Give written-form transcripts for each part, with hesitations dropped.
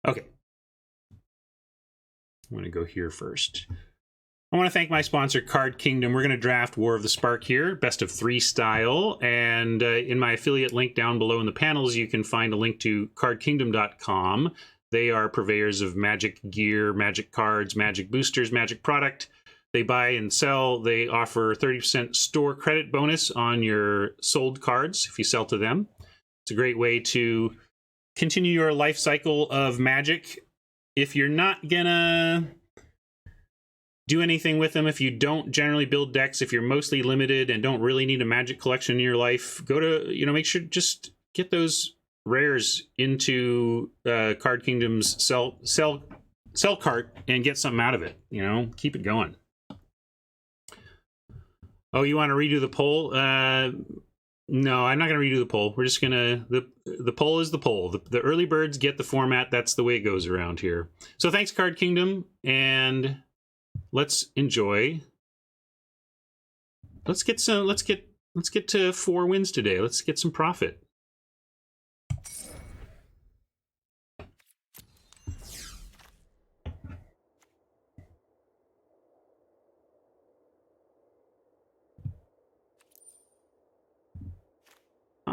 Okay. I'm going to go here first. I want to thank my sponsor, Card Kingdom. We're going to draft War of the Spark here, best of 3 style. And in my affiliate link down below in the panels, you can find a link to cardkingdom.com. They are purveyors of Magic gear, Magic cards, Magic boosters, Magic product. They buy and sell. They offer 30% store credit bonus on your sold cards if you sell to them. It's a great way to continue your life cycle of Magic. If you're not gonna do anything with them, if you don't generally build decks, if you're mostly limited and don't really need a Magic collection in your life, go to, make sure just get those rares into Card Kingdom's sell cart and get something out of it. Keep it going. Oh, you want to redo the poll? No, I'm not going to redo the poll. We're just going to... The poll is the poll. The early birds get the format. That's the way it goes around here. So thanks, Card Kingdom, and let's enjoy. Let's get to 4 wins today. Let's get some profit.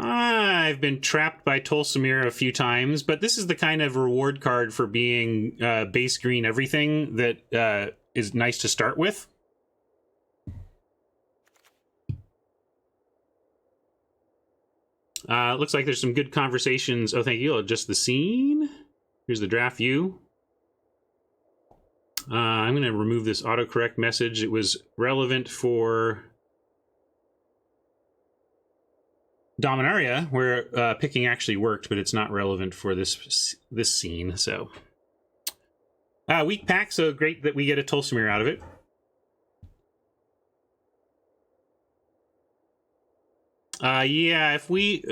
I've been trapped by Tolsimir a few times, but this is the kind of reward card for being base green everything that is nice to start with. Looks like there's some good conversations. Oh, thank you. Adjust the scene. Here's the draft view. I'm going to remove this autocorrect message. It was relevant for Dominaria, where picking actually worked, but it's not relevant for this scene. So, weak pack, so great that we get a Tolsimir out of it. Yeah, if we...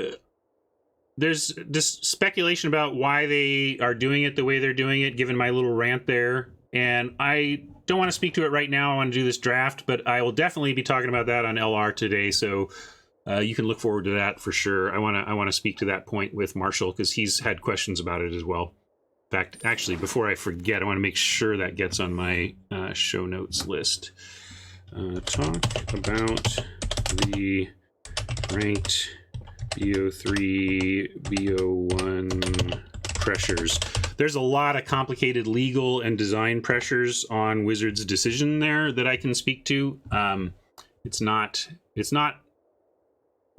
there's just speculation about why they are doing it the way they're doing it, given my little rant there. And I don't want to speak to it right now. I want to do this draft, but I will definitely be talking about that on LR today, so... you can look forward to that for sure. I want to speak to that point with Marshall because he's had questions about it as well. In fact, actually, before I forget, I want to make sure that gets on my show notes list. Talk about the ranked BO3, BO1 pressures. There's a lot of complicated legal and design pressures on Wizards' decision there that I can speak to.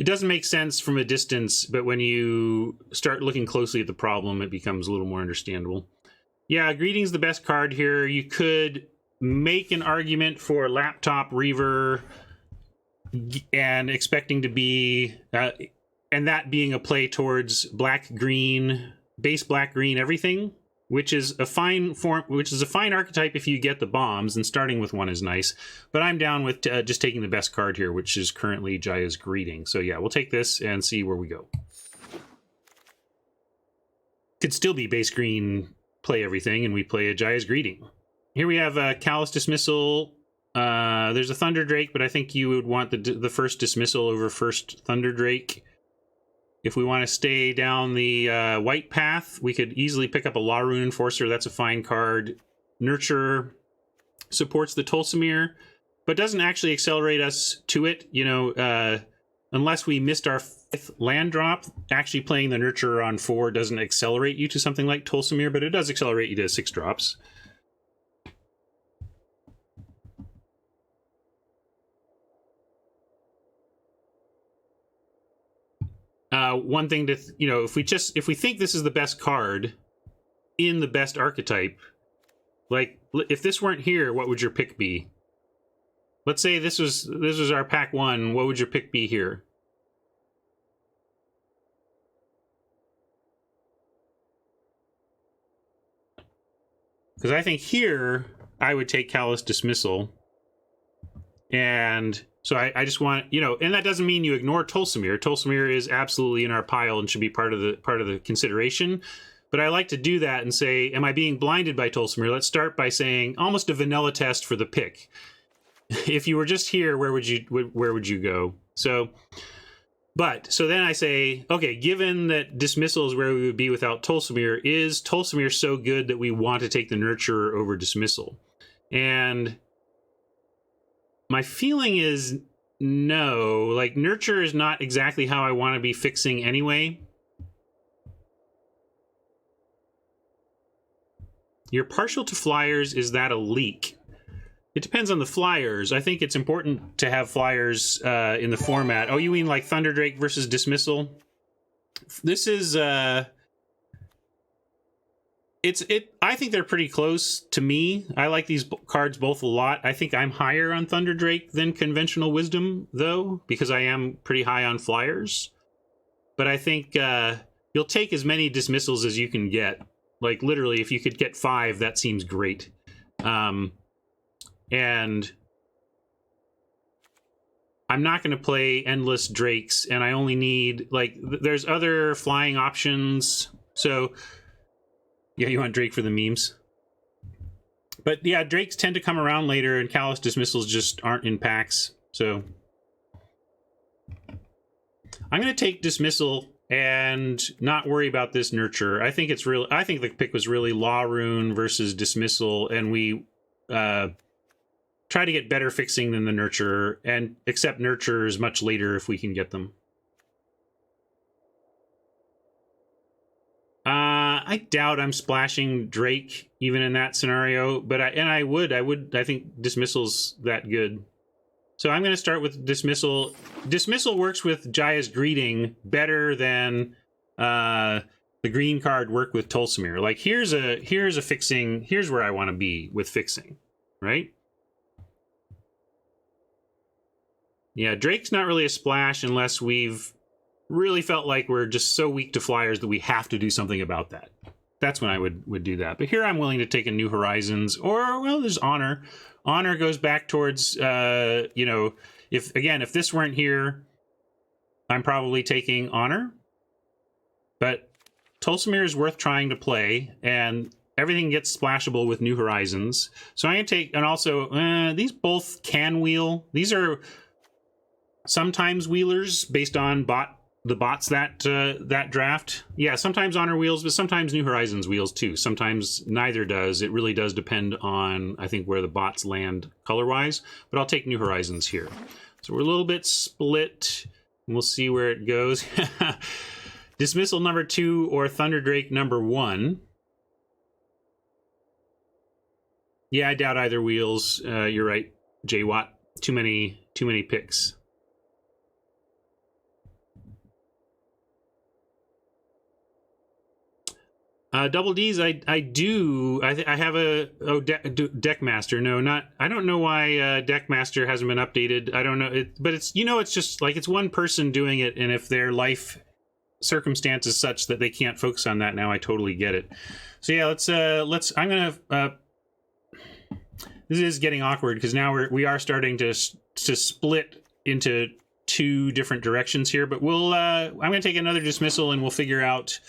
It doesn't make sense from a distance, but when you start looking closely at the problem, it becomes a little more understandable. Yeah, Greeting's the best card here. You could make an argument for Laptop Reaver and expecting to be... and that being a play towards black-green, base black-green everything, which is a fine archetype if you get the bombs, and starting with one is nice. But I'm down with just taking the best card here, which is currently Jaya's Greeting. So yeah, we'll take this and see where we go. Could still be base green, play everything, and we play a Jaya's Greeting. Here we have a Callous Dismissal. There's a Thunder Drake, but I think you would want the first Dismissal over first Thunder Drake. If we want to stay down the white path, we could easily pick up a Law Rune Enforcer. That's a fine card. Nurture supports the Tolsimir, but doesn't actually accelerate us to it. Unless we missed our 5th land drop, actually playing the Nurture on 4 doesn't accelerate you to something like Tolsimir, but it does accelerate you to 6 drops. One thing to, if we think this is the best card in the best archetype, like if this weren't here, what would your pick be? Let's say this was our pack 1. What would your pick be here? Because I think here I would take Callous Dismissal, and so I just want, and that doesn't mean you ignore Tolsimir. Tolsimir is absolutely in our pile and should be part of the consideration. But I like to do that and say, am I being blinded by Tolsimir? Let's start by saying almost a vanilla test for the pick. If you were just here, where would you go? So But, so then I say, okay, given that Dismissal is where we would be without Tolsimir, is Tolsimir so good that we want to take the Nurturer over Dismissal? And my feeling is no. Like, Nurture is not exactly how I want to be fixing anyway. You're partial to flyers. Is that a leak? It depends on the flyers. I think it's important to have flyers in the format. Oh, you mean like Thunderdrake versus Dismissal? This is I think they're pretty close to me. I like these cards both a lot. I think I'm higher on Thunderdrake than Conventional Wisdom, though, because I am pretty high on flyers. But I think you'll take as many Dismissals as you can get. Like, literally, if you could get 5, that seems great. And I'm not going to play endless Drakes, and I only need, like, there's other flying options. So, yeah, you want Drake for the memes. But, yeah, Drakes tend to come around later, and Callous Dismissals just aren't in packs. So, I'm going to take Dismissal and not worry about this Nurture. I think the pick was really Law Rune versus Dismissal, and we try to get better fixing than the Nurture, and accept Nurtures much later if we can get them. I doubt I'm splashing Drake even in that scenario, but I think Dismissal's that good. So I'm going to start with Dismissal. Dismissal works with Jaya's Greeting better than the green card work with Tolsimir. Like, here's a fixing. Here's where I want to be with fixing, right? Yeah, Drake's not really a splash unless we've really felt like we're just so weak to flyers that we have to do something about that. That's when I would do that. But here I'm willing to take a New Horizons, or, well, there's Honor. Honor goes back towards, you know, if this weren't here, I'm probably taking Honor. But Tolsimir is worth trying to play, and everything gets splashable with New Horizons. So I'm going to take, and also, these both can wheel. These are sometimes wheelers based on the bots that draft. Yeah, sometimes Honor wheels, but sometimes New Horizons wheels too. Sometimes neither does. It really does depend on, I think, where the bots land color-wise. But I'll take New Horizons here. So we're a little bit split, and we'll see where it goes. Dismissal number 2 or Thunderdrake number 1. Yeah, I doubt either wheels. You're right, J Watt. Too many picks. Double D's, I have a Deckmaster. No, not. I don't know why Deckmaster hasn't been updated. I don't know, but it's, you know, it's just like it's one person doing it, and if their life circumstance is such that they can't focus on that now, I totally get it. So yeah, let's. I'm gonna. This is getting awkward because now we are starting to split into 2 different directions here. But we'll. I'm gonna take another Dismissal, and we'll figure out.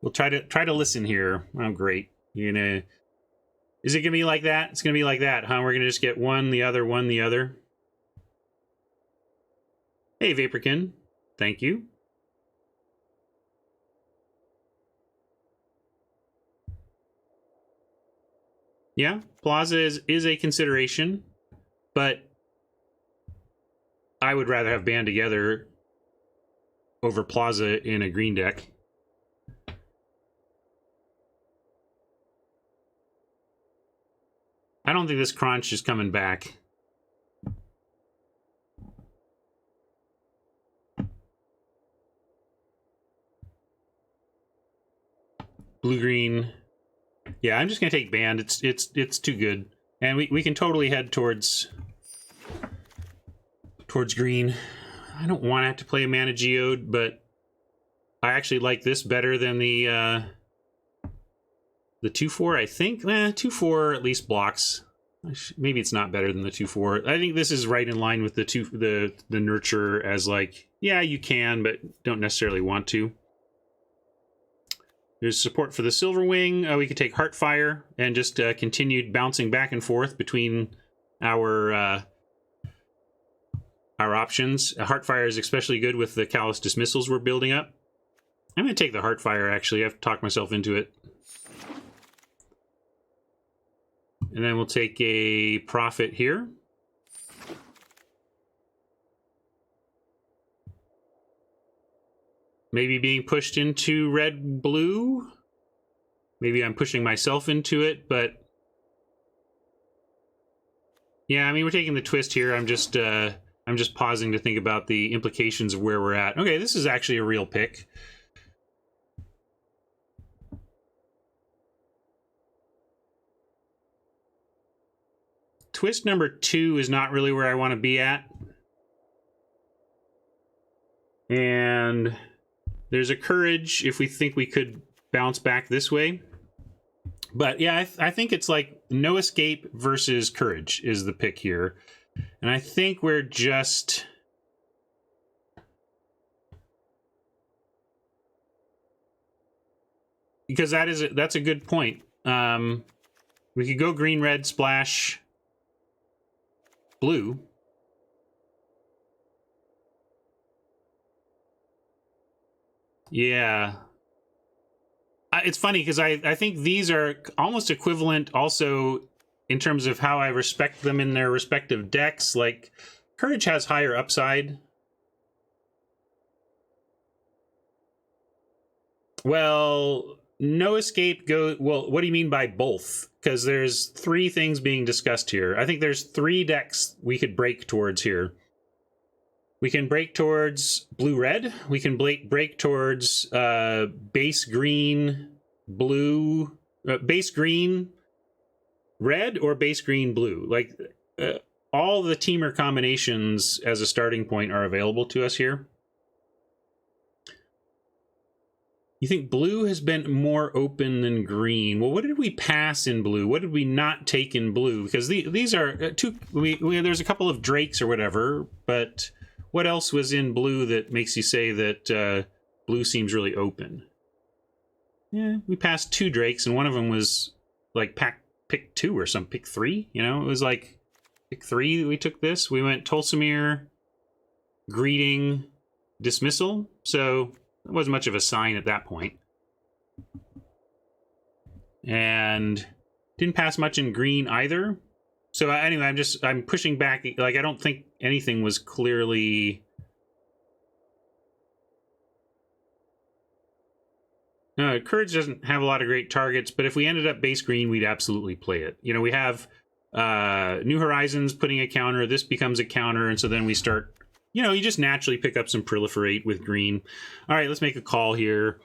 We'll try to listen here. Oh, great. Is it gonna be like that? It's gonna be like that, huh? We're gonna just get one, the other, one, the other. Hey, Vaporkin. Thank you. Yeah, Plaza is a consideration, but I would rather have Band Together over Plaza in a green deck. I don't think this Crunch is coming back. Blue-green. Yeah, I'm just going to take Band. It's too good. And we can totally head towards green. I don't want to have to play a Mana Geode, but I actually like this better than the 2/4, I think. 2/4 at least blocks. Maybe it's not better than the 2/4. I think this is right in line with the Nurture as, like, yeah, you can, but don't necessarily want to. There's support for the Silverwing. We could take Heartfire and just continued bouncing back and forth between our our options. Heartfire is especially good with the Callous Dismissals we're building up. I'm going to take the Heartfire, actually. I've talked myself into it. And then we'll take a profit here. Maybe being pushed into red-blue. Maybe I'm pushing myself into it, but... yeah, I mean, we're taking the twist here. I'm just pausing to think about the implications of where we're at. Okay, this is actually a real pick. Twist number 2 is not really where I want to be at. And there's a courage if we think we could bounce back this way. But yeah, I think it's like no escape versus courage is the pick here. And I think we're just... because that's a good point. We could go green, red, splash, blue. Yeah. It's funny because I think these are almost equivalent also in terms of how I respect them in their respective decks. Like, Courage has higher upside. Well, no escape go... well, what do you mean by both? Because there's 3 things being discussed here. I think there's 3 decks we could break towards here. We can break towards blue-red. We can break towards base green, blue... base green, red, or base green, blue. Like, all the teamer combinations as a starting point are available to us here. You think blue has been more open than green? Well, what did we pass in blue? What did we not take in blue? Because these are two... there's a couple of drakes or whatever, but what else was in blue that makes you say that blue seems really open? Yeah, we passed 2 drakes, and one of them was like pick 2 or some pick 3. You know, it was like pick 3 that we took this. We went Tulsimir, Greeting, Dismissal. So it wasn't much of a sign at that point. And didn't pass much in green either. So anyway, I'm pushing back. Like, I don't think anything was clearly... no, Courage doesn't have a lot of great targets, but if we ended up base green, we'd absolutely play it. You know, we have New Horizons putting a counter. This becomes a counter, and so then we start... you know, you just naturally pick up some Proliferate with green. All right, let's make a call here.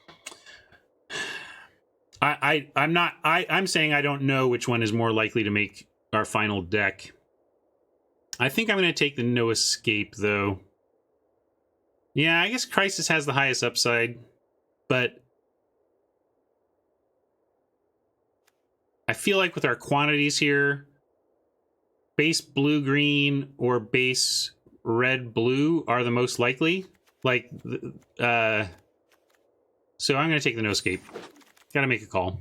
I'm saying I don't know which one is more likely to make our final deck. I think I'm going to take the No Escape, though. Yeah, I guess Crisis has the highest upside, but I feel like with our quantities here, base blue-green or base red-blue are the most likely. Like, so I'm going to take the No Escape. Got to make a call.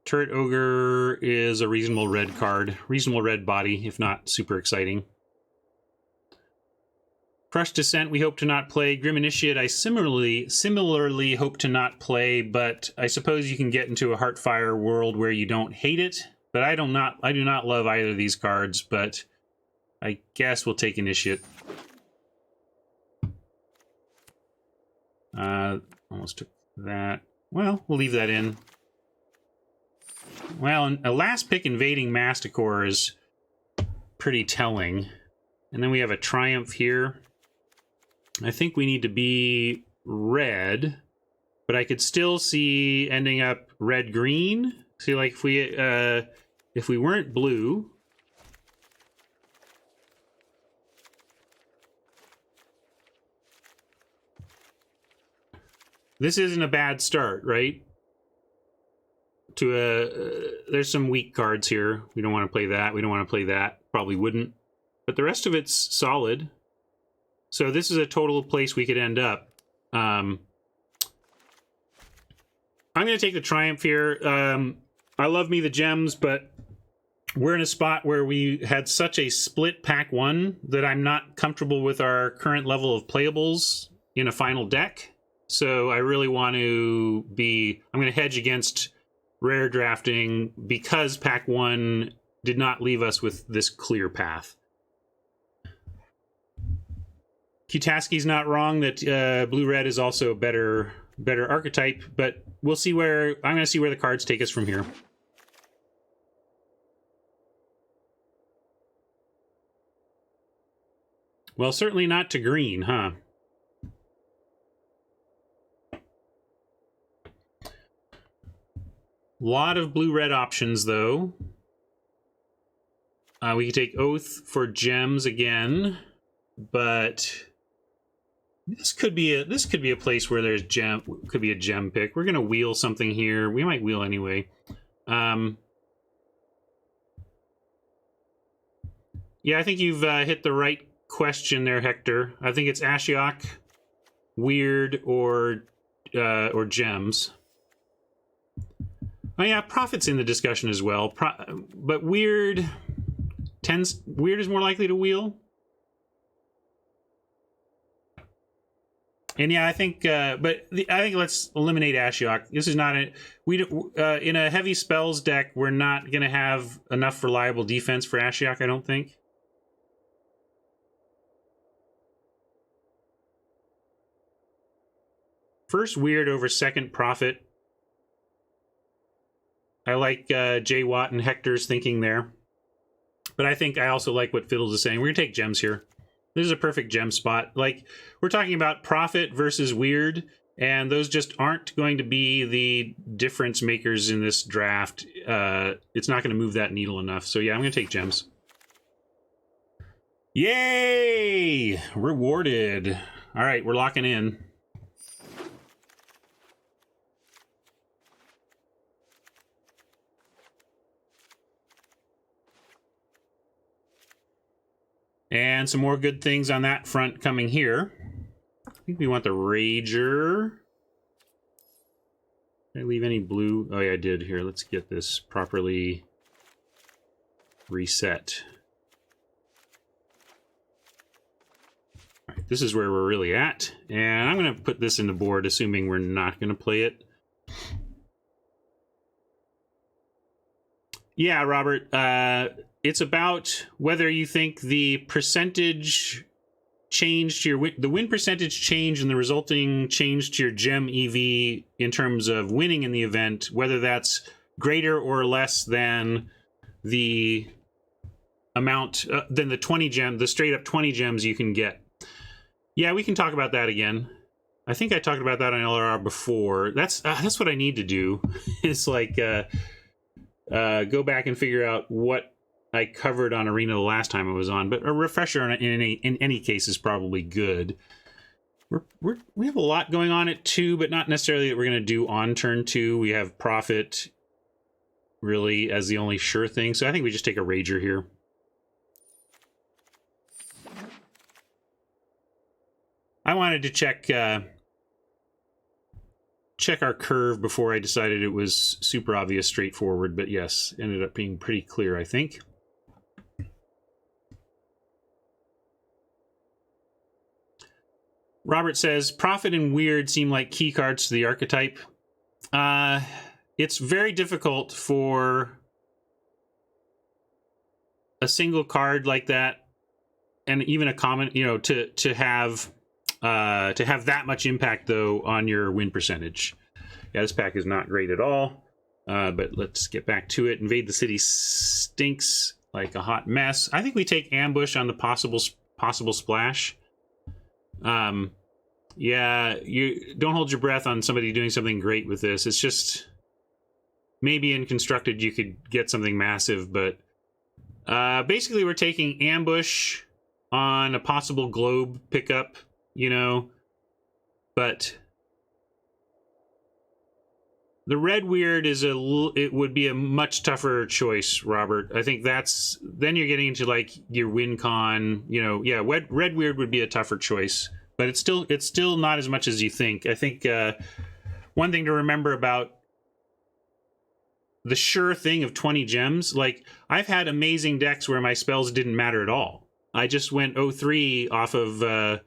Turret Ogre is a reasonable red card. Reasonable red body, if not super exciting. Crush Descent we hope to not play. Grim Initiate I similarly hope to not play, but I suppose you can get into a Heartfire world where you don't hate it. But I do not love either of these cards, but I guess we'll take Initiate. Almost took that. Well, we'll leave that in. Well, and a last pick Invading Masticore is pretty telling. And then we have a Triumph here. I think we need to be red, but I could still see ending up red-green. See, like, if we weren't blue... this isn't a bad start, right? There's some weak cards here. We don't want to play that. We don't want to play that. Probably wouldn't. But the rest of it's solid. So this is a total place we could end up. I'm going to take the Triumph here. I love me the gems, but we're in a spot where we had such a split pack 1 that I'm not comfortable with our current level of playables in a final deck. So I really want to be... I'm going to hedge against rare drafting because pack 1 did not leave us with this clear path. Kutaski's not wrong that blue-red is also a better archetype, but we'll see where... I'm going to see where the cards take us from here. Well, certainly not to green, huh? Lot of blue-red options, though. We can take Oath for gems again, but this could be a place where there's could be a gem pick. We're gonna wheel something here. We might wheel anyway. Yeah, I think you've hit the right question there, Hector. I think it's Ashiok, Weird, or gems. Oh yeah, Prophet's in the discussion as well. But Weird is more likely to wheel. And yeah, I think I think let's eliminate Ashiok. This is not in a heavy spells deck. We're not going to have enough reliable defense for Ashiok, I don't think. First Weird over second Prophet. I like Jay Watt and Hector's thinking there. But I think I also like what Fiddles is saying. We're going to take gems here. This is a perfect gem spot. Like, we're talking about Prophet versus Weird, and those just aren't going to be the difference makers in this draft. It's not going to move that needle enough. So yeah, I'm going to take gems. Yay! Rewarded. All right, we're locking in. And some more good things on that front coming here. I think we want the Rager. Did I leave any blue? Oh yeah, I did. Here, let's get this properly reset. All right, this is where we're really at. And I'm going to put this in the board, assuming we're not going to play it. Yeah, Robert. It's about whether you think the percentage change to your the win percentage change and the resulting change to your gem EV in terms of winning in the event, whether that's greater or less than the amount than the 20 gem, the straight up 20 gems you can get. Yeah, we can talk about that again. I think I talked about that on LRR before. That's what I need to do. It's like go back and figure out what I covered on Arena the last time I was on, but a refresher in any case is probably good. We have a lot going on at 2, but not necessarily that we're going to do on turn 2. We have Prophet really as the only sure thing, so I think we just take a Rager here. I wanted to check our curve before I decided it was super obvious, straightforward, but yes, ended up being pretty clear, I think. Robert says, Prophet and Weird seem like key cards to the archetype. It's very difficult for a single card like that, and even a common, to have that much impact, though, on your win percentage. Yeah, this pack is not great at all, but let's get back to it. Invade the City stinks like a hot mess. I think we take Ambush on the possible splash. Yeah, you don't hold your breath on somebody doing something great with this. It's just maybe in Constructed you could get something massive, but basically we're taking Ambush on a possible Globe pickup, but the Red Weird is it would be a much tougher choice, Robert. I think then you're getting into like your win con, yeah, Red Weird would be a tougher choice. But it's still not as much as you think. I think one thing to remember about the sure thing of 20 gems. Like, I've had amazing decks where my spells didn't matter at all. I just went 0-3 off of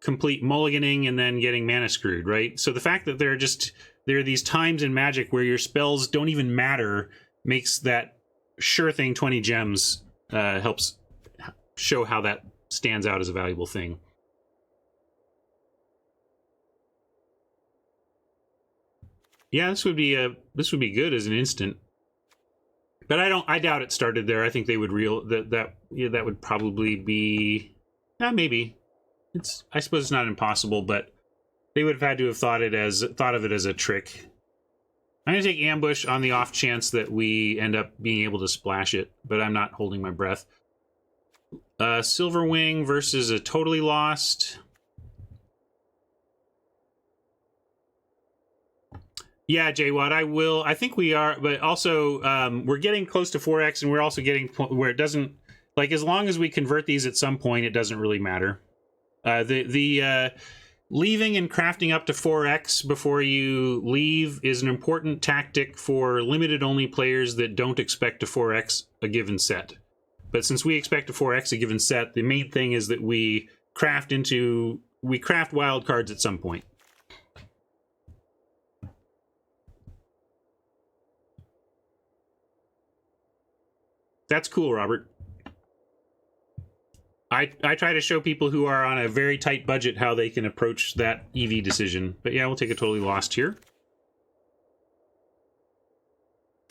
complete mulliganing and then getting mana screwed, right? So the fact that there are these times in Magic where your spells don't even matter makes that sure thing 20 gems helps show how that stands out as a valuable thing. Yeah, this would be good as an instant. But I doubt it started there. I think they would that would probably be maybe. I suppose it's not impossible, but they would have had to have thought of it as a trick. I'm going to take Ambush on the off chance that we end up being able to splash it, but I'm not holding my breath. Silverwing versus a Totally Lost. Yeah, JWad, I will. I think we are, but also we're getting close to 4x, and we're also getting where it doesn't, like, as long as we convert these at some point, it doesn't really matter. The leaving and crafting up to 4x before you leave is an important tactic for limited-only players that don't expect to 4x a given set. But since we expect to 4x a given set, the main thing is that we craft wild cards at some point. That's cool, Robert. I try to show people who are on a very tight budget how they can approach that EV decision. But yeah, we'll take a Totally Lost here.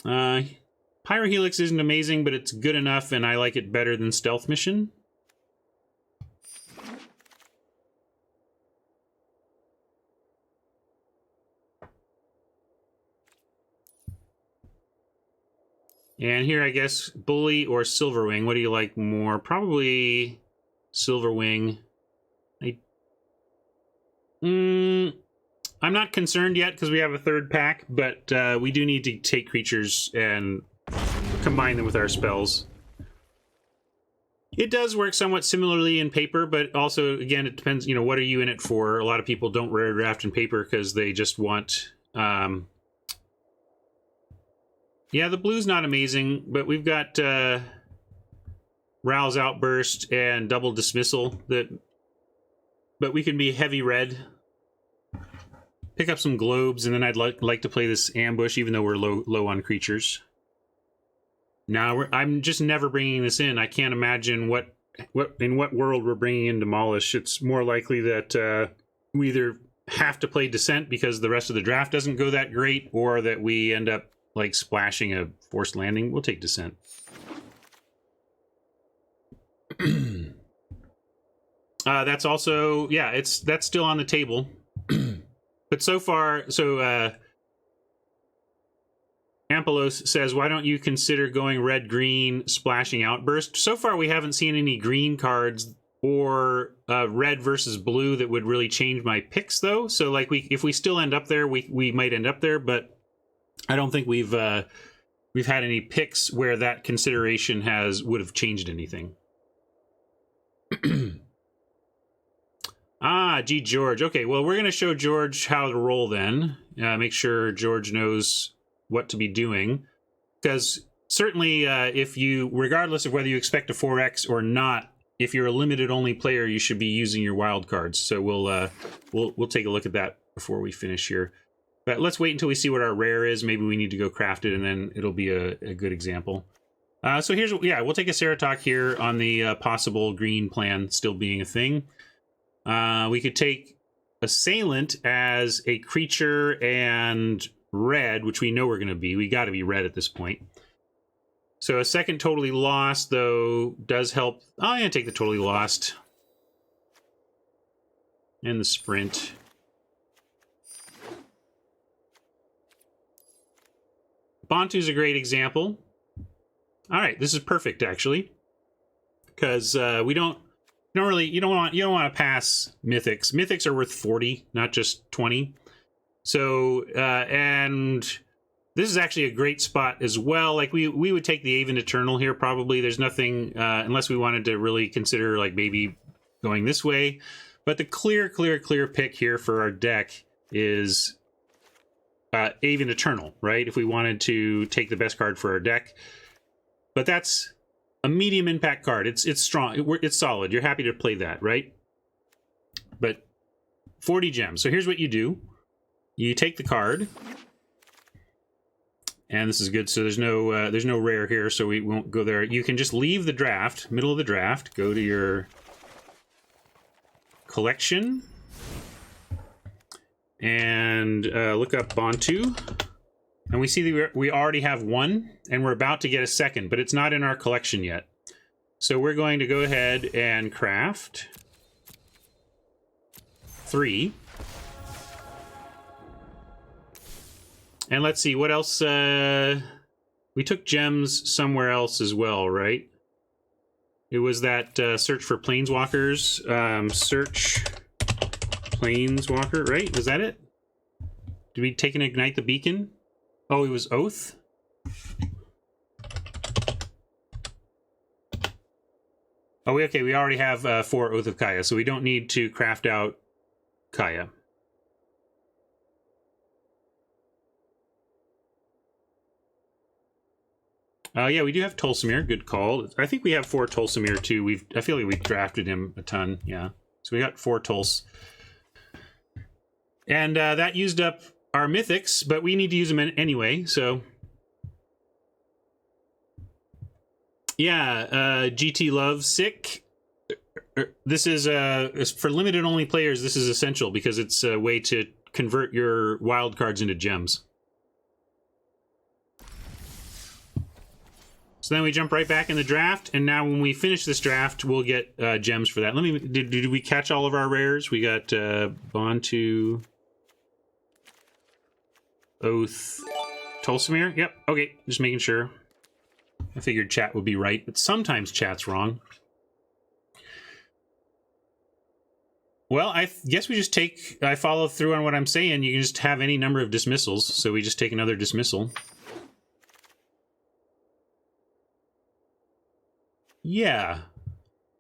Pyrohelix isn't amazing, but it's good enough, and I like it better than Stealth Mission. And here, I guess, Bully or Silverwing. What do you like more? Probably Silverwing. I'm not concerned yet because we have a third pack, but we do need to take creatures and combine them with our spells. It does work somewhat similarly in paper, but also, again, it depends, what are you in it for? A lot of people don't rare draft in paper because they just want... Yeah, the blue's not amazing, but we've got Row's Outburst and Double Dismissal, but we can be heavy red. Pick up some globes, and then I'd like to play this Ambush, even though we're low on creatures. Now, I'm just never bringing this in. I can't imagine in what world we're bringing in Demolish. It's more likely that we either have to play Descent because the rest of the draft doesn't go that great, or that we end up like splashing a Forced Landing. We'll take Descent. That's also, yeah, that's still on the table. But so far, Ampelos says, why don't you consider going red-green, splashing Outburst? So far, we haven't seen any green cards or red versus blue that would really change my picks, though. So, like, if we still end up there, we might end up there, but I don't think we've had any picks where that consideration would have changed anything. Gee, George. Okay, well, we're going to show George how to roll then. Make sure George knows what to be doing. Because certainly, regardless of whether you expect a 4x or not, if you're a limited-only player, you should be using your wild cards. So we'll take a look at that before we finish here. But let's wait until we see what our rare is. Maybe we need to go craft it, and then it'll be a good example. So we'll take a Ceratok here on the possible green plan still being a thing. We could take Assailant as a creature and red, which we know we're going to be. We got to be red at this point. So a second Totally Lost, though, does help. I'm going to take the Totally Lost. And the Sprint. Bantu's a great example. All right, this is perfect actually, because you don't want to pass mythics. Mythics are worth 40, not just 20. So and this is actually a great spot as well. Like we would take the Aven Eternal here probably. There's nothing unless we wanted to really consider like maybe going this way. But the clear pick here for our deck is even Eternal, right? If we wanted to take the best card for our deck. But that's a medium impact card. It's strong. It's solid. You're happy to play that, right? But 40 gems. So here's what you do. You take the card. And this is good. So there's no rare here, so we won't go there. You can just leave the draft, middle of the draft, go to your collection, and look up Bouncy. And we see that we already have one, and we're about to get a second, but it's not in our collection yet. So we're going to go ahead and craft 3. And let's see, what else? We took gems somewhere else as well, right? It was that search for planeswalkers. Search planeswalker, right? Was that it? Did we take and ignite the beacon? Oh, it was Oath? Oh, okay, we already have 4 Oath of Kaya, so we don't need to craft out Kaya. Yeah, we do have Tulsimir. Good call. I think we have 4 Tulsimir too. I feel like we've drafted him a ton. Yeah, so we got 4 Tuls, and that used up our mythics, but we need to use them anyway. So yeah, GT Love Sick. This is for limited only players. This is essential because it's a way to convert your wild cards into gems. So then we jump right back in the draft, and now when we finish this draft, we'll get gems for that. Did we catch all of our rares? We got Bouncy, Oath, Tulsimir. Yep. Okay. Just making sure. I figured chat would be right, but sometimes chat's wrong. Well, I guess we just I follow through on what I'm saying. You can just have any number of dismissals, so we just take another dismissal. Yeah.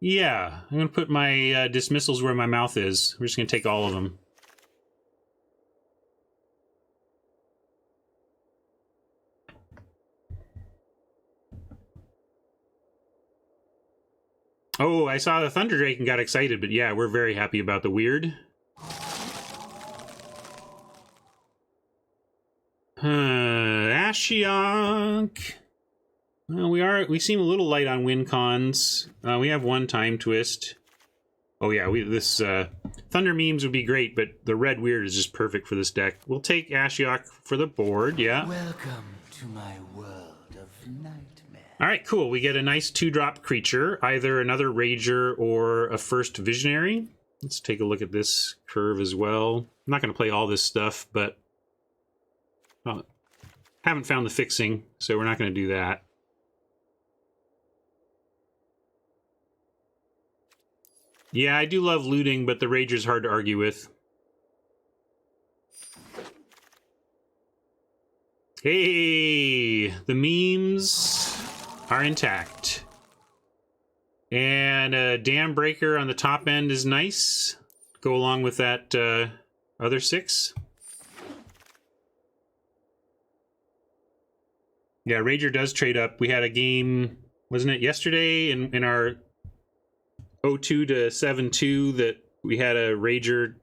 Yeah. I'm going to put my dismissals where my mouth is. We're just going to take all of them. Oh, I saw the Thunder Drake and got excited, but yeah, we're very happy about the weird. Ashiok. Well, we seem a little light on win cons. We have 1 time twist. Oh yeah, this Thunder memes would be great, but the red weird is just perfect for this deck. We'll take Ashiok for the board, yeah. Welcome to my world of nightmare. All right, cool. We get a nice 2-drop creature, either another Rager or a first Visionary. Let's take a look at this curve as well. I'm not going to play all this stuff, but haven't found the fixing, so we're not going to do that. Yeah, I do love looting, but the Rager's hard to argue with. Hey, the memes are intact. And a Dam Breaker on the top end is nice. Go along with that other 6. Yeah, Rager does trade up. We had a game, wasn't it yesterday, in our 0-2 to 7-2 that we had a Rager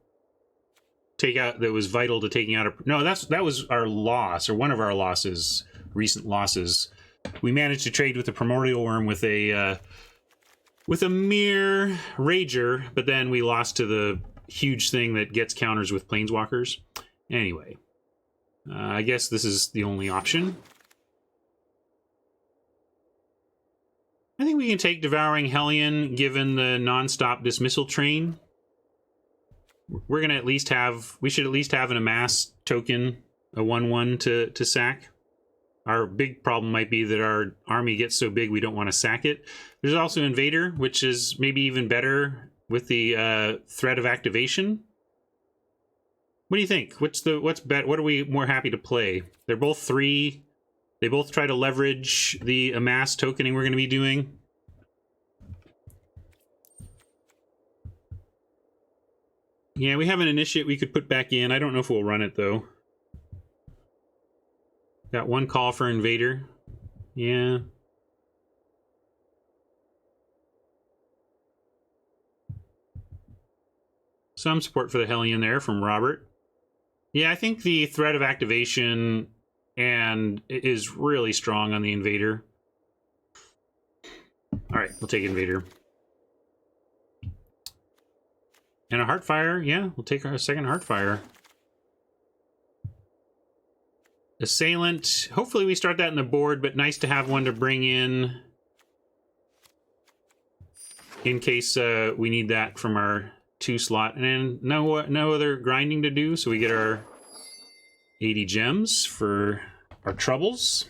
take out that was vital to taking out a... No, that was our loss, or one of our losses, recent losses. We managed to trade with the Primordial Worm with a mere Rager, but then we lost to the huge thing that gets counters with Planeswalkers. Anyway, I guess this is the only option. I think we can take Devouring Hellion, given the non-stop dismissal train. We're gonna we should at least have an amass token, a 1/1 to sack. Our big problem might be that our army gets so big we don't want to sack it. There's also Invader, which is maybe even better with the threat of activation. What do you think? What are we more happy to play? They're both 3. They both try to leverage the amass tokening we're going to be doing. Yeah, we have an initiate we could put back in. I don't know if we'll run it, though. Got one call for Invader. Yeah. Some support for the Hellion there from Robert. Yeah, I think the threat of activation and is really strong on the Invader. All right, we'll take Invader. And a Heartfire. Yeah, we'll take our second Heartfire. Assailant. Hopefully we start that in the board, but nice to have one to bring in case we need that from our 2 slot. And then no other grinding to do, so we get our 80 gems for our troubles.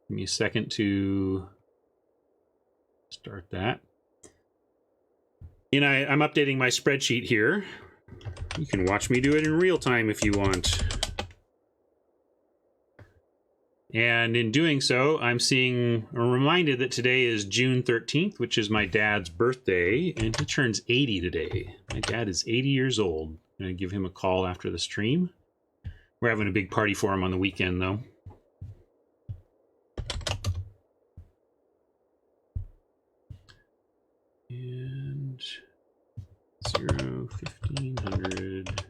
Give me a second to start that. And I'm updating my spreadsheet here. You can watch me do it in real time if you want. And in doing so, I'm reminded that today is June 13th, which is my dad's birthday, and he turns 80 today. My dad is 80 years old. I'm going to give him a call after the stream. We're having a big party for him on the weekend, though. And 0, 1500.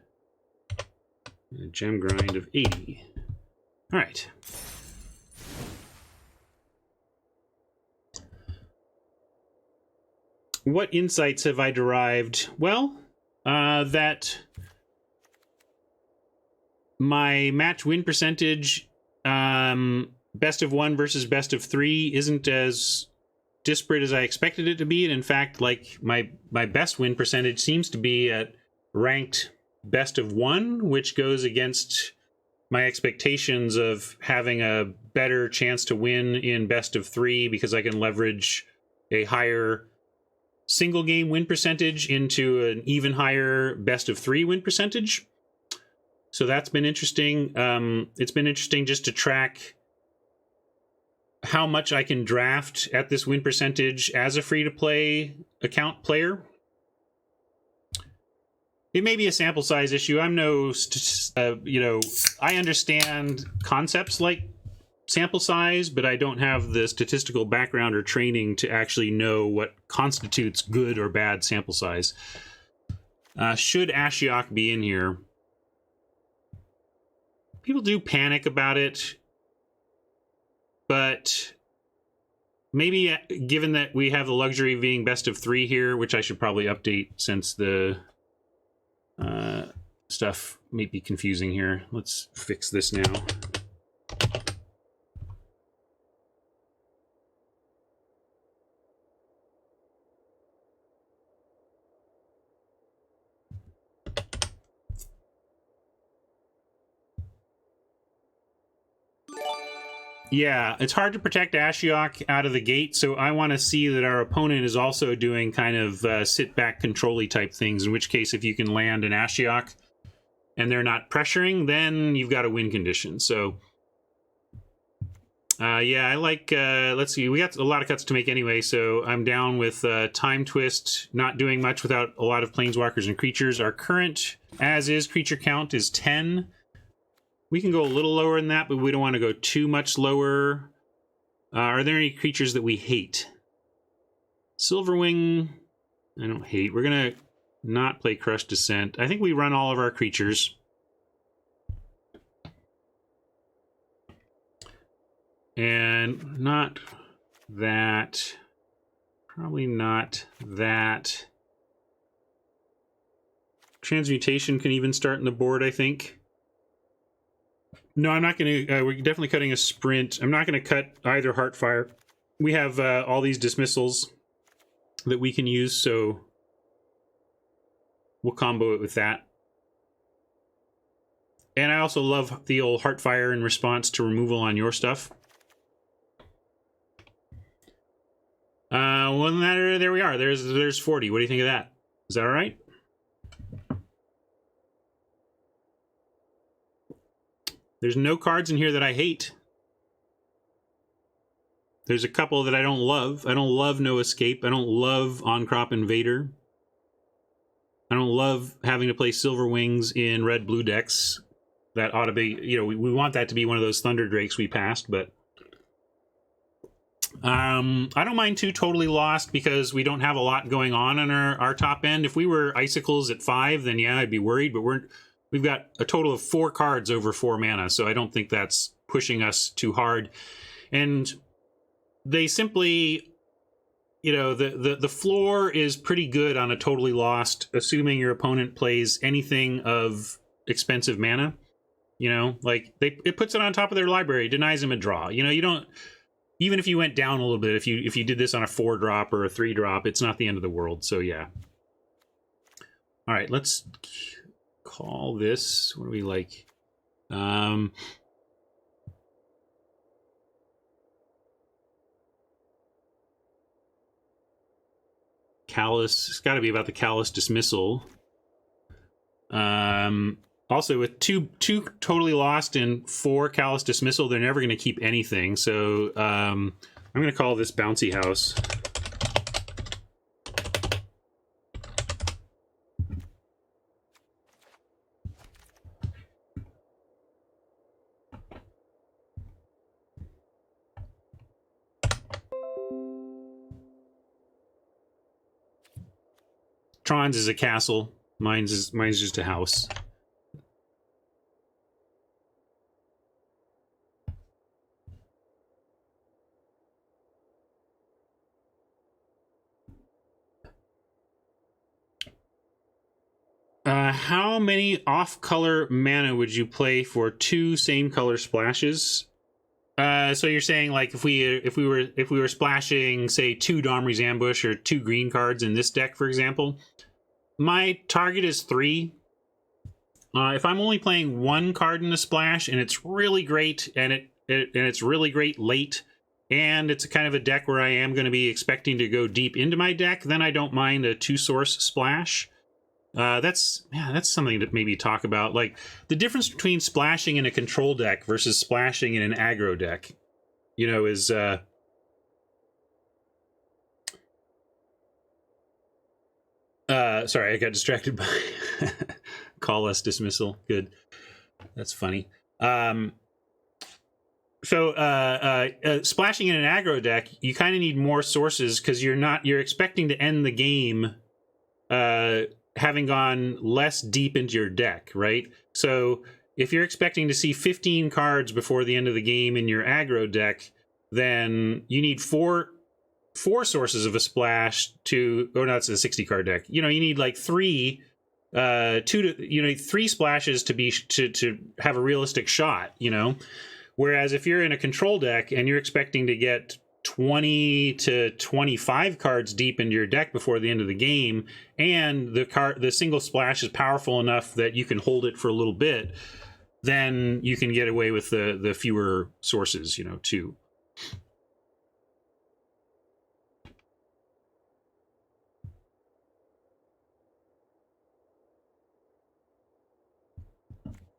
A gem grind of 80. All right. What insights have I derived? Well, that my match win percentage, best of 1 versus best of 3, isn't as disparate as I expected it to be. And in fact, like my best win percentage seems to be at ranked best of 1, which goes against my expectations of having a better chance to win in best of 3 because I can leverage a higher single game win percentage into an even higher best of 3 win percentage. So that's been interesting. It's been interesting just to track how much I can draft at this win percentage as a free-to-play account player. It may be a sample size issue. I'm I understand concepts like sample size, but I don't have the statistical background or training to actually know what constitutes good or bad sample size. Should Ashiok be in here? People do panic about it, but maybe given that we have the luxury of being best of 3 here, which I should probably update since the stuff may be confusing here. Let's fix this now. Yeah, it's hard to protect Ashiok out of the gate, so I want to see that our opponent is also doing kind of sit-back control-y type things, in which case if you can land an Ashiok and they're not pressuring, then you've got a win condition. So, yeah, I like... let's see, we got a lot of cuts to make anyway, so I'm down with Time Twist, not doing much without a lot of Planeswalkers and creatures. Our current as-is creature count is 10. We can go a little lower than that, but we don't want to go too much lower. Are there any creatures that we hate? Silverwing, I don't hate. We're going to not play Crush Descent. I think we run all of our creatures. And not that. Probably not that. Transmutation can even start in the board, I think. No, I'm not going to... we're definitely cutting a sprint. I'm not going to cut either Heartfire. We have all these dismissals that we can use, so we'll combo it with that. And I also love the old Heartfire in response to removal on your stuff. Well, there we are. There's 40. What do you think of that? Is that all right? There's no cards in here that I hate. There's a couple that I don't love. I don't love No Escape. I don't love On-Crop Invader. I don't love having to play Silver Wings in red-blue decks. That ought to be, you know, we want that to be one of those Thunder Drakes we passed, but I don't mind 2 Totally Lost because we don't have a lot going on our top end. If we were Icicles at 5, then yeah, I'd be worried, but we've got a total of 4 cards over 4 mana, so I don't think that's pushing us too hard. And they simply, you know, the floor is pretty good on a Totally Lost, assuming your opponent plays anything of expensive mana. You know, like it puts it on top of their library, denies them a draw. You know, you don't, even if you went down a little bit, if you did this on a 4-drop or a 3-drop, it's not the end of the world. So yeah. All right, let's call this. What do we like? Callous. It's got to be about the Callous Dismissal. Also, with two Totally Lost and 4 Callous Dismissal, they're never going to keep anything. So I'm going to call this Bouncy House. Tron's is a castle. Mine's just a house. How many off-color mana would you play for 2 same-color splashes? So you're saying like if we were splashing, say, 2 Domri's Ambush or 2 green cards in this deck, for example, my target is 3. If I'm only playing 1 card in the splash and it's really great and it's really great late, and it's a kind of a deck where I am going to be expecting to go deep into my deck, then I don't mind a 2-source splash. That's something to maybe talk about, like the difference between splashing in a control deck versus splashing in an aggro deck, you know, is sorry, I got distracted by Call Us Dismissal. Good, that's funny. Splashing in an aggro deck, you kind of need more sources because you're expecting to end the game having gone less deep into your deck, right? So if you're expecting to see 15 cards before the end of the game in your aggro deck, then you need four sources of a splash to, oh no, it's a 60 card deck. You know, you need like 3 splashes to have a realistic shot, you know? Whereas if you're in a control deck and you're expecting to get 20 to 25 cards deep into your deck before the end of the game, and the single splash is powerful enough that you can hold it for a little bit, then you can get away with the fewer sources, you know, too.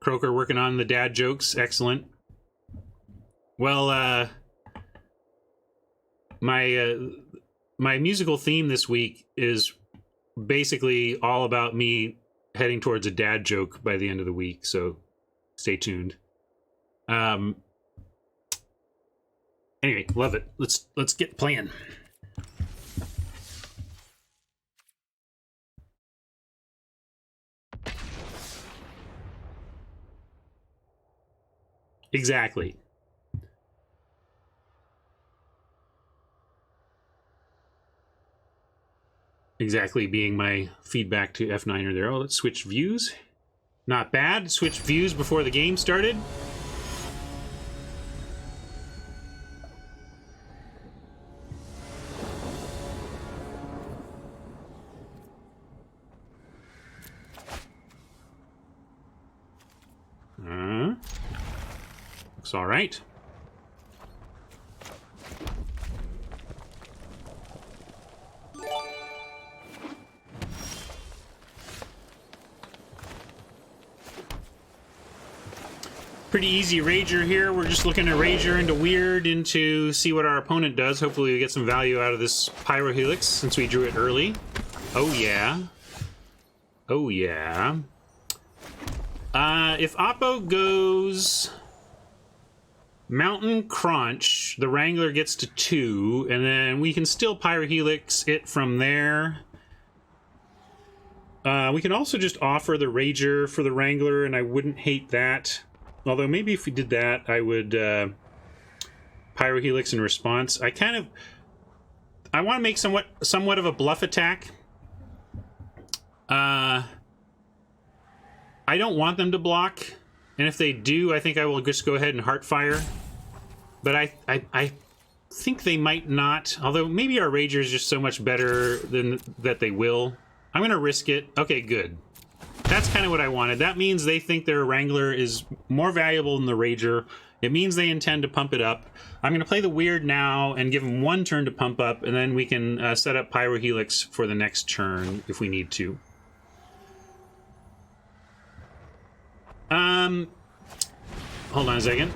Croker working on the dad jokes. Excellent. Well, my musical theme this week is basically all about me heading towards a dad joke by the end of the week, so stay tuned. Anyway, love it. Let's get playing. Exactly. Exactly being my feedback to F9er there. Oh, let's switch views. Not bad. Switch views before the game started. Looks all right. Pretty easy Rager here. We're just looking to Rager into Weird into see what our opponent does. Hopefully we get some value out of this Pyrohelix since we drew it early. Oh yeah. Oh, yeah. If Oppo goes Mountain Crunch, the Wrangler gets to 2, and then we can still Pyrohelix it from there. We can also just offer the Rager for the Wrangler, and I wouldn't hate that. Although maybe if we did that, I would Pyrohelix in response. I want to make somewhat of a bluff attack. I don't want them to block, and if they do, I think I will just go ahead and Heartfire. But I think they might not, although maybe our Rager is just so much better than that they will. I'm going to risk it. Okay, good. That's kind of what I wanted. That means they think their Wrangler is more valuable than the Rager. It means they intend to pump it up. I'm going to play the Weird now and give them 1 turn to pump up, and then we can set up Pyrohelix for the next turn if we need to. Hold on a second.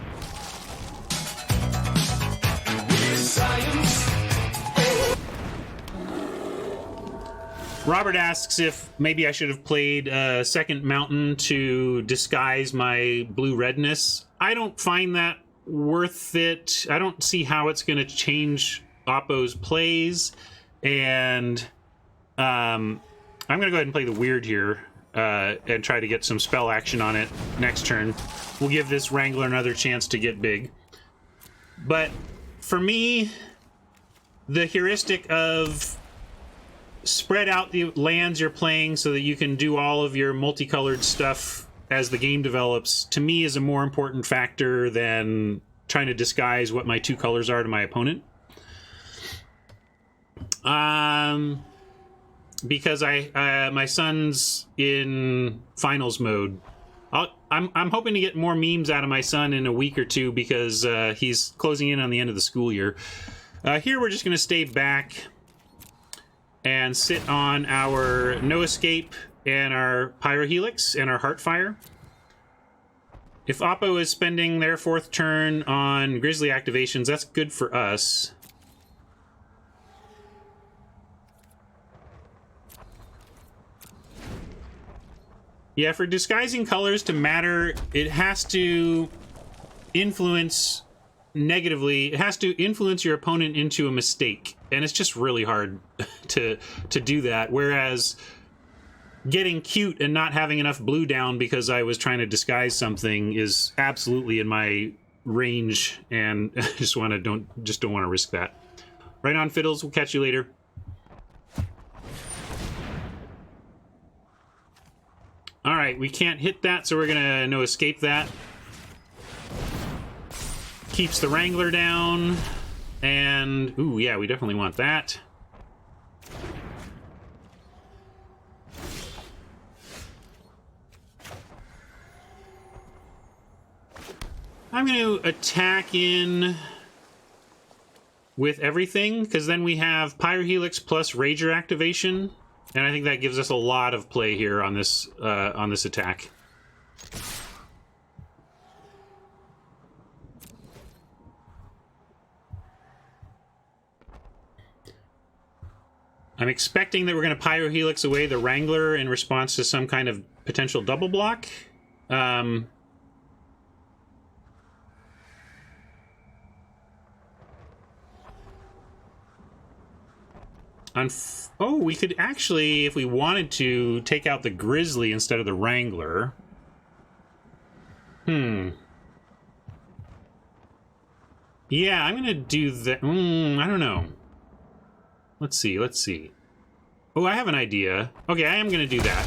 Robert asks if maybe I should have played second Mountain to disguise my blue-redness. I don't find that worth it. I don't see how it's going to change Oppo's plays, and I'm going to go ahead and play the Weird here and try to get some spell action on it next turn. We'll give this Wrangler another chance to get big. But for me, the heuristic of spread out the lands you're playing so that you can do all of your multicolored stuff as the game develops, to me is a more important factor than trying to disguise what my 2 colors are to my opponent. Because my son's in finals mode. I'm hoping to get more memes out of my son in a week or 2 because he's closing in on the end of the school year. Here we're just going to stay back and sit on our No Escape and our Pyrohelix and our Heartfire. If Oppo is spending their 4th turn on Grizzly activations, that's good for us. Yeah, for disguising colors to matter, it has to influence negatively. It has to influence your opponent into a mistake, and it's just really hard to do that. Whereas getting cute and not having enough blue down because I was trying to disguise something is absolutely in my range, and I just don't want to risk that. Right on, Fiddles. We'll catch you later. All right, we can't hit that, so we're gonna No Escape that. Keeps the Wrangler down, and ooh, yeah, we definitely want that. I'm going to attack in with everything, because then we have Pyrohelix plus Rager activation, and I think that gives us a lot of play here on this attack. I'm expecting that we're going to Pyrohelix away the Wrangler in response to some kind of potential double block. Oh, we could actually, if we wanted to, take out the Grizzly instead of the Wrangler. Yeah, I'm going to do that. I don't know. Let's see. Oh, I have an idea. Okay, I am going to do that.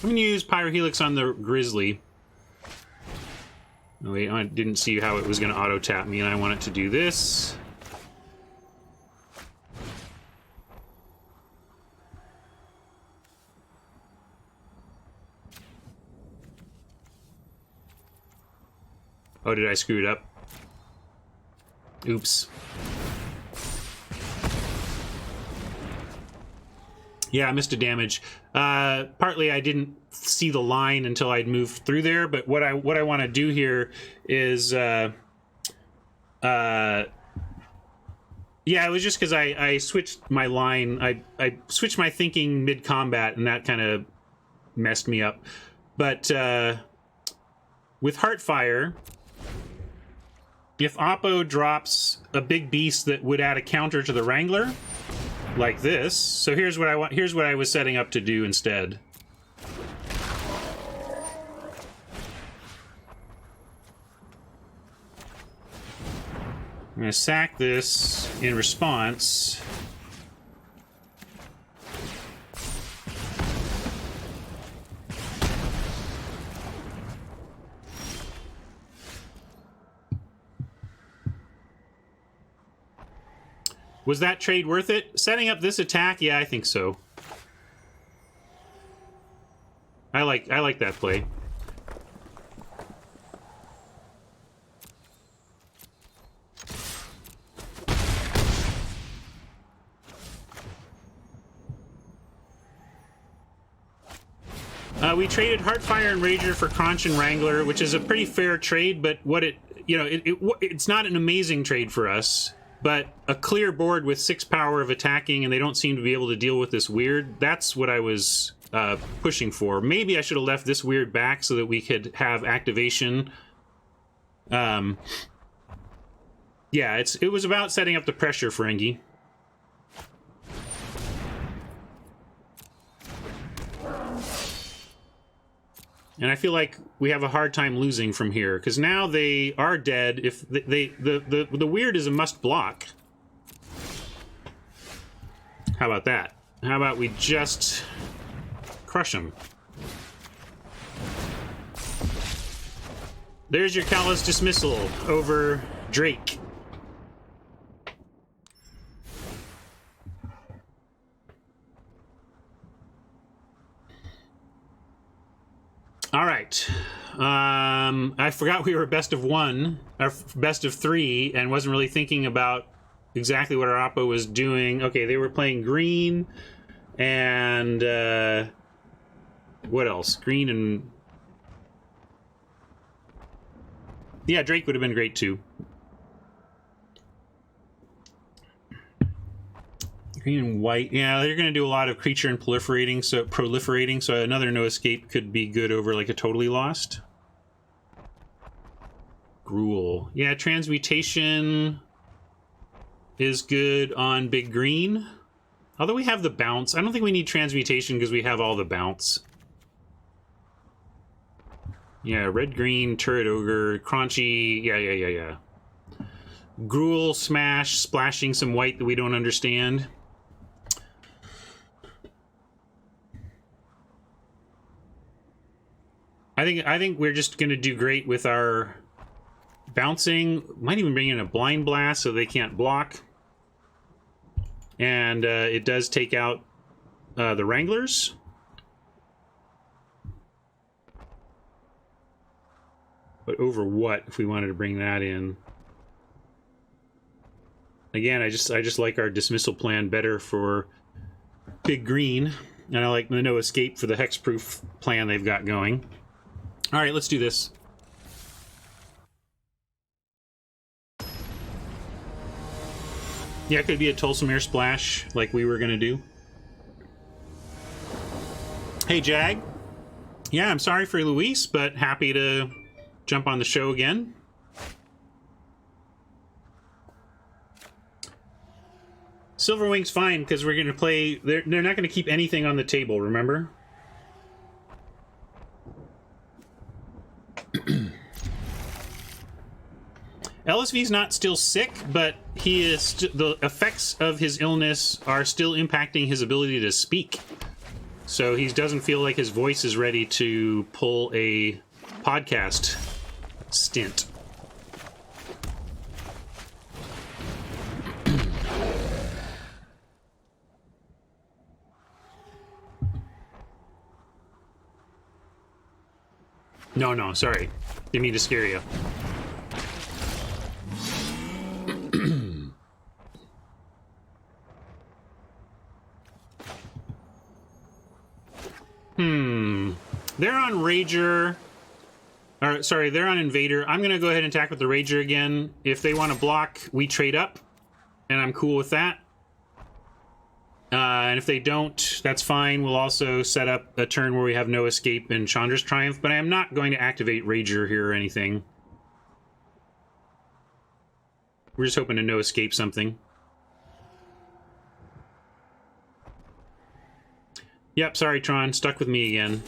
I'm going to use Pyrohelix on the Grizzly. Oh, wait, I didn't see how it was going to auto-tap me, and I want it to do this. Oh, did I screw it up? Oops. Yeah, I missed a damage. Partly I didn't see the line until I'd moved through there, but what I want to do here is Yeah, it was just because I switched my line. I switched my thinking mid-combat, and that kind of messed me up. But with Heartfire, if Oppo drops a big beast that would add a counter to the Wrangler, like this. So here's what I want. Here's what I was setting up to do instead. I'm going to sack this in response. Was that trade worth it? Setting up this attack? Yeah, I think so. I like that play. We traded Heartfire and Rager for Conch and Wrangler, which is a pretty fair trade, but what it's not an amazing trade for us. But a clear board with 6 power of attacking, and they don't seem to be able to deal with this weird. That's what I was pushing for. Maybe I should have left this weird back so that we could have activation. Yeah, it was about setting up the pressure, Ferengi. And I feel like we have a hard time losing from here, because now they are dead. If the weird is a must block. How about that? How about we just crush them? There's your Callous Dismissal over Drake. All right. I forgot we were best of 1, or best of 3, and wasn't really thinking about exactly what our oppo was doing. Okay, they were playing green, and what else? Green and... Yeah, Drake would have been great too. Green and white. Yeah, they're going to do a lot of creature and proliferating, so another no escape could be good over like a totally lost. Gruul. Yeah, transmutation is good on big green. Although we have the bounce. I don't think we need transmutation because we have all the bounce. Yeah, red-green, turret ogre, crunchy. Yeah. Gruul, smash, splashing some white that we don't understand. I think we're just going to do great with our bouncing. Might even bring in a blind blast so they can't block. And it does take out the Wranglers. But over what if we wanted to bring that in? Again, I just like our dismissal plan better for big green. And I like the no escape for the hexproof plan they've got going. All right, let's do this. Yeah, it could be a Tulsamere splash like we were going to do. Hey, Jag. Yeah, I'm sorry for Luis, but happy to jump on the show again. Silverwing's fine, because we're going to play... They're not going to keep anything on the table, remember? LSV's not still sick, but he is the effects of his illness are still impacting his ability to speak. So he doesn't feel like his voice is ready to pull a podcast stint. No, sorry. Didn't mean to scare you. They're on Rager. Or, sorry, they're on Invader. I'm going to go ahead and attack with the Rager again. If they want to block, we trade up. and I'm cool with that. And if they don't, that's fine. We'll also set up a turn where we have no escape in Chandra's Triumph, but I am not going to activate Rager here or anything. We're just hoping to no escape something. Yep, sorry, Tron. Stuck with me again.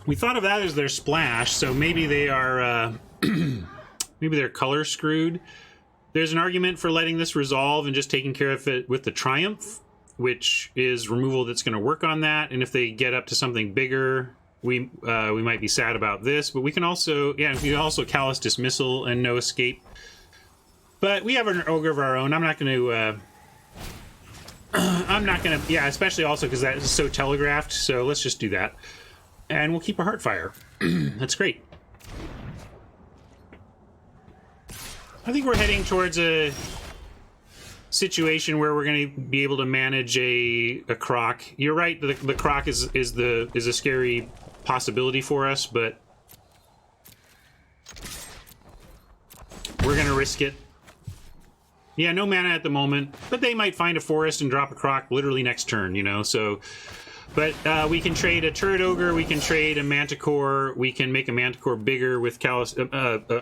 We thought of that as their splash, so maybe they are, maybe they're color screwed. There's an argument for letting this resolve and just taking care of it with the Triumph, which is removal that's going to work on that. And if they get up to something bigger, we might be sad about this. But we can also, yeah, we can also Callous Dismissal and no escape. But we have an Ogre of our own. I'm not going to, yeah, especially also because that is so telegraphed. So let's just do that. And we'll keep a Heartfire. That's great. I think we're heading towards a situation where we're going to be able to manage a Croc. You're right, the Croc is a scary possibility for us, but we're going to risk it. Yeah, no mana at the moment, but they might find a forest and drop a Croc literally next turn, you know, so... But we can trade a Turret Ogre, we can trade a Manticore, we can make a Manticore bigger with Callous,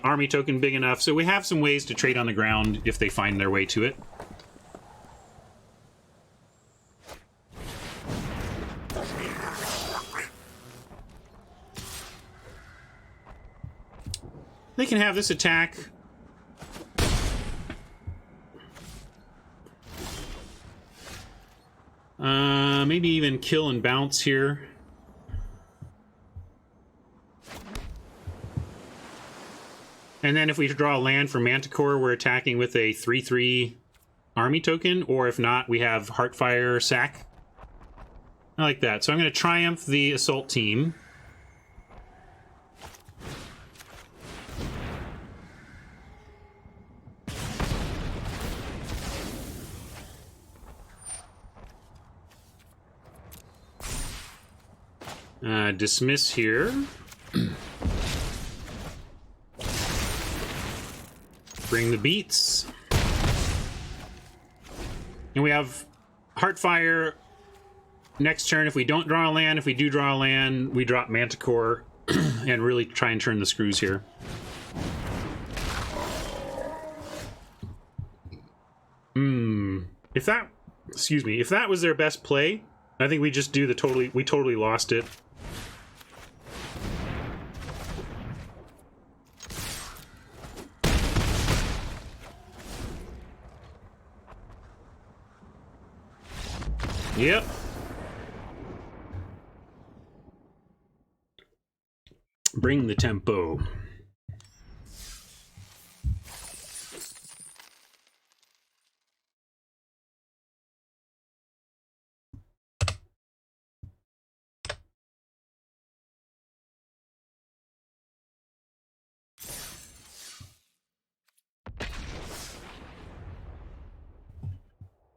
Army Token big enough, so we have some ways to trade on the ground if they find their way to it. They can have this attack. Maybe even kill and bounce here. And then if we draw a land for Manticore, we're attacking with a 3/3 army token, or if not, we have Heartfire sack. I like that. So I'm going to Triumph the Assault team. Dismiss here. Bring the beats. And we have Heartfire. Next turn, if we don't draw a land, if we do draw a land, we drop Manticore and really try and turn the screws here. If that, excuse me, if that was their best play, I think we just do the we totally lost it. Yep. Bring the tempo.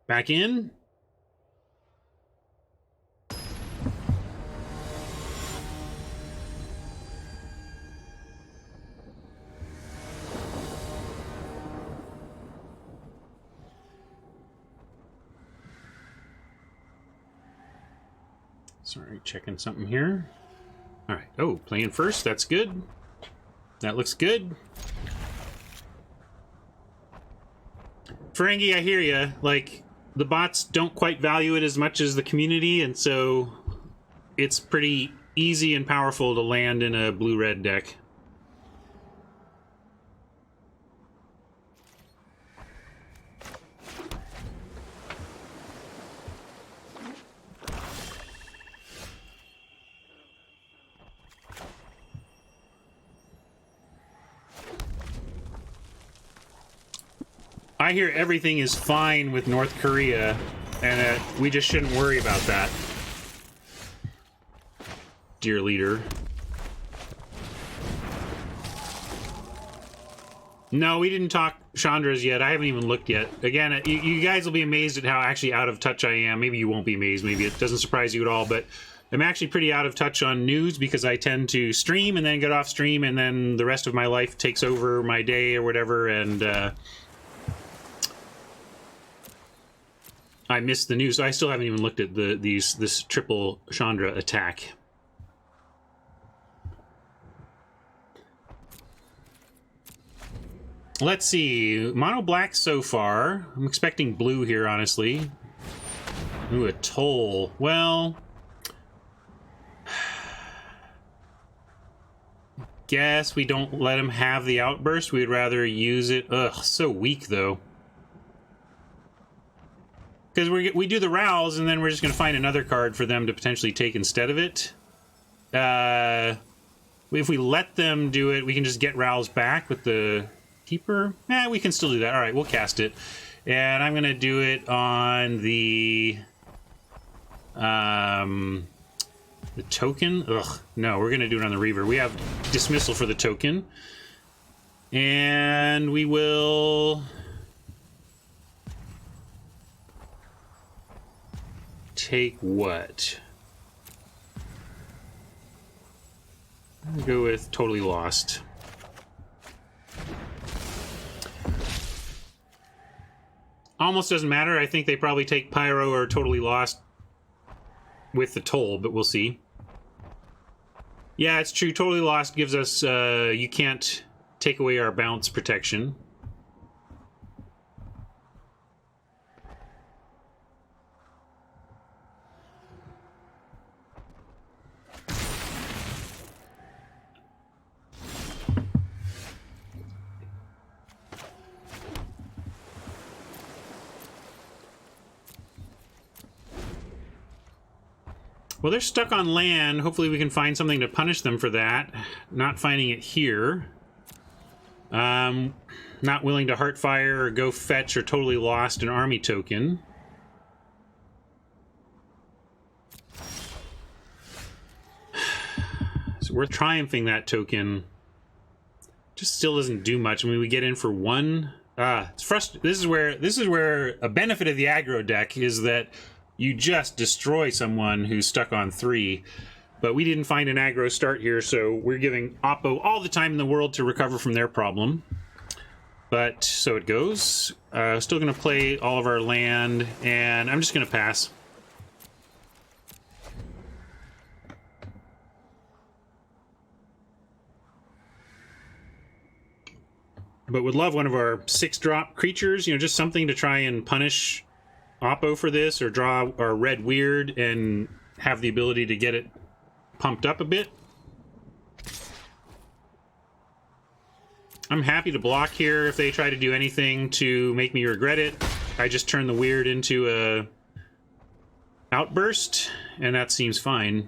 Back in. Sorry, checking something here. All right. Oh, playing first. That's good. That looks good. Ferengi, I hear ya. Like, the bots don't quite value it as much as the community, and so it's pretty easy and powerful to land in a blue-red deck. I hear everything is fine with North Korea, and we just shouldn't worry about that. Dear leader. No, we didn't talk Chandra's yet. I haven't even looked yet. Again, you guys will be amazed at how actually out of touch I am. Maybe you won't be amazed. Maybe it doesn't surprise you at all. But I'm actually pretty out of touch on news because I tend to stream and then get off stream, and then the rest of my life takes over my day or whatever, and I missed the news. So I still haven't even looked at this triple Chandra attack. Let's see. Mono black so far. I'm expecting blue here, honestly. Ooh, a toll. Well, guess we don't let him have the outburst. We'd rather use it. Ugh, so weak, though. Because we do the rouse, and then we're just going to find another card for them to potentially take instead of it. If we let them do it, we can just get rouse back with the keeper. We can still do that. All right, we'll cast it. And I'm going to do it on the token. Ugh, no, we're going to do it on the Reaver. We have dismissal for the token. And we will take what? I'll go with Totally Lost. Almost doesn't matter. I think they probably take Pyro or Totally Lost with the toll, but we'll see. Yeah, it's true. Totally Lost gives us, you can't take away our bounce protection. Well, they're stuck on land. Hopefully we can find something to punish them for that. Not finding it here. Not willing to Heartfire or go fetch or Totally Lost an army token. It's worth triumphing that token. Just still doesn't do much. I mean, we get in for one. It's frustrating. This is where a benefit of the aggro deck is that you just destroy someone who's stuck on 3. But we didn't find an aggro start here, so we're giving Oppo all the time in the world to recover from their problem. But so it goes. Still going to play all of our land, and I'm just going to pass. But would love one of our 6-drop creatures, you know, just something to try and punish Oppo for this, or draw our red weird and have the ability to get it pumped up a bit. I'm happy to block here if they try to do anything to make me regret it. I just turn the weird into a outburst, and that seems fine.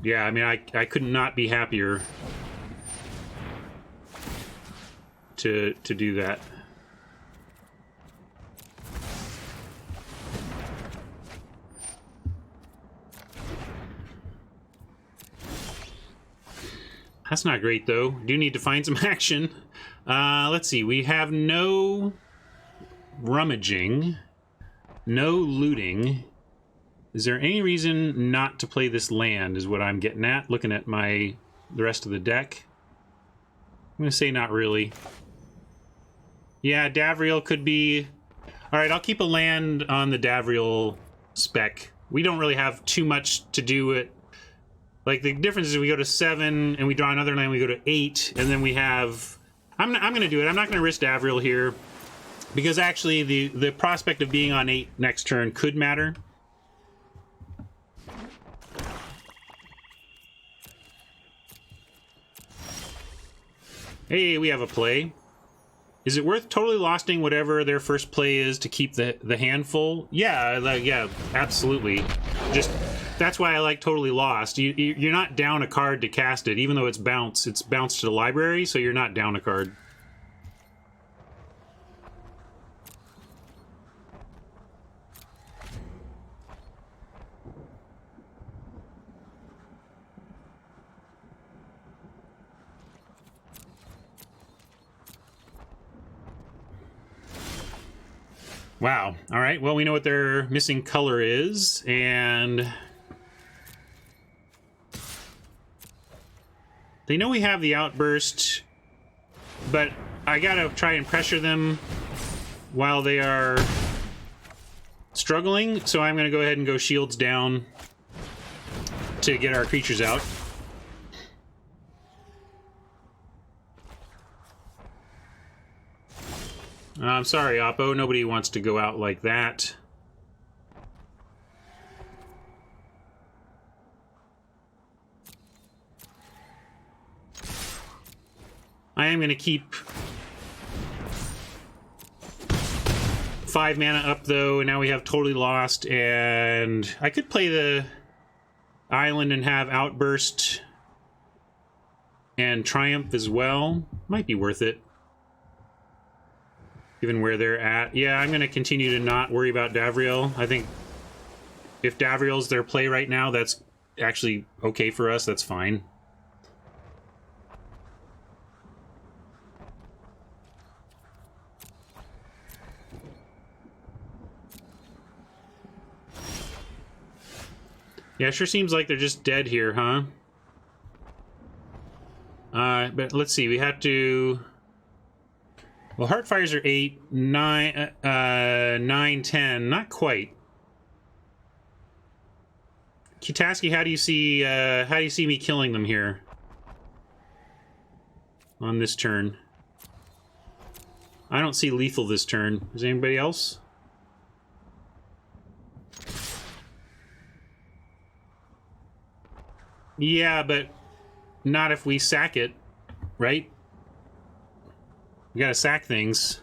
Yeah, I mean, I could not be happier to do that. That's not great, though. Do need to find some action. Let's see. We have no rummaging, no looting. Is there any reason not to play this land, is what I'm getting at, looking at the rest of the deck? I'm going to say not really. Yeah, Davriel could be... Alright, I'll keep a land on the Davriel spec. We don't really have too much to do with... Like, the difference is we go to 7, and we draw another land, we go to 8, and then we have... I'm going to do it. I'm not going to risk Davriel here, because actually the prospect of being on 8 next turn could matter. Hey, we have a play. Is it worth totally losting whatever their first play is to keep the hand full? Yeah, yeah, absolutely. Just that's why I like Totally Lost. You're not down a card to cast it, even though it's bounced to the library, so you're not down a card. Wow. All right. Well, we know what their missing color is, and they know we have the outburst, but I gotta try and pressure them while they are struggling, so I'm gonna go ahead and go shields down to get our creatures out. I'm sorry, Oppo. Nobody wants to go out like that. I am going to keep 5 mana up, though, and now we have Totally Lost, and I could play the island and have Outburst and Triumph as well. Might be worth it, given where they're at. Yeah, I'm going to continue to not worry about Davriel. I think if Davriel's their play right now, that's actually okay for us. That's fine. Yeah, it sure seems like they're just dead here, huh? But let's see, we have to... Well, Heartfires are 8, 9, 9, 10. Not quite. Kitaski, how do you see me killing them here on this turn? I don't see lethal this turn. Is anybody else? Yeah, but not if we sack it, right? We gotta sack things.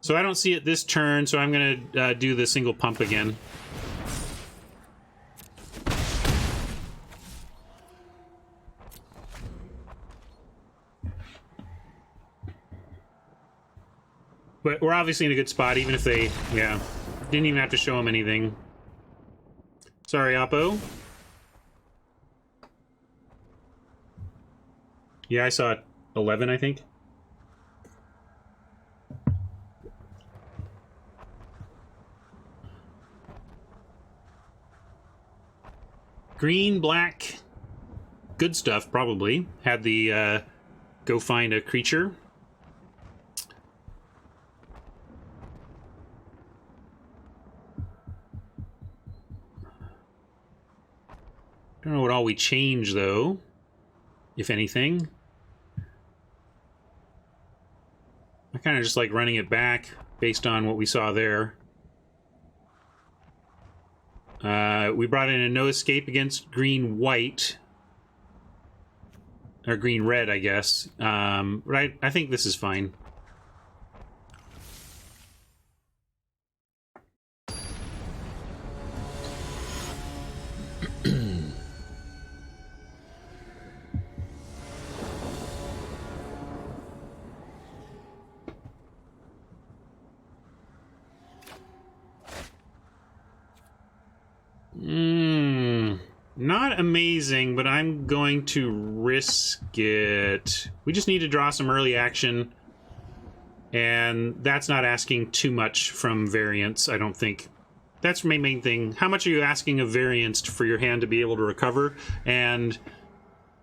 So I don't see it this turn, so I'm gonna do the single pump again. But we're obviously in a good spot, even if they, yeah, didn't even have to show them anything. Sorry, Oppo. Yeah, I saw 11, I think. Green, black, good stuff, probably. Had the, go find a creature. Don't know what all we change, though, if anything. I kind of just like running it back based on what we saw there. We brought in a no escape against green-white. Or green-red, I guess. But I think this is fine. Not amazing, but I'm going to risk it. We just need to draw some early action, and that's not asking too much from variance, I don't think. That's my main thing. How much are you asking of variance for your hand to be able to recover? And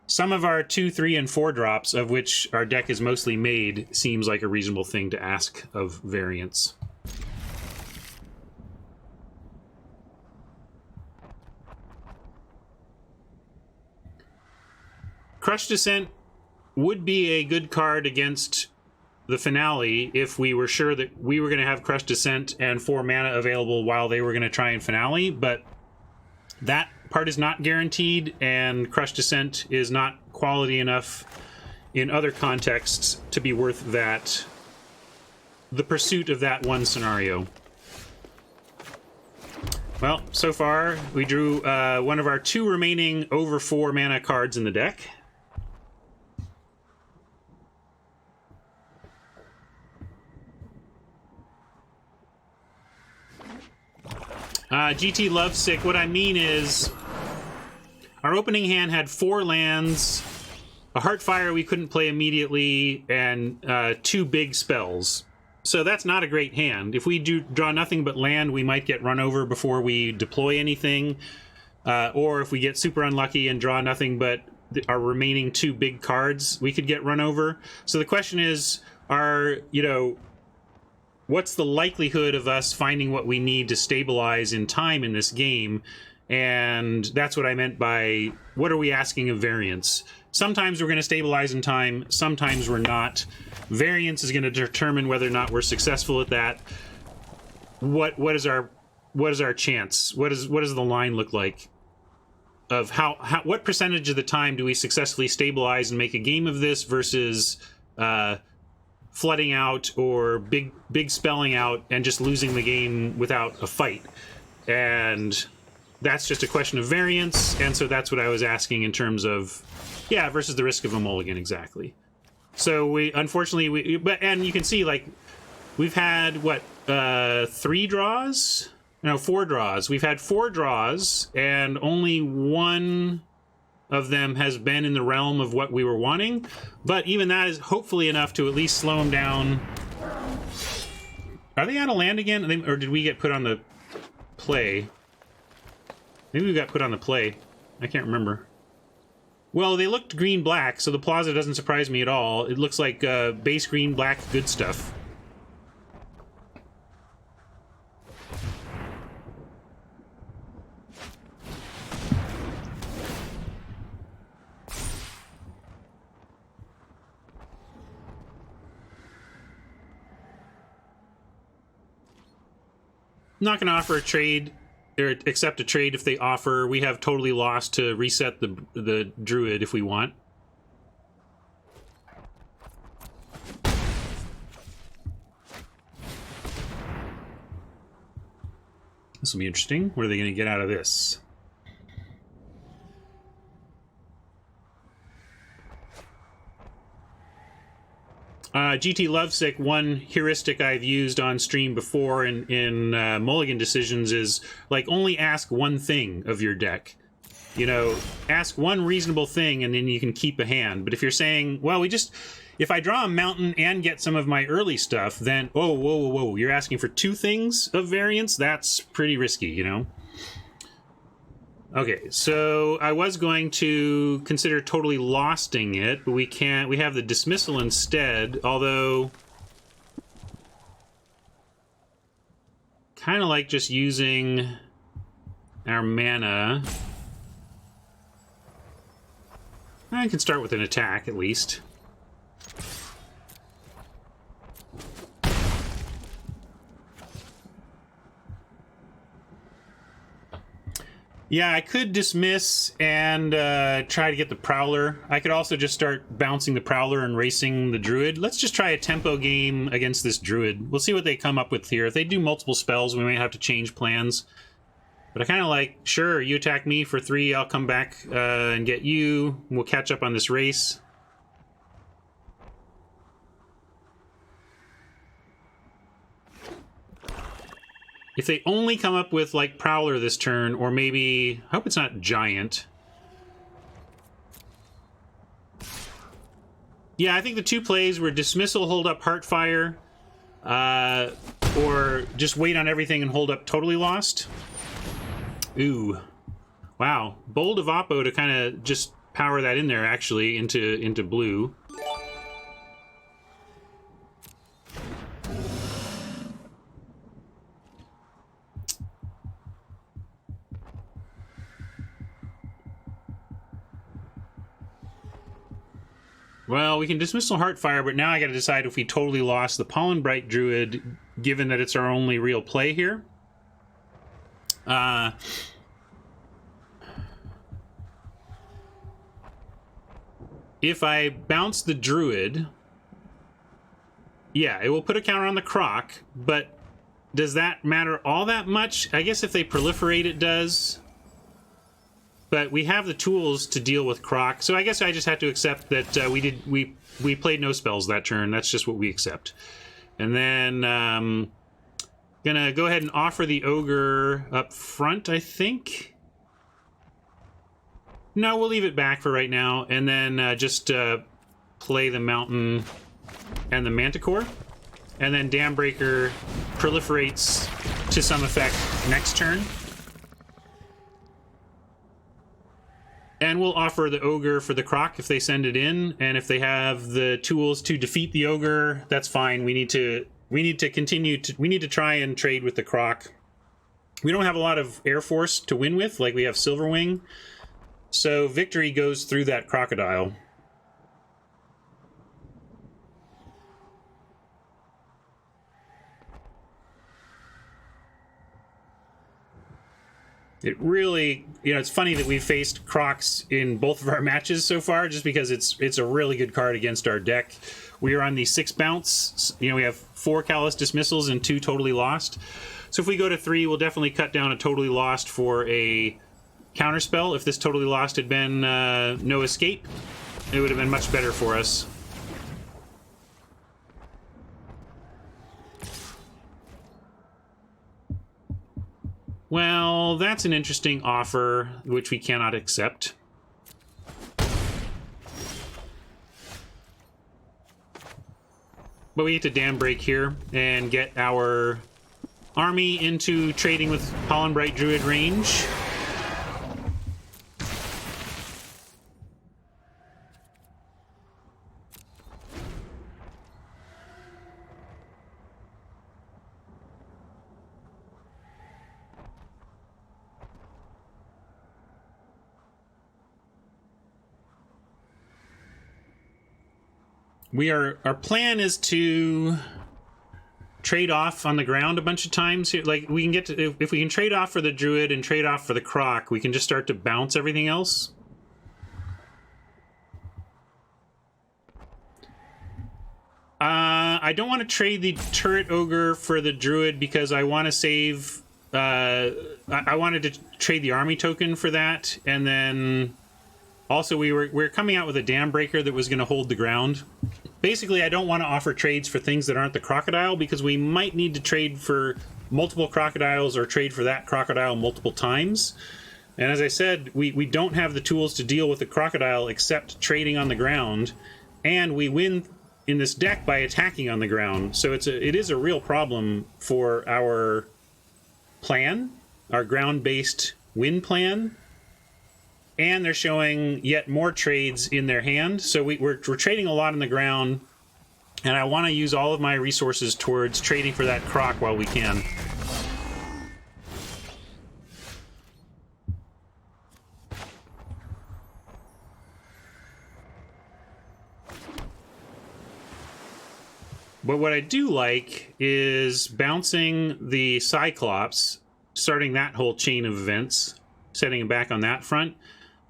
some of our 2, 3, and 4 drops, of which our deck is mostly made, seems like a reasonable thing to ask of variance. Crush Descent would be a good card against the finale if we were sure that we were going to have Crush Descent and 4 mana available while they were going to try and finale, but that part is not guaranteed, and Crush Descent is not quality enough in other contexts to be worth that, the pursuit of that one scenario. Well, so far, we drew one of our 2 remaining over 4 mana cards in the deck. GT Lovesick, what I mean is, our opening hand had 4 lands a Heartfire we couldn't play immediately, and 2 big spells. So that's not a great hand. If we do draw nothing but land, we might get run over before we deploy anything. Or if we get super unlucky and draw nothing but our remaining 2 big cards, we could get run over. So the question is, what's the likelihood of us finding what we need to stabilize in time in this game? And that's what I meant by, what are we asking of variance? Sometimes we're going to stabilize in time, sometimes we're not. Variance is going to determine whether or not we're successful at that. What is our chance? What does the line look like? Of what percentage of the time do we successfully stabilize and make a game of this versus flooding out or big spelling out and just losing the game without a fight? And that's just a question of variance, and so that's what I was asking in terms of, yeah, versus the risk of a mulligan, exactly. So we, unfortunately, and you can see, like, we've had, what, 3 draws? No, 4 draws. We've had 4 draws, and only 1 of them has been in the realm of what we were wanting, but even that is hopefully enough to at least slow them down. Are they out of land again? Or did we get put on the play? Maybe we got put on the play. I can't remember. Well, they looked green-black, so the plaza doesn't surprise me at all. It looks like base green-black good stuff. I'm not going to offer a trade or accept a trade if they offer. We have totally lost to reset the druid if we want. This will be interesting. What are they going to get out of this? GT Lovesick, one heuristic I've used on stream before in mulligan decisions is, like, only ask one thing of your deck. You know, ask one reasonable thing and then you can keep a hand. But if you're saying, well, if I draw a mountain and get some of my early stuff, then, oh, whoa, you're asking for 2 things of variance? That's pretty risky, you know? Okay, so I was going to consider totally losting it, but we can't. We have the dismissal instead, although kind of like just using our mana. I can start with an attack at least. Yeah, I could dismiss and try to get the Prowler. I could also just start bouncing the Prowler and racing the Druid. Let's just try a tempo game against this Druid. We'll see what they come up with here. If they do multiple spells, we might have to change plans. But I kind of like, sure, you attack me for 3, I'll come back and get you. We'll catch up on this race. If they only come up with, like, Prowler this turn, or maybe... I hope it's not Giant. Yeah, I think the 2 plays were Dismissal, hold up Heartfire, or just wait on everything and hold up Totally Lost. Ooh. Wow. Bold of Oppo to kind of just power that in there, actually, into blue. Well, we can Dismissal Heartfire, but now I gotta decide if we totally lost the Pollen Bright Druid, given that it's our only real play here. If I bounce the Druid, yeah, it will put a counter on the Croc, but does that matter all that much? I guess if they proliferate, it does. But we have the tools to deal with Croc, so I guess I just have to accept that we played no spells that turn. That's just what we accept. And then gonna go ahead and offer the Ogre up front, I think. No, we'll leave it back for right now, and then just play the Mountain and the Manticore, and then Dambreaker proliferates to some effect next turn. And we'll offer the Ogre for the Croc if they send it in, and if they have the tools to defeat the Ogre, that's fine. We need to continue to, we need to try and trade with the Croc. We don't have a lot of Air Force to win with, like we have Silverwing, so victory goes through that Crocodile. It really, you know, it's funny that we've faced Crocs in both of our matches so far, just because it's a really good card against our deck. We are on the 6 bounce. You know, we have 4 Callous Dismissals and 2 Totally Lost. So if we go to 3, we'll definitely cut down a Totally Lost for a counterspell. If this Totally Lost had been No Escape, it would have been much better for us. Well, that's an interesting offer, which we cannot accept. But we get to dam break here and get our army into trading with Pollenbright Druid range. Our plan is to trade off on the ground a bunch of times here. Like, we can get to, if we can trade off for the Druid and trade off for the Croc, we can just start to bounce everything else. I don't want to trade the Turret Ogre for the Druid because I want to save, I wanted to trade the army token for that, and then also we were coming out with a Dam Breaker that was going to hold the ground. Basically, I don't want to offer trades for things that aren't the Crocodile, because we might need to trade for multiple Crocodiles or trade for that Crocodile multiple times. And as I said, we don't have the tools to deal with the Crocodile except trading on the ground, and we win in this deck by attacking on the ground. So it is a real problem for our plan, our ground-based win plan. And they're showing yet more trades in their hand. So we're trading a lot on the ground, and I want to use all of my resources towards trading for that Croc while we can. But what I do like is bouncing the Cyclops, starting that whole chain of events, setting it back on that front.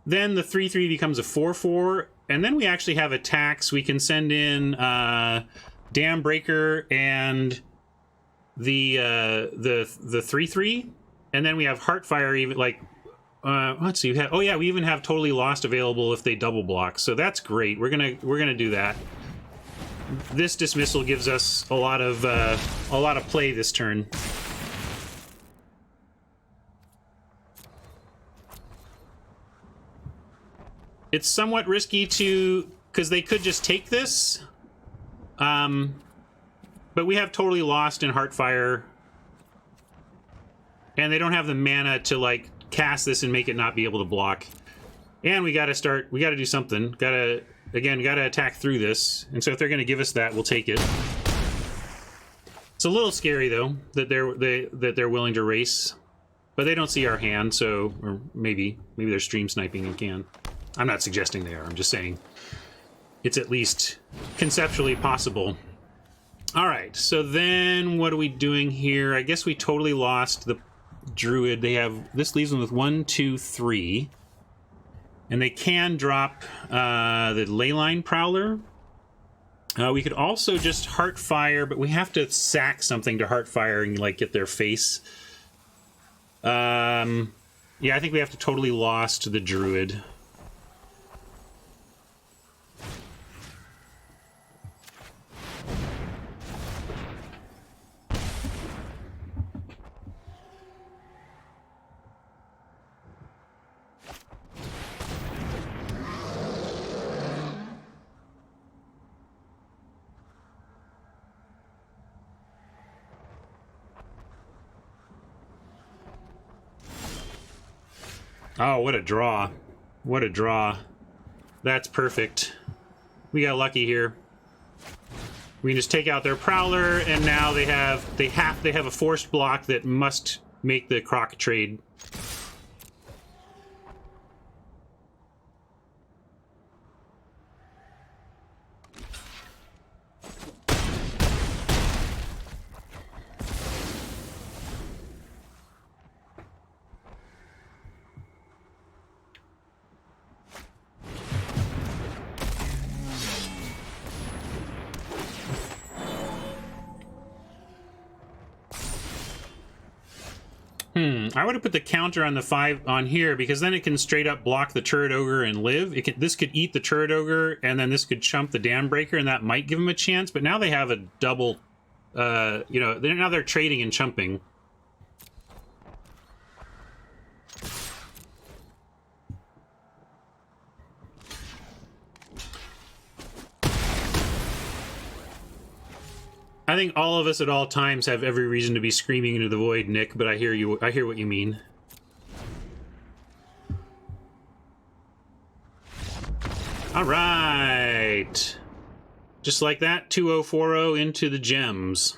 Then the 3/3 becomes a 4/4, and then we actually have attacks. We can send in Dam Breaker and the 3/3, and then we have Heartfire. Even like let's see, we even have Totally Lost available if they double block. So that's great. We're gonna do that. This dismissal gives us a lot of play this turn. It's somewhat risky because they could just take this. But we have Totally Lost in Heartfire. And they don't have the mana to, like, cast this and make it not be able to block. And we gotta do something. Gotta attack through this. And so if they're gonna give us that, we'll take it. It's a little scary, though, that they're willing to race. But they don't see our hand, so... Or maybe they're stream sniping and can. I'm not suggesting they are, I'm just saying it's at least conceptually possible. Alright, so then what are we doing here? I guess we Totally Lost the Druid. This leaves them with 1, 2, 3. And they can drop the Leyline Prowler. We could also just Heartfire, but we have to sack something to Heartfire and, like, get their face. Yeah, I think we have to Totally Lost the Druid. Oh, what a draw. What a draw. That's perfect. We got lucky here. We can just take out their Prowler, and now they have a forced block that must make the Croc trade. I would have put the counter on the 5 on here, because then it can straight up block the Turret Ogre and live. This could eat the Turret Ogre, and then this could chump the Dam Breaker, and that might give them a chance. But now they have a double, you know, now they're trading and chumping. I think all of us at all times have every reason to be screaming into the void, Nick, but I hear you. I hear what you mean. All right. Just like that, 2040 into the gems.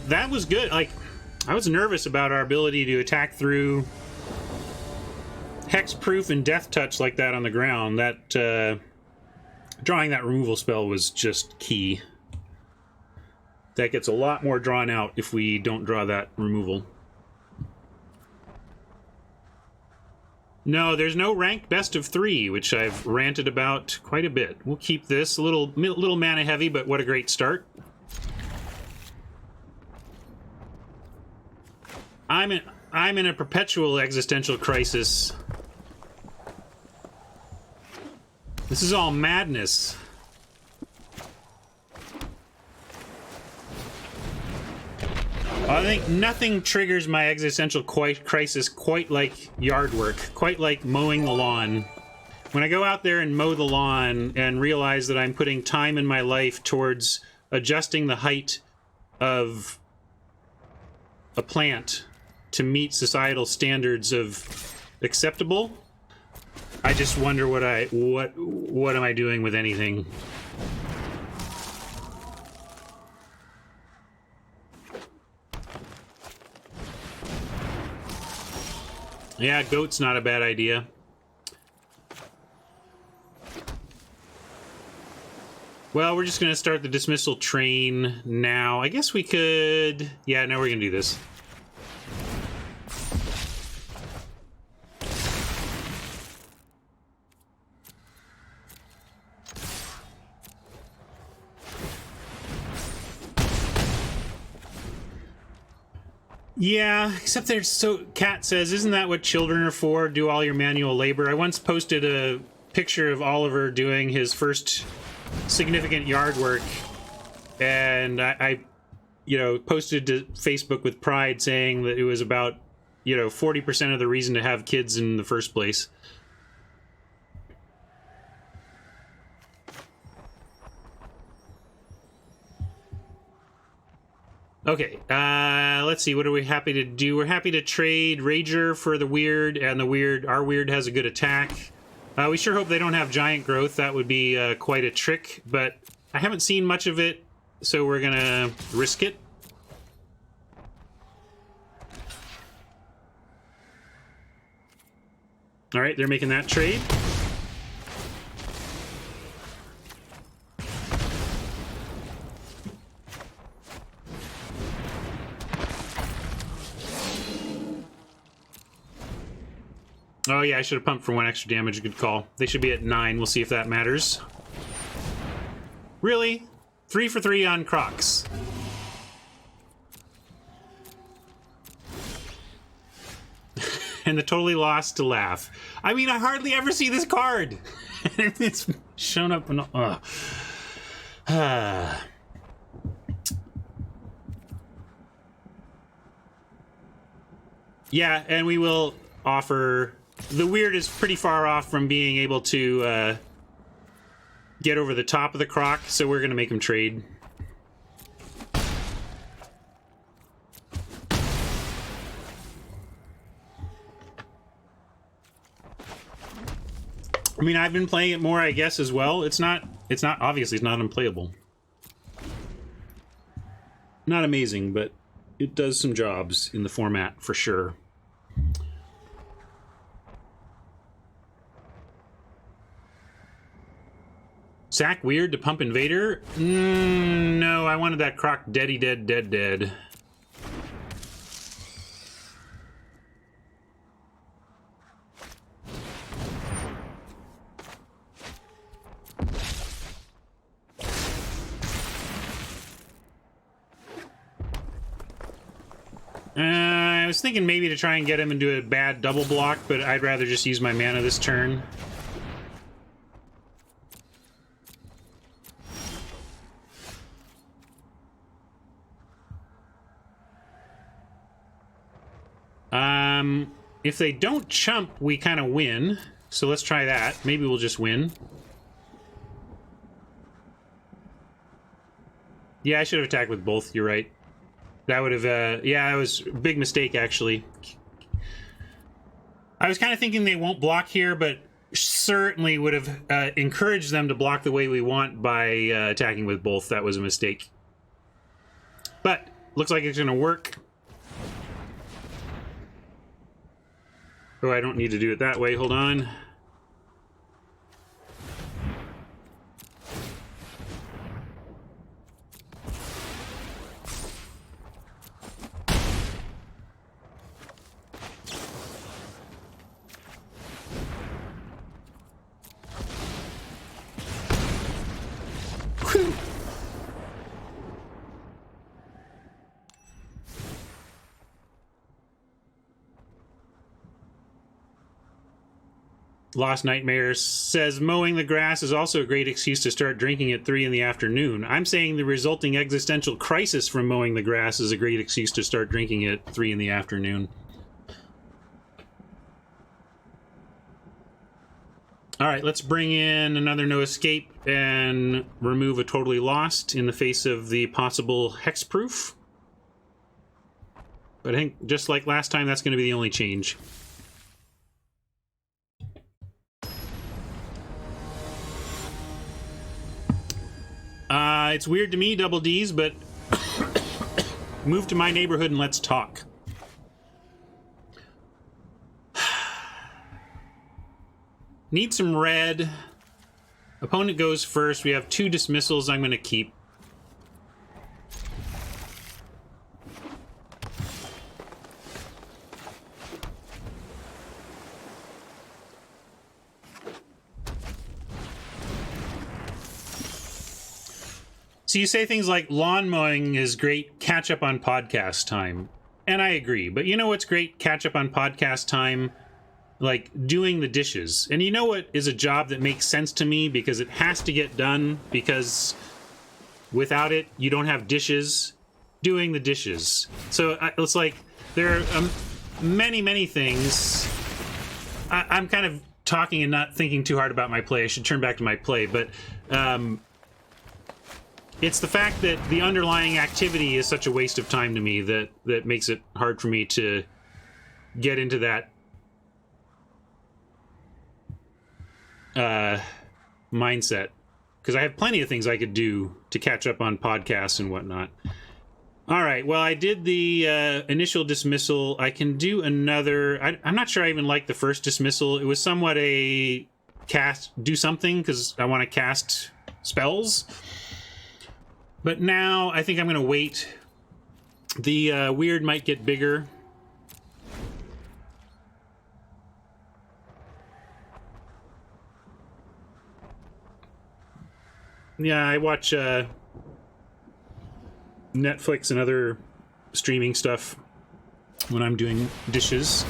That was good. Like, I was nervous about our ability to attack through hexproof and death touch like that on the ground. That drawing that removal spell was just key. That gets a lot more drawn out if we don't draw that removal. No, there's no ranked best of 3, which I've ranted about quite a bit. We'll keep this a little mana heavy, but what a great start. I'm in a perpetual existential crisis. This is all madness. I think nothing triggers my existential crisis quite like yard work, quite like mowing the lawn. When I go out there and mow the lawn and realize that I'm putting time in my life towards adjusting the height of a plant to meet societal standards of acceptable, I just wonder what am I doing with anything? Yeah, goat's not a bad idea. Well, we're just gonna start the dismissal train now. I guess we could... Yeah, no, we're gonna do this. Yeah, except there's so... Kat says, isn't that what children are for? Do all your manual labor. I once posted a picture of Oliver doing his first significant yard work, and I you know, posted to Facebook with pride saying that it was about, you know, 40% of the reason to have kids in the first place. Okay, let's see, what are we happy to do? We're happy to trade Rager for the Weird, and our Weird has a good attack. We sure hope they don't have giant growth. That would be quite a trick, but I haven't seen much of it, so we're gonna risk it. All right, they're making that trade. Oh yeah, I should have pumped for 1 extra damage. Good call. They should be at 9. We'll see if that matters. Really? 3 for 3 on Crocs. And the totally lost to laugh. I mean, I hardly ever see this card. It's shown up in... Yeah, and we will offer the weird is pretty far off from being able to get over the top of the croc, so we're gonna make him trade. I mean, I've been playing it more, I guess, as well. It's not obviously it's not unplayable. Not amazing, but it does some jobs in the format for sure. Sack weird to pump Invader? No, I wanted that croc deady dead. I was thinking maybe to try and get him into a bad double block, but I'd rather just use my mana this turn. If they don't chump, we kind of win. So let's try that. Maybe we'll just win. Yeah, I should have attacked with both. You're right. That would have, yeah, that was a big mistake, actually. I was kind of thinking they won't block here, but certainly would have encouraged them to block the way we want by attacking with both. That was a mistake. But looks like it's going to work. Oh, I don't need to do it that way. Hold on. Whew. Lost Nightmares says mowing the grass is also a great excuse to start drinking at 3 in the afternoon. I'm saying the resulting existential crisis from mowing the grass is a great excuse to start drinking at 3 in the afternoon. All right, let's bring in another No Escape and remove a Totally Lost in the face of the possible Hexproof. But I think just like last time, that's going to be the only change. It's weird to me, Double D's, but move to my neighborhood and let's talk. Need some red. Opponent goes first. We have 2 dismissals I'm going to keep. So you say things like lawn mowing is great catch up on podcast time. And I agree. But you know what's great catch up on podcast time? Like doing the dishes. And you know what is a job that makes sense to me because it has to get done, because without it, you don't have dishes. Doing the dishes. So it's like there are many things. I'm kind of talking and not thinking too hard about my play. I should turn back to my play. But it's the fact that the underlying activity is such a waste of time to me that makes it hard for me to get into that mindset, because I have plenty of things I could do to catch up on podcasts and whatnot. All right, well, I did the initial dismissal. I can do another. I'm not sure I even like the first dismissal. It was somewhat a do something because I want to cast spells. But now I think I'm going to wait. The weird might get bigger. Yeah, I watch Netflix and other streaming stuff when I'm doing dishes.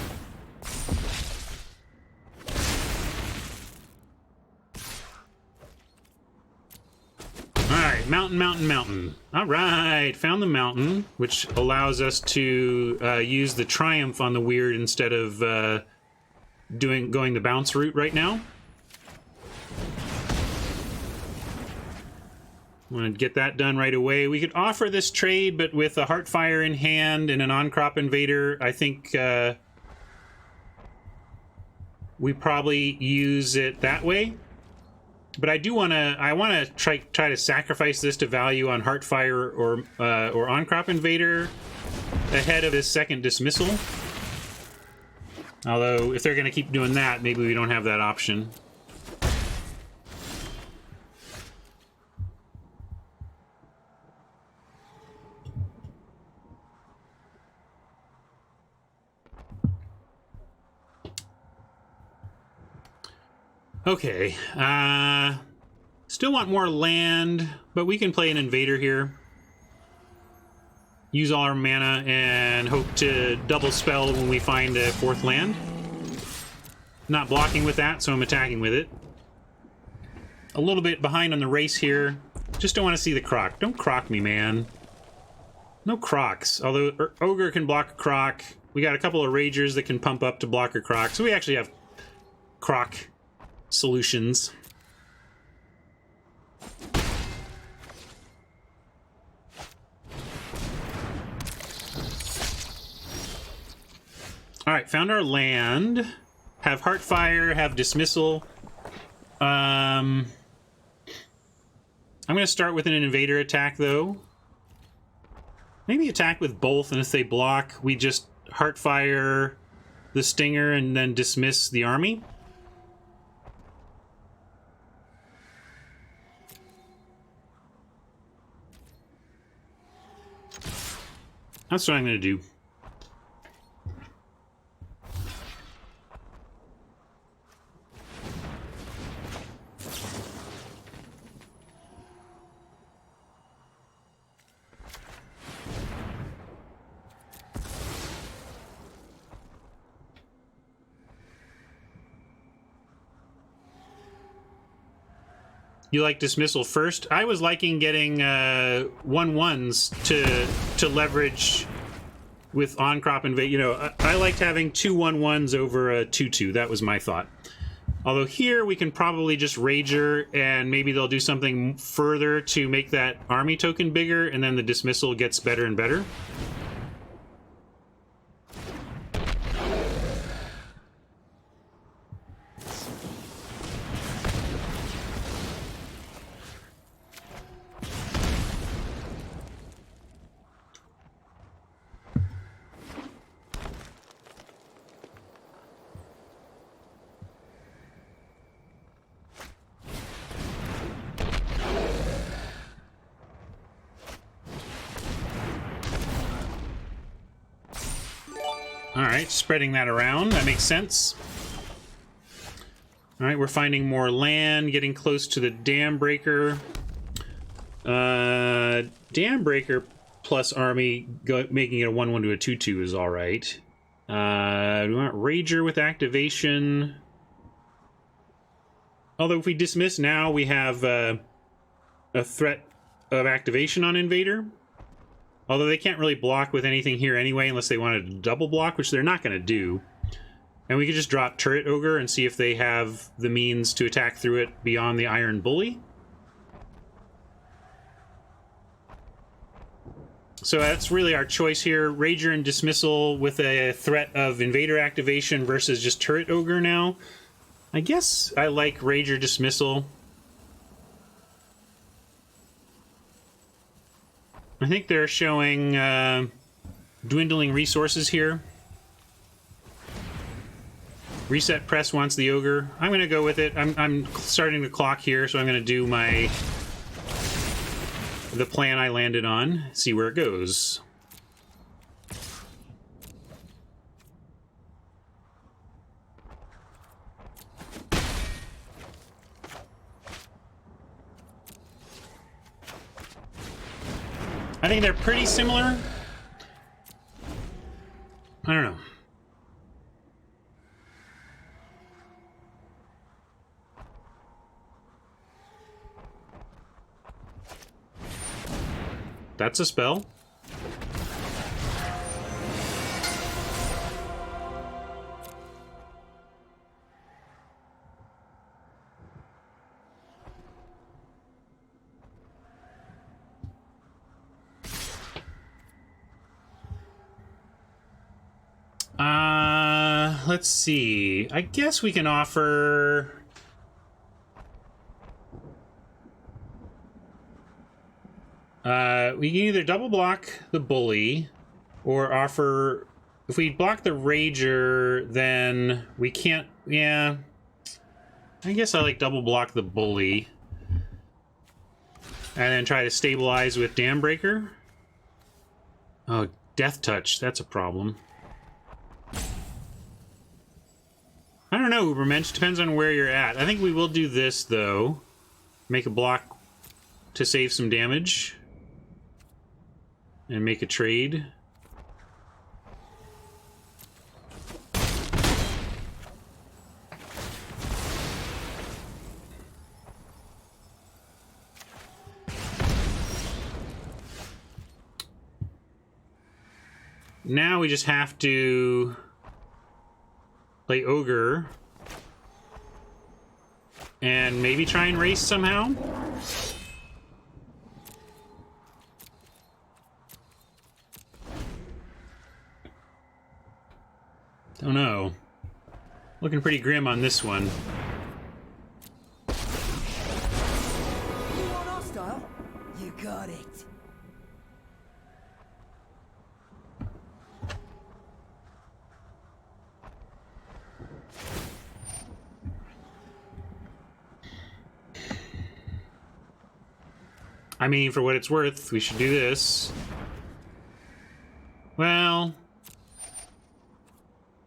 Alright, mountain. Alright, found the mountain, which allows us to use the Triumph on the weird instead of going the bounce route right now. I'm going to get that done right away. We could offer this trade, but with a Heartfire in hand and an on-crop invader, I think we probably use it that way. But I do want to. I want to try to sacrifice this to value on Heartfire or on-crop invader ahead of his second dismissal. Although, if they're going to keep doing that, maybe we don't have that option. Okay, still want more land, but we can play an invader here. Use all our mana and hope to double spell when we find a fourth land. Not blocking with that, so I'm attacking with it. A little bit behind on the race here. Just don't want to see the croc. Don't croc me, man. No crocs, although Ogre can block a croc. We got a couple of Ragers that can pump up to block a croc, so we actually have croc solutions. All right, found our land. Have Heartfire, have Dismissal. I'm going to start with an invader attack, though. Maybe attack with both, and if they block, we just Heartfire the Stinger and then dismiss the army. That's what I'm going to do. You like dismissal first? I was liking getting 1/1s to leverage with on-crop invade. You know, I liked having 2 1/1s over a 2/2. That was my thought. Although here we can probably just Rager, and maybe they'll do something further to make that army token bigger, and then the dismissal gets better and better. Alright, spreading that around. That makes sense. Alright, we're finding more land, getting close to the Dam Breaker. Dam Breaker plus army, making it a 1/1 to a 2/2 is alright. We want Rager with activation. Although if we dismiss now, we have a threat of activation on Invader. Although they can't really block with anything here anyway, unless they wanted to double block, which they're not going to do. And we could just drop Turret Ogre and see if they have the means to attack through it beyond the Iron Bully. So that's really our choice here. Rager and Dismissal with a threat of Invader activation versus just Turret Ogre now. I guess I like Rager Dismissal. I think they're showing dwindling resources here. Reset Press wants the Ogre. I'm going to go with it. I'm starting the clock here, so I'm going to do the plan I landed on. See where it goes. I think they're pretty similar. I don't know. That's a spell. let's see. I guess we can offer... we can either double block the bully or offer... If we block the Rager, then we can't... Yeah. I guess I like double block the bully. And then try to stabilize with Dam Breaker. Oh, Death Touch. That's a problem. I don't know, Ubermensch. Depends on where you're at. I think we will do this, though. Make a block to save some damage. And make a trade. Now we just have to play Ogre and maybe try and race somehow. Don't know. Looking pretty grim on this one. You want our style? You got it. I mean, for what it's worth, we should do this. Well...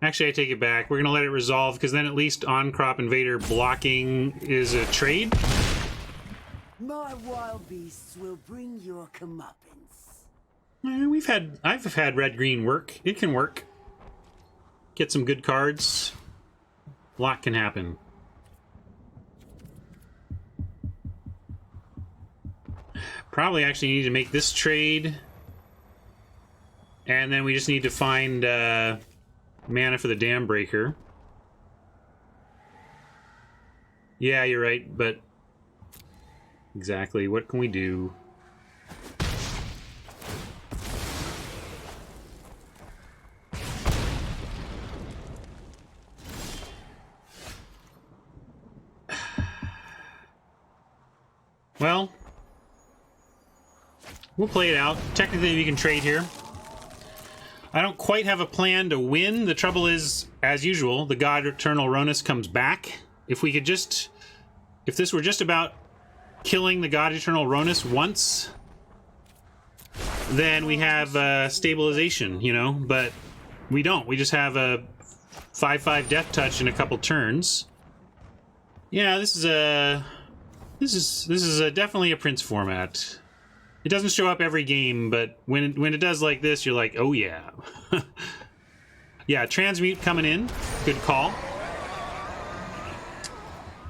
Actually, I take it back. We're going to let it resolve, because then at least on-crop invader blocking is a trade. My wild beasts will bring your comeuppance. I've had red-green work. It can work. Get some good cards. A lot can happen. Probably actually need to make this trade. And then we just need to find mana for the Dam Breaker. Yeah, you're right, but... Exactly, what can we do? Well... We'll play it out. Technically, we can trade here. I don't quite have a plan to win. The trouble is, as usual, the God Eternal Ronus comes back. If we could just... If this were just about killing the God Eternal Ronus once, then we have stabilization, you know? But we don't. We just have a 5/5 Death Touch in a couple turns. Yeah, this is a... This is definitely a Prince format. It doesn't show up every game, but when it does like this, you're like, oh yeah. Yeah, Transmute coming in. Good call.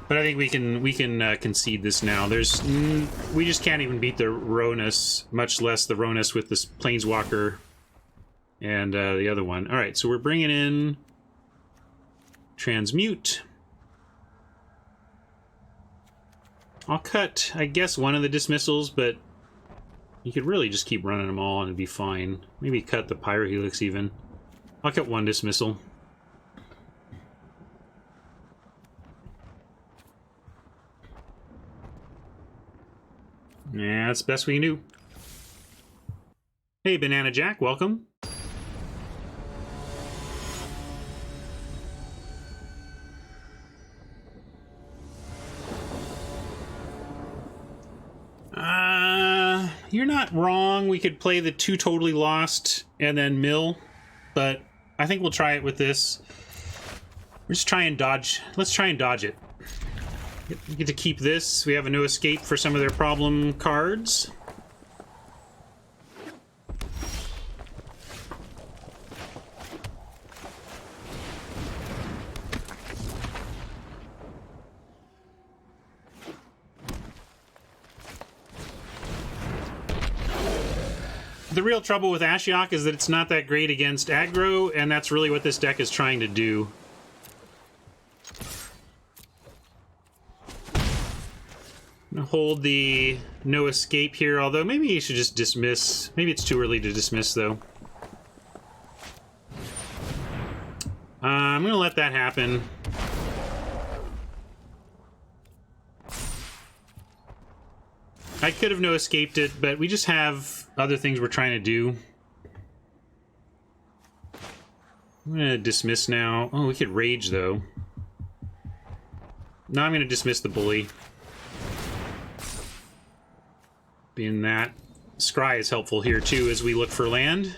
But I think we can concede this now. We just can't even beat the Ronus, much less the Ronus with this Planeswalker and the other one. All right, so we're bringing in Transmute. I'll cut, I guess, one of the dismissals, but you could really just keep running them all and it'd be fine. Maybe cut the Pyrohelix even. I'll cut one dismissal. Yeah, that's the best we can do. Hey, Banana Jack, welcome. You're not wrong. We could play the 2 Totally Lost and then mill, but I think we'll try it with this. We're just try and dodge. Let's try and dodge it. We get to keep this. We have a no escape for some of their problem cards. The real trouble with Ashiok is that it's not that great against aggro, and that's really what this deck is trying to do. I'm gonna hold the no escape here, although maybe you should just dismiss. Maybe it's too early to dismiss, though. I'm going to let that happen. I could have no-escaped it, but we just have other things we're trying to do. I'm going to dismiss now. Oh, we could rage, though. No, I'm going to dismiss the bully. Being that. Scry is helpful here, too, as we look for land.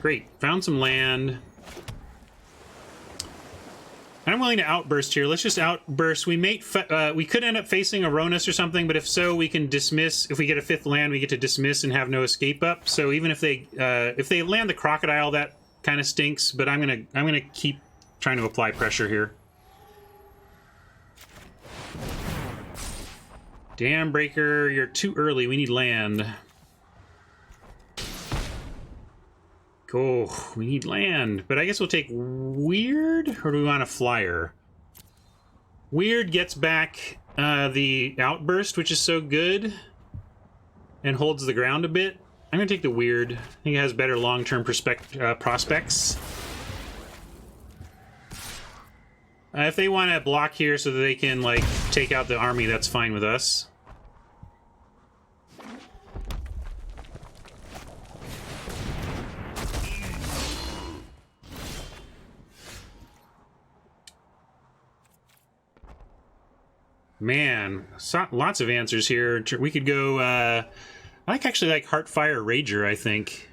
Great. Found some land. I'm willing to outburst here. Let's just outburst. We could end up facing Aronis or something, but if so, we can dismiss. If we get a 5th land, we get to dismiss and have no escape up. So even if they land the crocodile, that kind of stinks. But I'm gonna keep trying to apply pressure here. Dam breaker, you're too early. We need land. Oh, we need land. But I guess we'll take Weird, or do we want a flyer? Weird gets back the outburst, which is so good, and holds the ground a bit. I'm going to take the Weird. I think it has better long-term prospects. If they want to block here so that they can, like, take out the army, that's fine with us. Man, lots of answers here. We could go, I actually like Heartfire Rager, I think.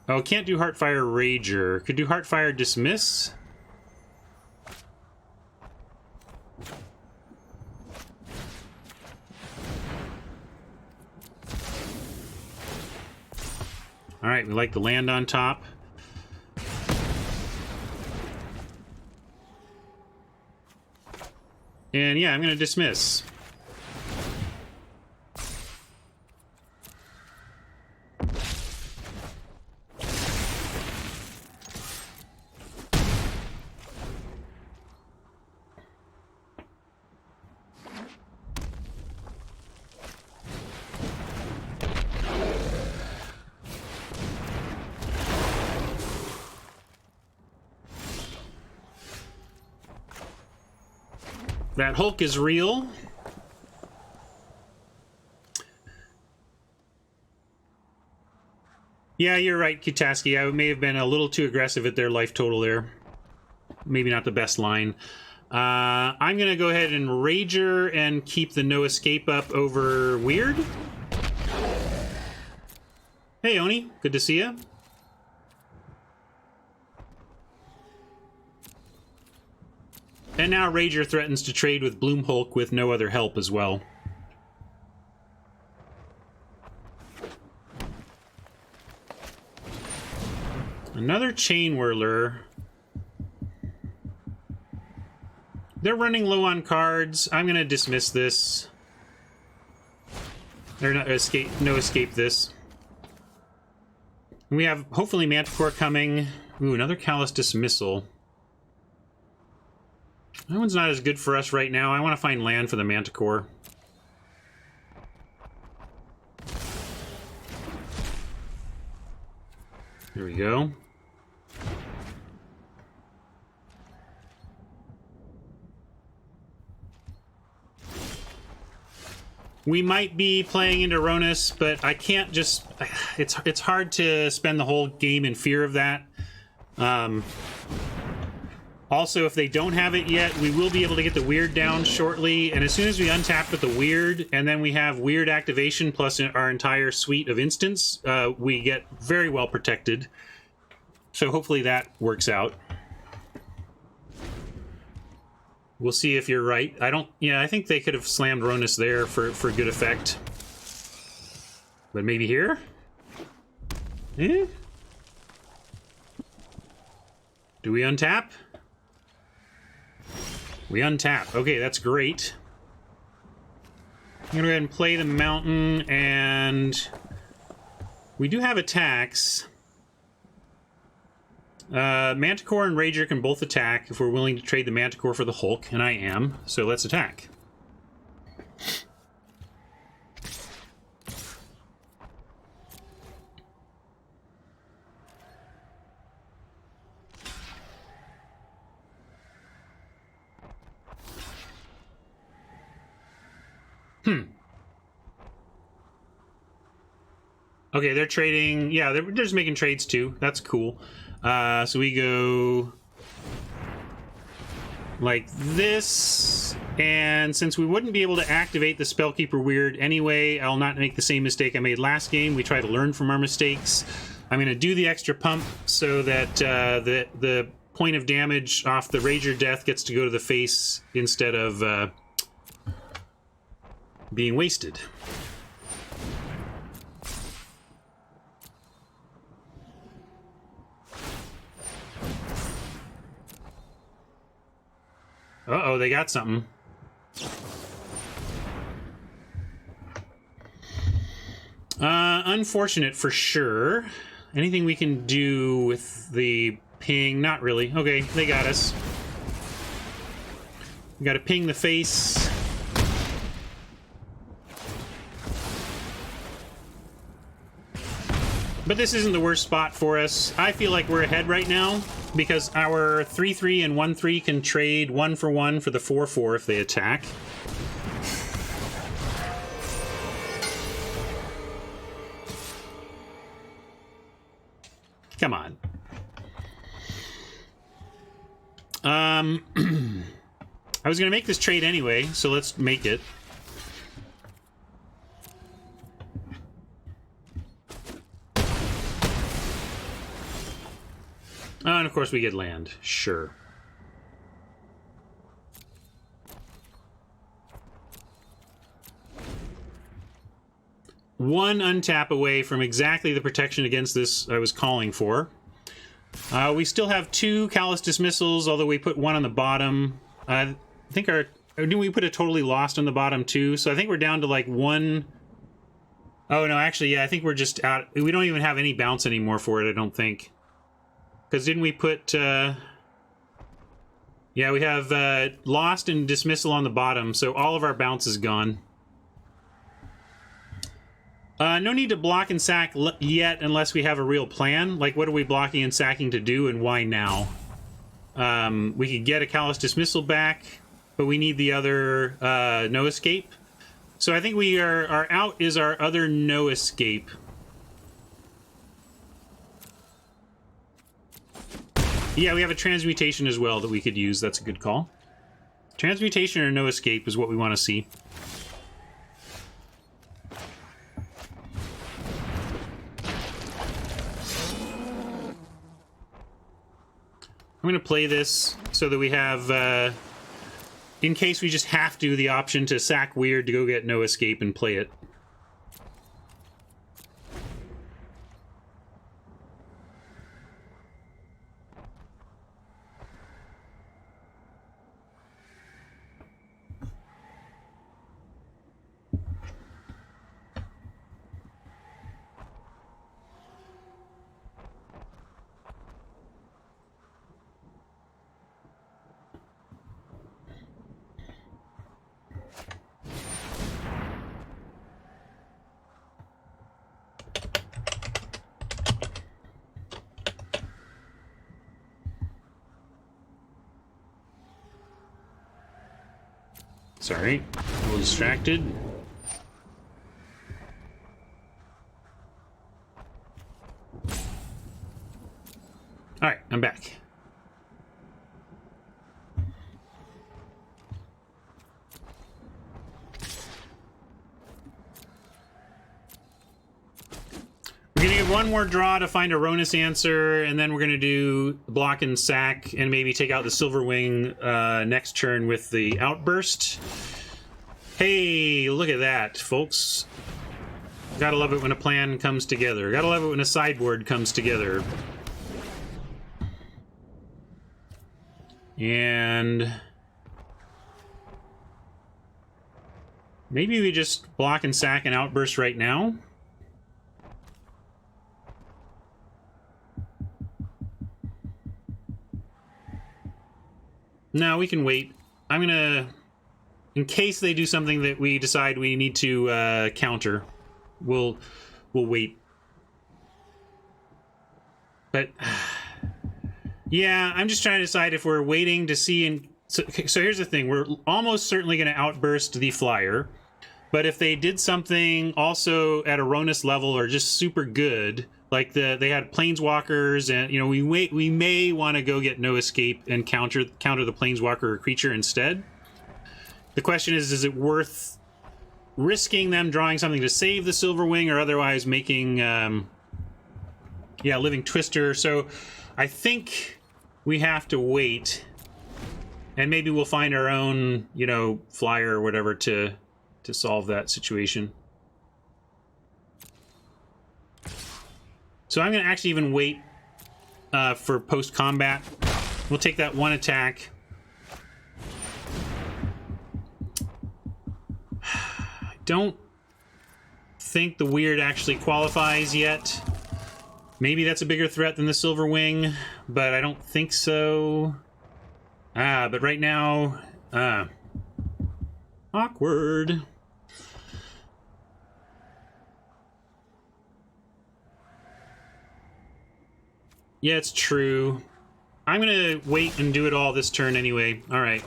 Oh, can't do Heartfire Rager. Could do Heartfire Dismiss. Alright, we like the land on top. And yeah, I'm going to dismiss. That Hulk is real. Yeah, you're right, Kutaski. I may have been a little too aggressive at their life total there. Maybe not the best line. I'm going to go ahead and Rager and keep the no escape up over Weird. Hey, Oni. Good to see you. And now Rager threatens to trade with Bloom Hulk with no other help as well. Another Chain Whirler. They're running low on cards. I'm going to dismiss this. Or not escape, no escape this. We have hopefully Manticore coming. Ooh, another Callous Dismissal. That one's not as good for us right now. I want to find land for the Manticore. There we go. We might be playing into Ronus, but I can't just... It's hard to spend the whole game in fear of that. Also, if they don't have it yet, we will be able to get the Weird down shortly. And as soon as we untap with the Weird, and then we have Weird activation plus our entire suite of instants, we get very well protected. So hopefully that works out. We'll see if you're right. I think they could have slammed Ronus there for good effect. But maybe here? Eh? Do we untap? We untap. Okay, that's great. I'm gonna go ahead and play the mountain, and we do have attacks. Manticore and Rager can both attack if we're willing to trade the Manticore for the Hulk, and I am, so let's attack. Okay, they're trading. Yeah, they're just making trades too. That's cool. So we go like this, and since we wouldn't be able to activate the Spellkeeper Weird anyway, I'll not make the same mistake I made last game. We try to learn from our mistakes. I'm going to do the extra pump so that the point of damage off the Rager death gets to go to the face instead of being wasted. Uh-oh, they got something. Unfortunate for sure. Anything we can do with the ping? Not really. Okay, they got us. We gotta ping the face. But this isn't the worst spot for us. I feel like we're ahead right now because our 3-3 and 1-3 can trade 1-for-1 for the 4-4 if they attack. Come on. I was going to make this trade anyway, so let's make it. Oh, and of course we get land. Sure. One untap away from exactly the protection against this I was calling for. We still have 2 Callous Dismissals, although we put 1 on the bottom. I think our... Didn't we put a Totally Lost on the bottom too? So I think we're down to like 1... Oh no, actually, yeah, I think we're just out... We don't even have any bounce anymore for it, I don't think. Because didn't we put... Yeah, we have Lost and Dismissal on the bottom, so all of our bounce is gone. No need to block and sack yet unless we have a real plan. Like, what are we blocking and sacking to do, and why now? We could get a Callous Dismissal back, but we need the other No Escape. So I think we are... Our out is our other No Escape. Yeah, we have a Transmutation as well that we could use. That's a good call. Transmutation or No Escape is what we want to see. I'm going to play this so that we have, in case we just have to, the option to sack Weird to go get No Escape and play it. Sorry, a little distracted. Alright, I'm back. We're gonna give one more draw to find a Ronus answer, and then we're gonna do block and sack, and maybe take out the Silverwing next turn with the Outburst. Hey, look at that, folks. Gotta love it when a plan comes together. Gotta love it when a sideboard comes together. And Maybe we just block and sack and outburst right now. No, we can wait. I'm gonna... In case they do something that we decide we need to counter, we'll wait. But... yeah, I'm just trying to decide if we're waiting to see... And so here's the thing. We're almost certainly going to outburst the flyer. But if they did something also at Aronis level or just super good, like they had planeswalkers, and you know, we may want to go get no escape and counter the planeswalker or creature instead. The question is it worth risking them drawing something to save the Silverwing or otherwise making Living Twister? So I think we have to wait, and maybe we'll find our own, you know, flyer or whatever to solve that situation. So I'm going to actually even wait for post-combat. We'll take that one attack. I don't think the Weird actually qualifies yet. Maybe that's a bigger threat than the Silverwing, but I don't think so. But right now... awkward. Yeah, it's true. I'm gonna wait and do it all this turn anyway. Alright.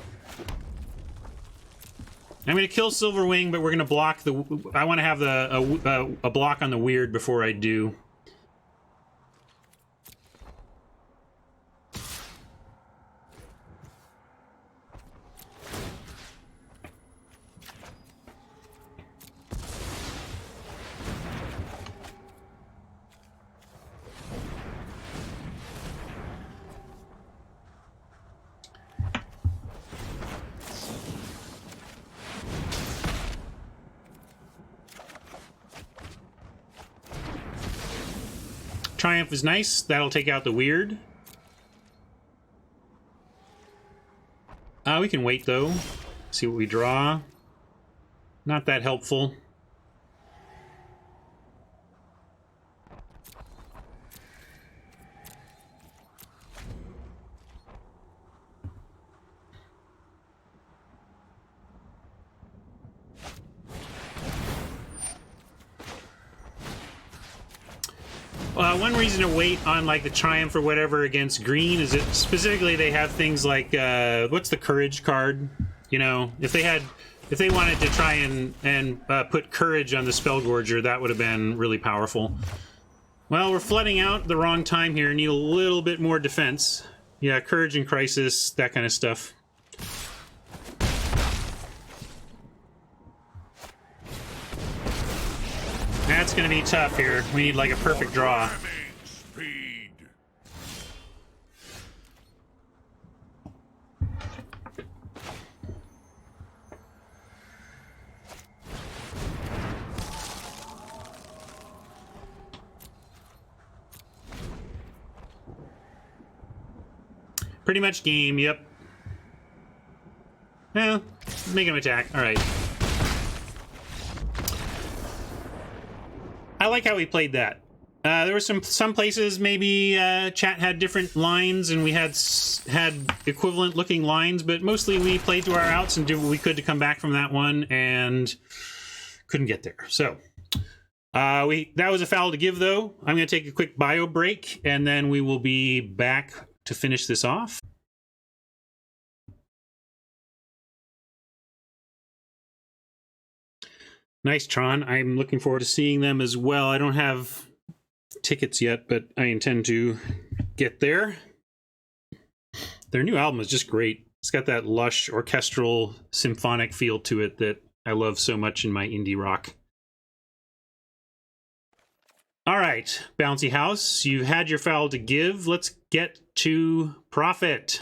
I'm gonna kill Silverwing, but we're gonna block the... I want to have a block on the Weird before I do. Triumph is nice. That'll take out the Weird. We can wait, though. See what we draw. Not that helpful. One reason to wait on like the Triumph or whatever against green is that specifically they have things like what's the Courage card? You know, if they wanted to try and put Courage on the Spellgorger, that would have been really powerful. Well, we're flooding out the wrong time here. Need a little bit more defense. Yeah, Courage and Crisis, that kind of stuff. That's going to be tough here. We need like a perfect draw. Pretty much game, yep. Well, make him attack. All right. I like how we played that. There were some places maybe chat had different lines and we had equivalent looking lines, but mostly we played to our outs and did what we could to come back from that one and couldn't get there. So that was a foul to give, though. I'm going to take a quick bio break and then we will be back to finish this off. Nice, Tron. I'm looking forward to seeing them as well. I don't have tickets yet, but I intend to get there. Their new album is just great. It's got that lush, orchestral, symphonic feel to it that I love so much in my indie rock. All right, Bouncy House, you've had your foul to give. Let's get to profit.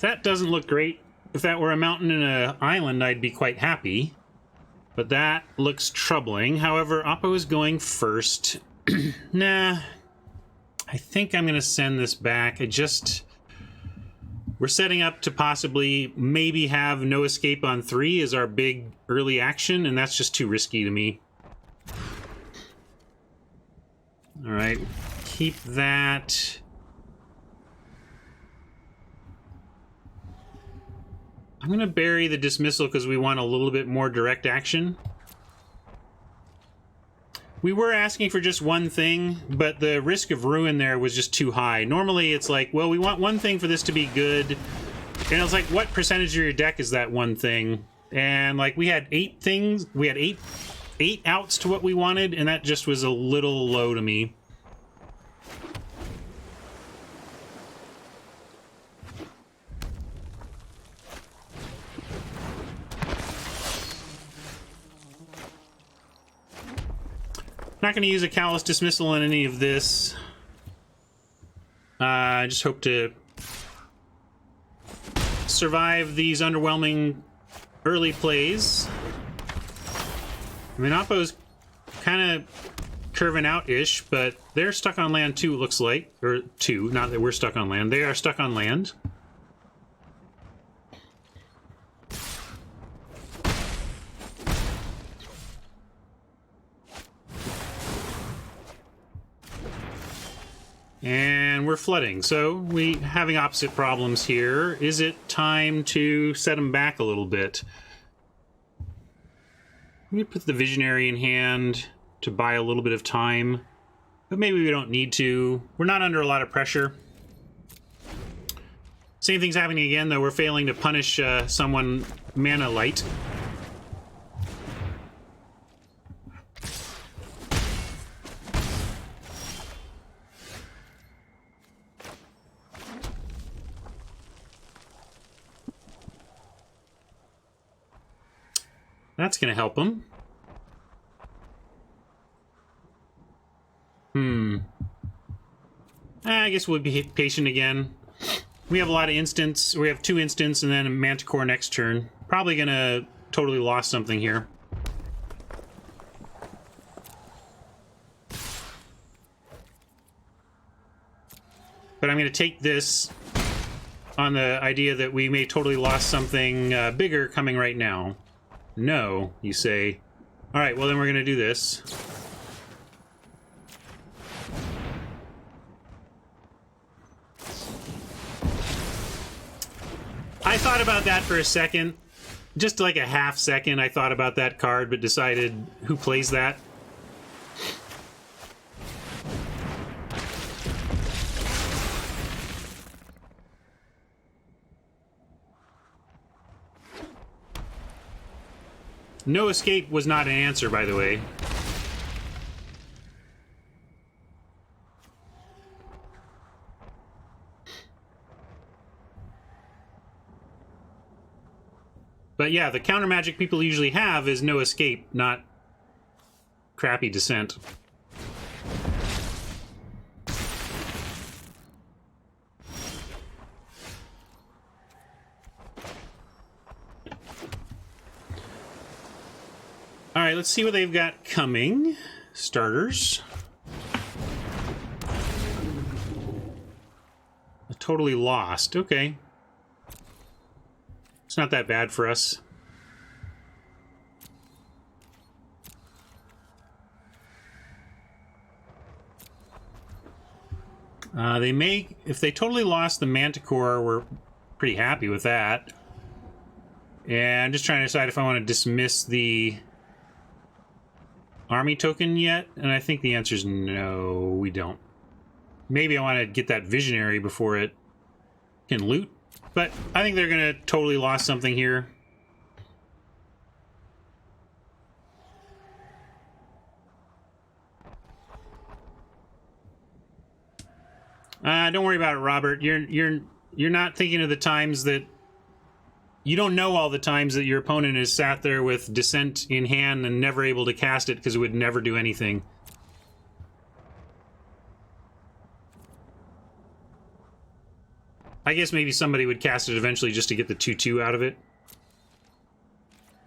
that doesn't look great. If that were a mountain and an island, I'd be quite happy. But that looks troubling. However, Oppo is going first. Nah. I think I'm going to send this back. We're setting up to possibly maybe have no escape on 3 as our big early action, and that's just too risky to me. Alright, keep that. I'm going to bury the dismissal because we want a little bit more direct action. We were asking for just one thing, but the risk of ruin there was just too high. Normally it's like, well, we want one thing for this to be good. And it's like, what percentage of your deck is that one thing? And like, we had 8 things. We had eight outs to what we wanted, and that just was a little low to me. Not going to use a callous dismissal in any of this. I just hope to survive these underwhelming early plays. I mean, Oppo's kind of curving out-ish, but they're stuck on land too, it looks like. Or 2, not that we're stuck on land. They are stuck on land. And we're flooding, so we having opposite problems here. Is it time to set them back a little bit? I'm going to put the Visionary in hand to buy a little bit of time, but maybe we don't need to. We're not under a lot of pressure. Same thing's happening again, though. We're failing to punish someone mana light. That's going to help them. I guess we'll be patient again. We have a lot of instants. We have 2 instants and then a Manticore next turn. Probably going to totally lost something here. But I'm going to take this on the idea that we may totally lost something bigger coming right now. No, you say. All right, well then we're going to do this. I thought about that for a second. Just like a half second, I thought about that card, but decided who plays that. No escape was not an answer, by the way. But yeah, the counter magic people usually have is no escape, not crappy descent. All right, let's see what they've got coming. Starters. Totally lost. Okay. It's not that bad for us. They may, if they totally lost the Manticore, we're pretty happy with that. And I'm just trying to decide if I want to dismiss the army token yet, and I think the answer is no, we don't. Maybe I want to get that Visionary before it can loot, but I think they're going to totally lost something here. Don't worry about it, Robert. You're not thinking of the times that you don't know all the times that your opponent has sat there with Descent in hand and never able to cast it because it would never do anything. I guess maybe somebody would cast it eventually just to get the 2/2 out of it.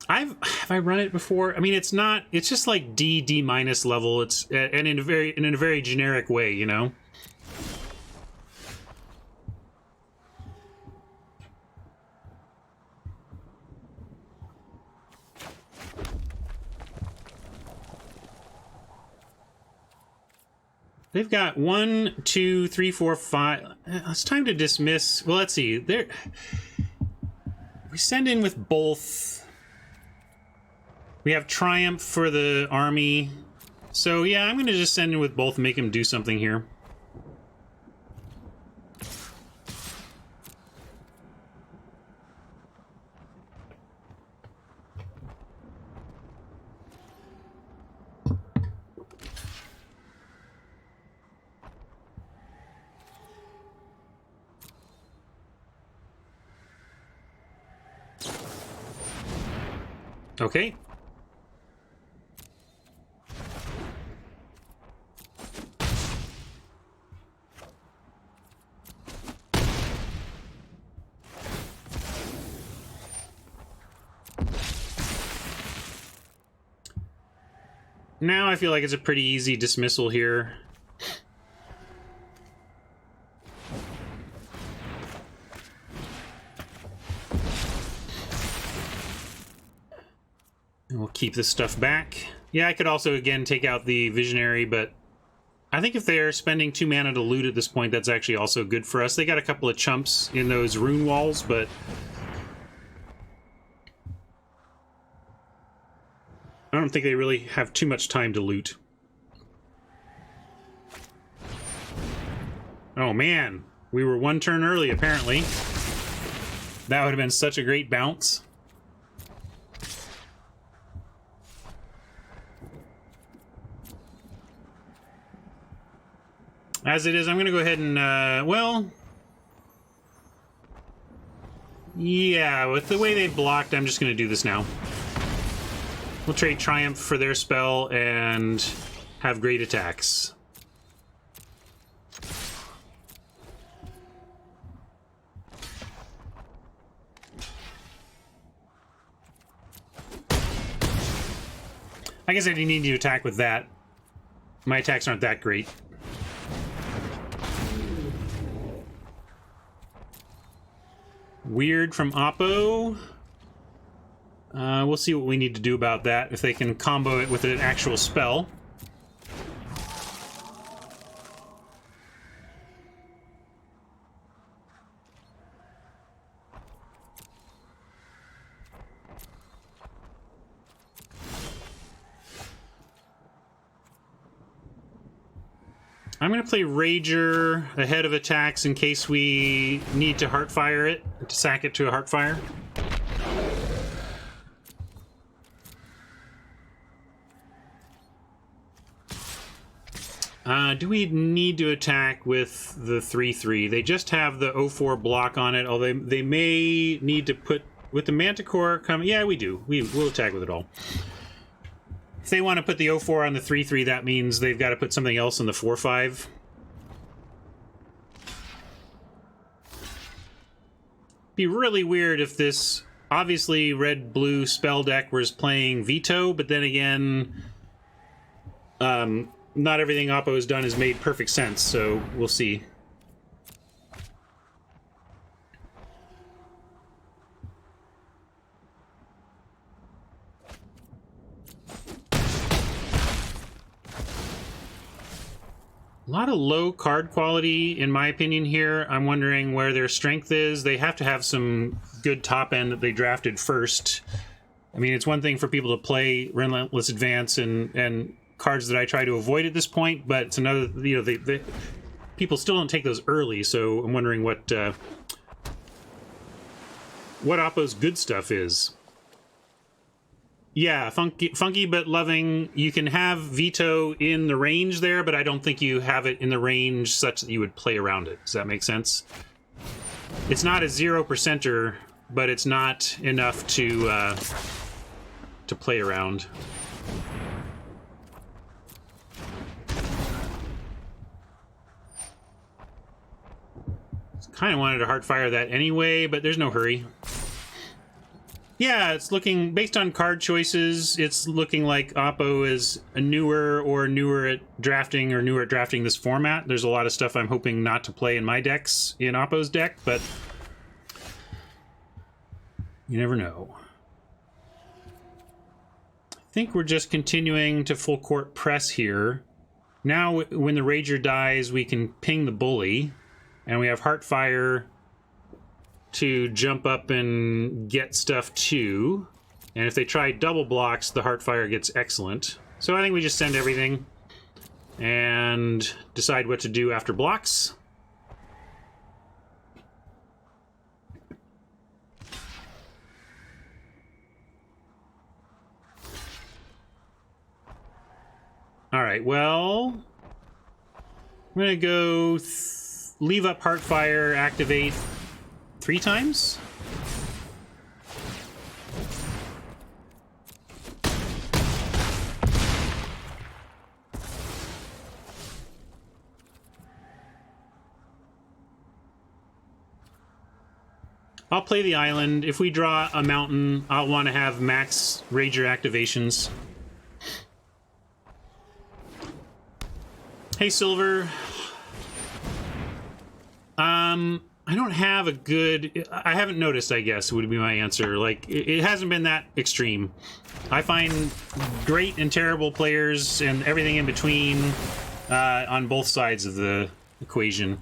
Have I run it before? I mean, it's not. It's just like D minus level. It's and in a very generic way, you know. They've got 1, 2, 3, 4, 5. It's time to dismiss. Well, let's see. There, we send in with both. We have Triumph for the army. So yeah, I'm gonna just send in with both and make him do something here. Okay. Now I feel like it's a pretty easy dismissal here. We'll keep this stuff back. Yeah, I could also, again, take out the Visionary, but I think if they're spending 2 mana to loot at this point, that's actually also good for us. They got a couple of chumps in those rune walls, but I don't think they really have too much time to loot. Oh, man. We were 1 turn early, apparently. That would have been such a great bounce. As it is, I'm going to go ahead and, well... yeah, with the way they blocked, I'm just going to do this now. We'll trade Triumph for their spell and have great attacks. I guess I didn't need to attack with that. My attacks aren't that great. Weird from Oppo. We'll see what we need to do about that, if they can combo it with an actual spell. I'm going to play Rager ahead of attacks in case we need to Heartfire it, to sack it to a Heartfire. Do we need to attack with the 3/3? They just have the 0/4 block on it, although they may need to put... with the Manticore coming... yeah, we do. We'll attack with it all. If they want to put the 0/4 on the 3/3, that means they've got to put something else in the 4/5. Be really weird if this obviously red-blue spell deck was playing Veto, but then again, not everything Oppo has done has made perfect sense, so we'll see. A lot of low card quality, in my opinion, here. I'm wondering where their strength is. They have to have some good top end that they drafted first. I mean, it's one thing for people to play Relentless Advance and cards that I try to avoid at this point, but it's another, you know, they people still don't take those early, so I'm wondering what Oppo's good stuff is. Yeah, funky but loving. You can have Veto in the range there, but I don't think you have it in the range such that you would play around it. Does that make sense? It's not a 0%er, but it's not enough to play around. Kind of wanted to hard fire that anyway, but there's no hurry. Yeah, it's looking, based on card choices, it's looking like Oppo is a newer at drafting or newer at drafting this format. There's a lot of stuff I'm hoping not to play in my decks in Oppo's deck, but you never know. I think we're just continuing to full court press here. Now, when the Rager dies, we can ping the Bully, and we have Heartfire to jump up and get stuff too. And if they try double blocks, the Heartfire gets excellent. So I think we just send everything and decide what to do after blocks. All right, well, I'm gonna go leave up Heartfire, activate 3 times? I'll play the island. If we draw a mountain, I'll want to have max Rager activations. Hey, Silver. I don't have a good... I haven't noticed, I guess, would be my answer. Like, it hasn't been that extreme. I find great and terrible players and everything in between on both sides of the equation.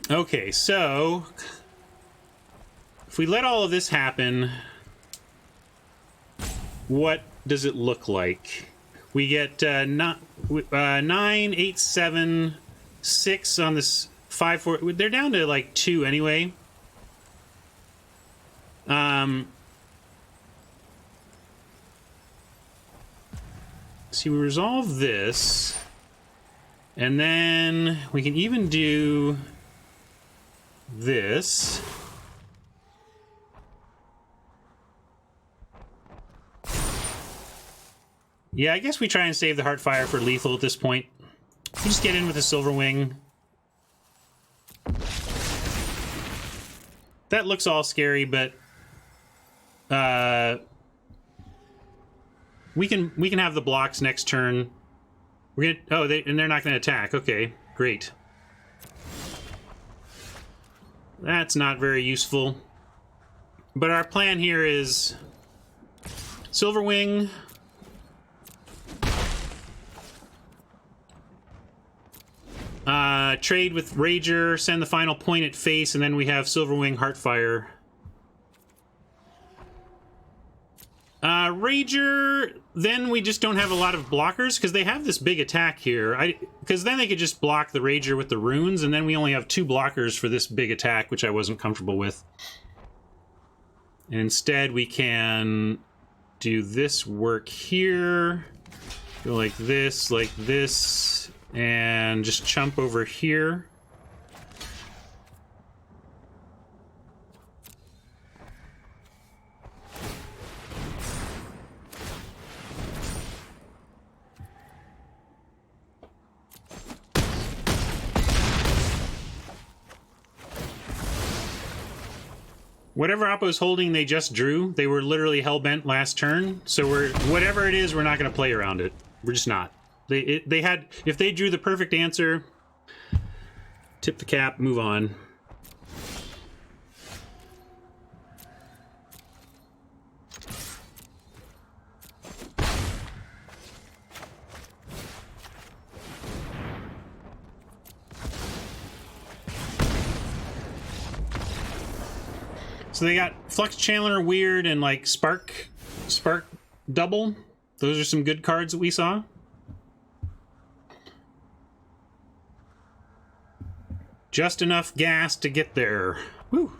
Okay, so... if we let all of this happen, what does it look like? We get 9, 8, 7, 6 on this 5, 4. They're down to like 2 anyway. See, we resolve this, and then we can even do this. Yeah, I guess we try and save the Heartfire for lethal at this point. We just get in with the Silver Wing. That looks all scary, but we can have the blocks next turn. We're gonna and they're not gonna attack. Okay, great. That's not very useful. But our plan here is Silver Wing. Trade with Rager, send the final point at face, and then we have Silverwing, Heartfire. Rager, then we just don't have a lot of blockers, because they have this big attack here. Because then they could just block the Rager with the runes, and then we only have 2 blockers for this big attack, which I wasn't comfortable with. And instead, we can do this work here. Go like this, and just chump over here. Whatever Oppo's holding, they just drew. They were literally hell-bent last turn, so whatever it is, we're not going to play around it. We're just not. They had, if they drew the perfect answer, tip the cap, move on. So they got Flux Channeler Weird and like Spark Double. Those are some good cards that we saw. Just enough gas to get there. Woo.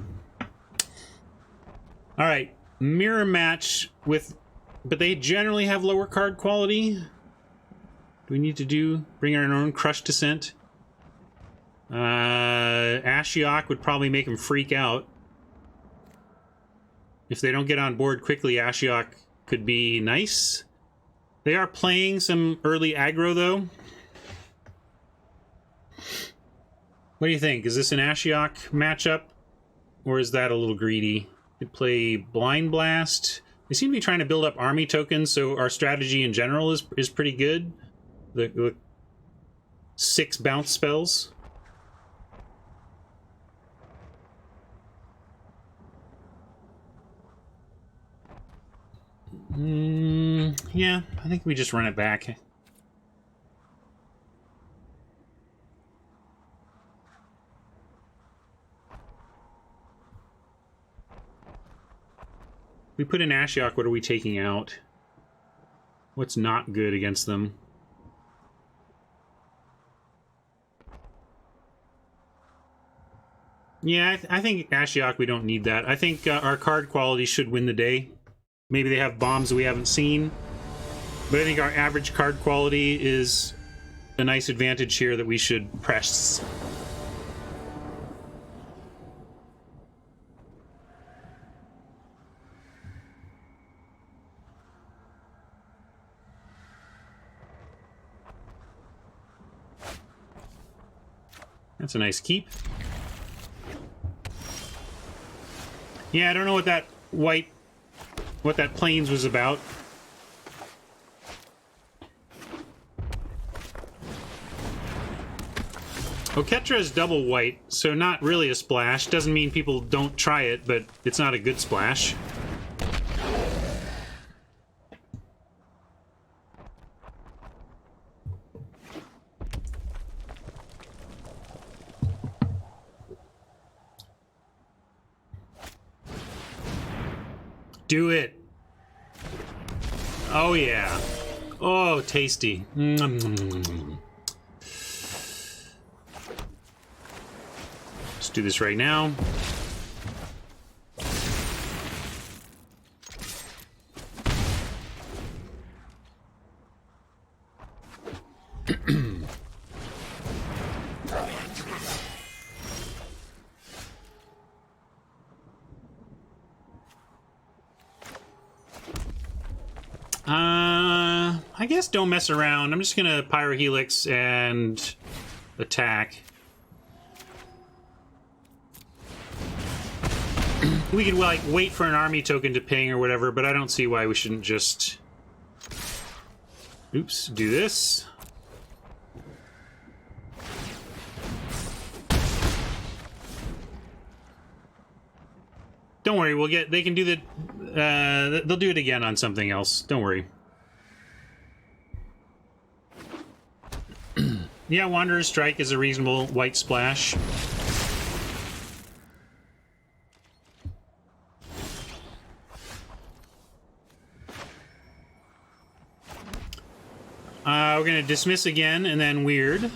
All right, mirror match with, but they generally have lower card quality. Do we need to bring our own Crush Descent? Ashiok would probably make him freak out. If they don't get on board quickly, Ashiok could be nice. They are playing some early aggro, though. What do you think? Is this an Ashiok matchup? Or is that a little greedy? Could play Blind Blast. They seem to be trying to build up army tokens, so our strategy in general is pretty good. The 6 bounce spells. Yeah, I think we just run it back. We put in Ashiok, what are we taking out? What's not good against them? Yeah, I think Ashiok, we don't need that. I think our card quality should win the day. Maybe they have bombs that we haven't seen. But I think our average card quality is a nice advantage here that we should press. That's a nice keep. Yeah, I don't know what that plains was about. Oketra is double white, so not really a splash. Doesn't mean people don't try it, but it's not a good splash. Do it. Oh, yeah. Oh, tasty. Let's do this right now. I guess don't mess around. I'm just gonna Pyrohelix and attack. We could, like, wait for an army token to ping or whatever, but I don't see why we shouldn't just... Oops, do this. Don't worry, we'll get... They can do the... they'll do it again on something else. Don't worry. Yeah, Wanderer's Strike is a reasonable white splash. We're going to dismiss again, and then weird.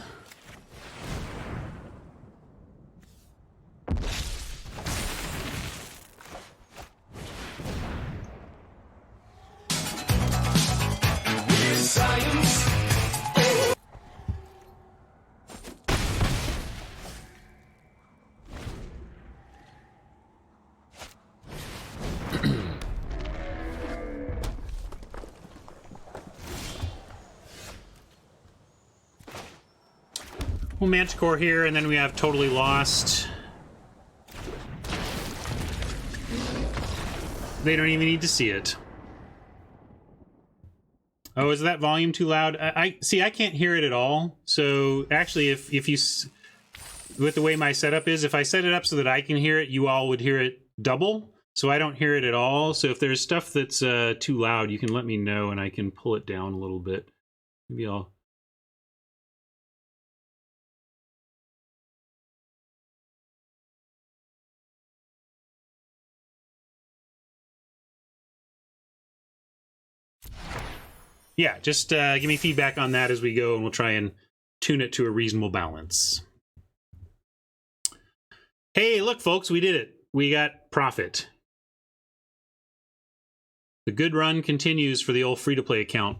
We'll Manticore here, and then we have Totally Lost. They don't even need to see it. Oh, is that volume too loud? I see, I can't hear it at all. So actually, if you... With the way my setup is, if I set it up so that I can hear it, you all would hear it double. So I don't hear it at all. So if there's stuff that's too loud, you can let me know, and I can pull it down a little bit. Maybe I'll... Yeah, just give me feedback on that as we go, and we'll try and tune it to a reasonable balance. Hey, look, folks, we did it. We got profit. The good run continues for the old free-to-play account.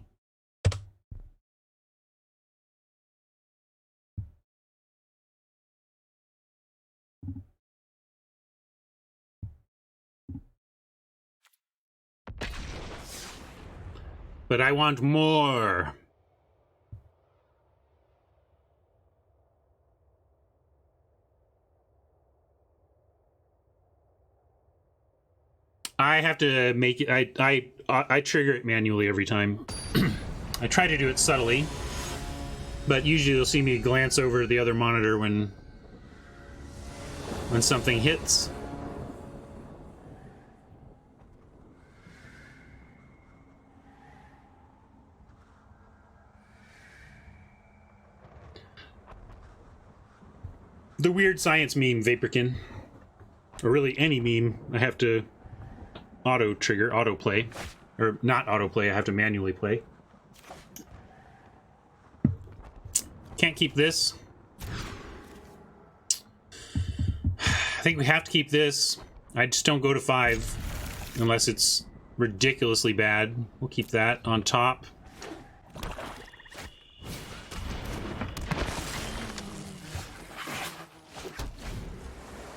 But I want more. I have to make it. I trigger it manually every time. I try to do it subtly, but usually you'll see me glance over to the other monitor when something hits. The weird science meme, Vaporkin, or really any meme, I have to autoplay, or not autoplay, I have to manually play. Can't keep this. I think we have to keep this. I just don't go to 5 unless it's ridiculously bad. We'll keep that on top.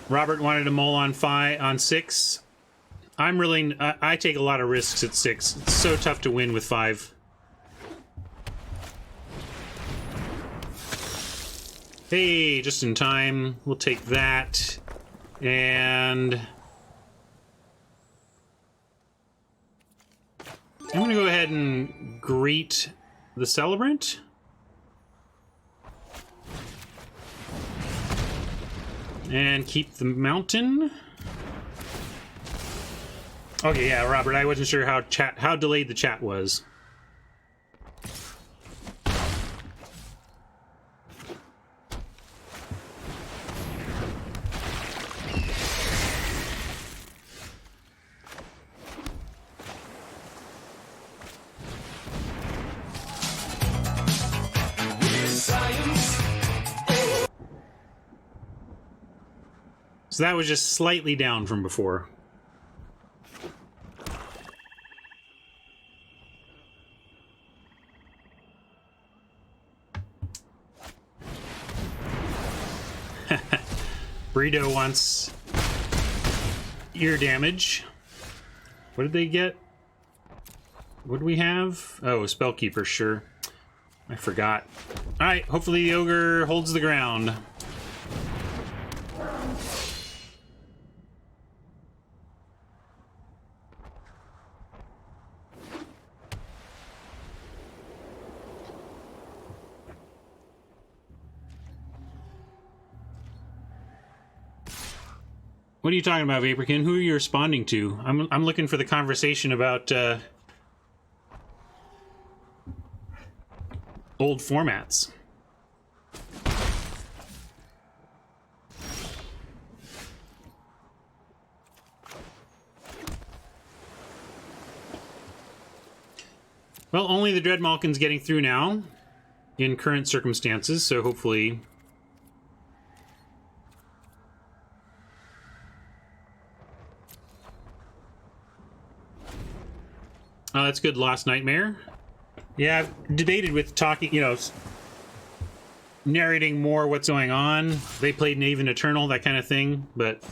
Robert wanted a mull on 6. I take a lot of risks at 6. It's so tough to win with 5. Hey, just in time. We'll take that. And I'm gonna go ahead and greet the celebrant. And keep the mountain. Okay, yeah, Robert, I wasn't sure how delayed the chat was. So that was just slightly down from before. Burrito wants ear damage. What did they get? What do we have? Oh, Spellkeeper, sure. I forgot. Alright, hopefully the ogre holds the ground. What are you talking about, Vaporkin? Who are you responding to? I'm looking for the conversation about old formats. Well, only the Dreadmalkin's getting through now in current circumstances, so hopefully... Oh, that's good. Lost Nightmare. Yeah, I've debated with talking, you know, narrating more what's going on. They played Knave and Eternal, that kind of thing, but...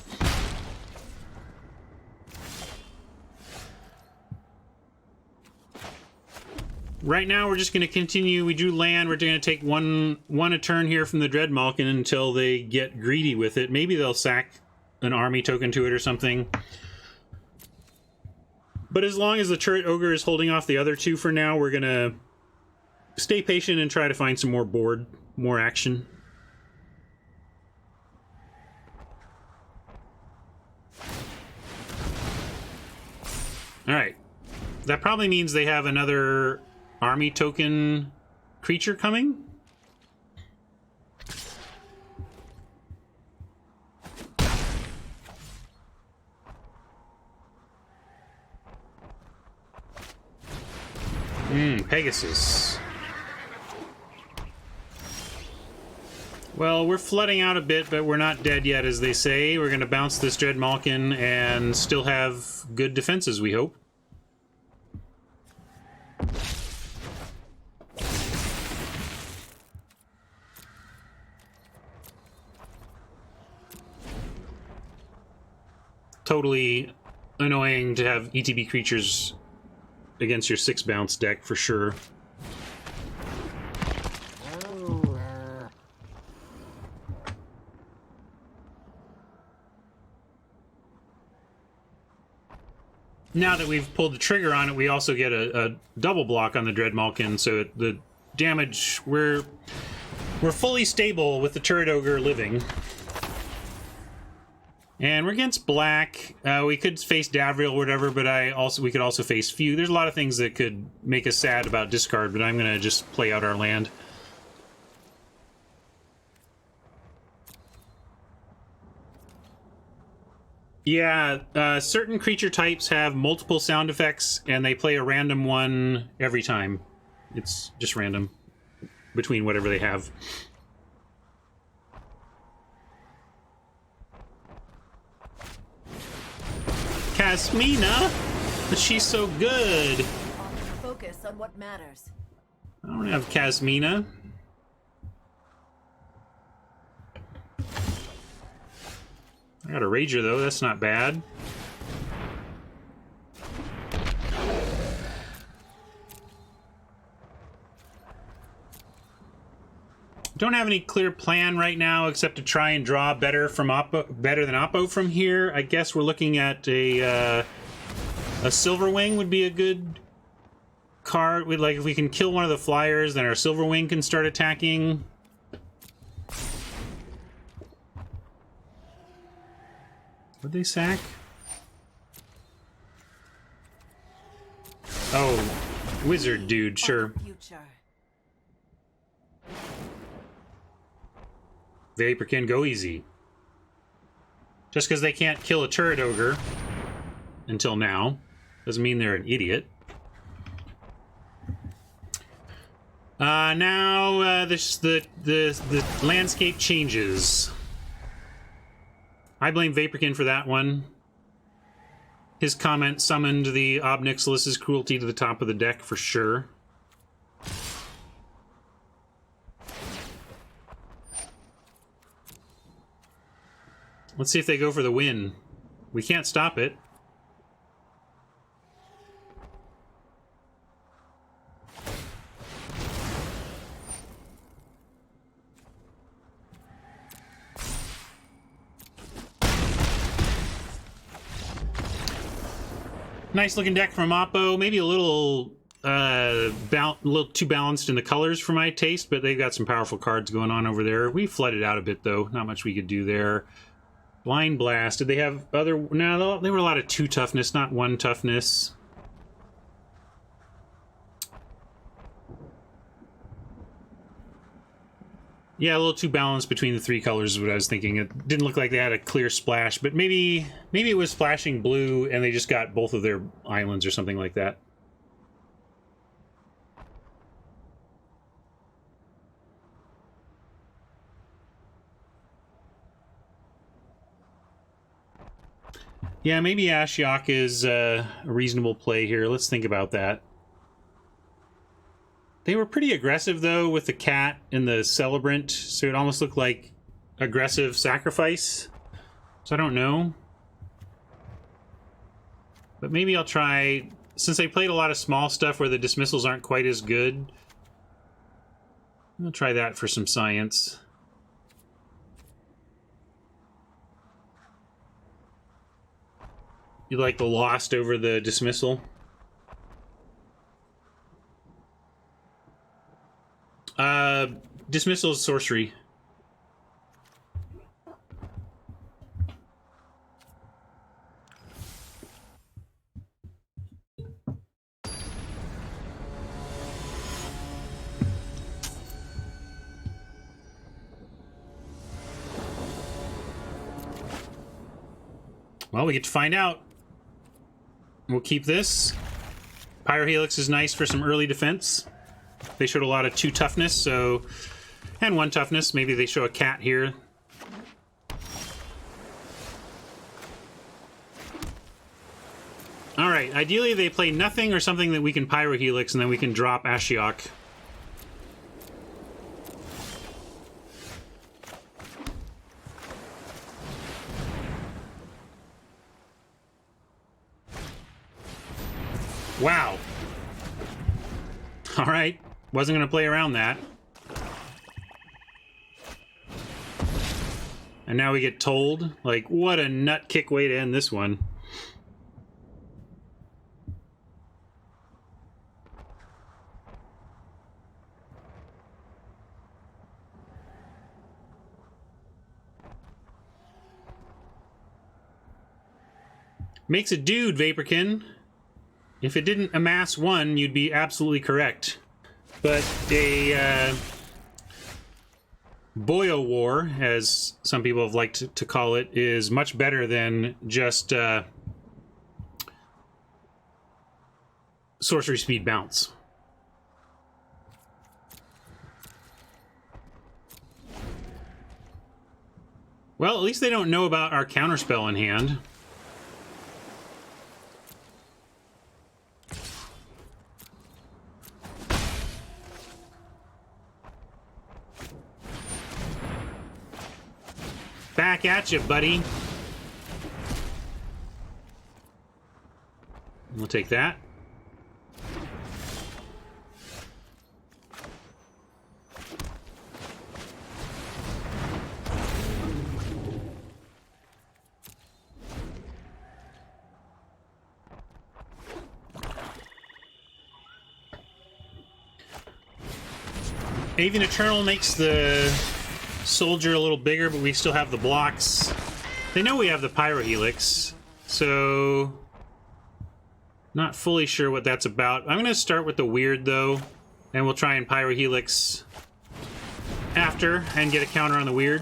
Right now, we're just going to continue. We drew land. We're going to take one a turn here from the Dreadmalkin until they get greedy with it. Maybe they'll sack an army token to it or something. But as long as the Turret Ogre is holding off the other two for now, we're going to stay patient and try to find some more board, more action. Alright. That probably means they have another army token creature coming. Pegasus. Well, we're flooding out a bit, but we're not dead yet, as they say. We're going to bounce this Dreadmalkin and still have good defenses, we hope. Totally annoying to have ETB creatures against your 6 bounce deck, for sure. now that we've pulled the trigger on it, we also get a double block on the Dreadmalkin, so the damage, we're fully stable with the Turret Ogre living. And we're against black. We could face Davriel or whatever, but we could also face Few. There's a lot of things that could make us sad about discard, but I'm gonna just play out our land. Yeah, certain creature types have multiple sound effects, and they play a random one every time. It's just random between whatever they have. Casmina, but she's so good. Focus on what matters. I don't have Casmina. I got a Rager though, that's not bad. Don't have any clear plan right now except to try and draw better than Oppo from here. I guess we're looking at a Silverwing would be a good card. We'd like if we can kill one of the flyers, then our Silverwing can start attacking. Would they sack? Oh, wizard dude, sure. Vaporkin, go easy. Just because they can't kill a Turret Ogre until now doesn't mean they're an idiot. Now the landscape changes. I blame Vaporkin for that one. His comment summoned the Obnixilus's cruelty to the top of the deck for sure. Let's see if they go for the win. We can't stop it. Nice looking deck from Oppo. Maybe a little too balanced in the colors for my taste, but they've got some powerful cards going on over there. We flooded out a bit though. Not much we could do there. Blind Blast. Did they have other... No, they were a lot of 2 toughness, not 1 toughness. Yeah, a little too balanced between the 3 colors is what I was thinking. It didn't look like they had a clear splash, but maybe it was splashing blue and they just got both of their islands or something like that. Yeah, maybe Ashiok is a reasonable play here. Let's think about that. They were pretty aggressive, though, with the cat and the celebrant, so it almost looked like aggressive sacrifice. So I don't know. But maybe I'll try... Since they played a lot of small stuff where the dismissals aren't quite as good, I'll try that for some science. You like the Lost over the Dismissal? Dismissal is sorcery. Well, we get to find out. We'll keep this. Pyrohelix is nice for some early defense. They showed a lot of 2 toughness, so... And 1 toughness. Maybe they show a cat here. Alright, ideally they play nothing or something that we can Pyrohelix, and then we can drop Ashiok. Wow. Alright. Wasn't going to play around that. And now we get told. Like, what a nut kick way to end this one. Makes a dude, Vaporkin. If it didn't amass 1, you'd be absolutely correct. But a Boyo War, as some people have liked to call it, is much better than just sorcery speed bounce. Well, at least they don't know about our counterspell in hand. Back at you, buddy. We'll take that. Avian Eternal makes the soldier a little bigger, but we still have the blocks. They know we have the Pyro Helix, so not fully sure what that's about. I'm going to start with the weird, though, and we'll try and Pyro Helix after and get a counter on the weird.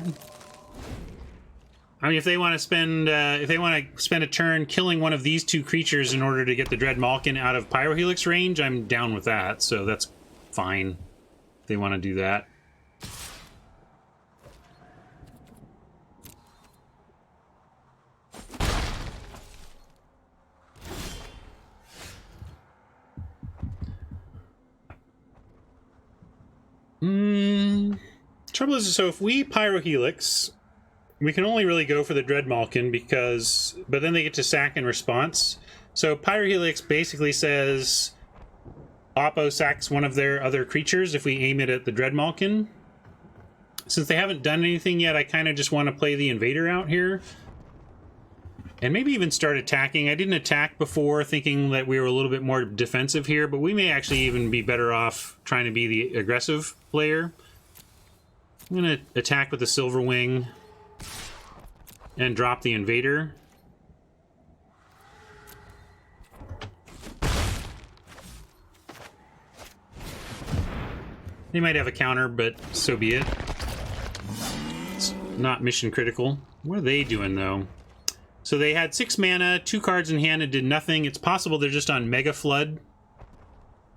I mean, if they want to spend a turn killing one of these two creatures in order to get the Dread Malkin out of Pyro Helix range, I'm down with that, so that's fine. They want to do that. Trouble is, so if we Pyro Helix, we can only really go for the Dread Malkin but then they get to sack in response. So Pyro Helix basically says Oppo sacks one of their other creatures if we aim it at the Dread Malkin. Since they haven't done anything yet, I kind of just want to play the Invader out here. And maybe even start attacking. I didn't attack before, thinking that we were a little bit more defensive here, but we may actually even be better off trying to be the aggressive player. I'm going to attack with the Silver Wing and drop the Invader. They might have a counter, but so be it. It's not mission critical. What are they doing, though? So they had 6 mana, 2 cards in hand, and did nothing. It's possible they're just on Mega Flood.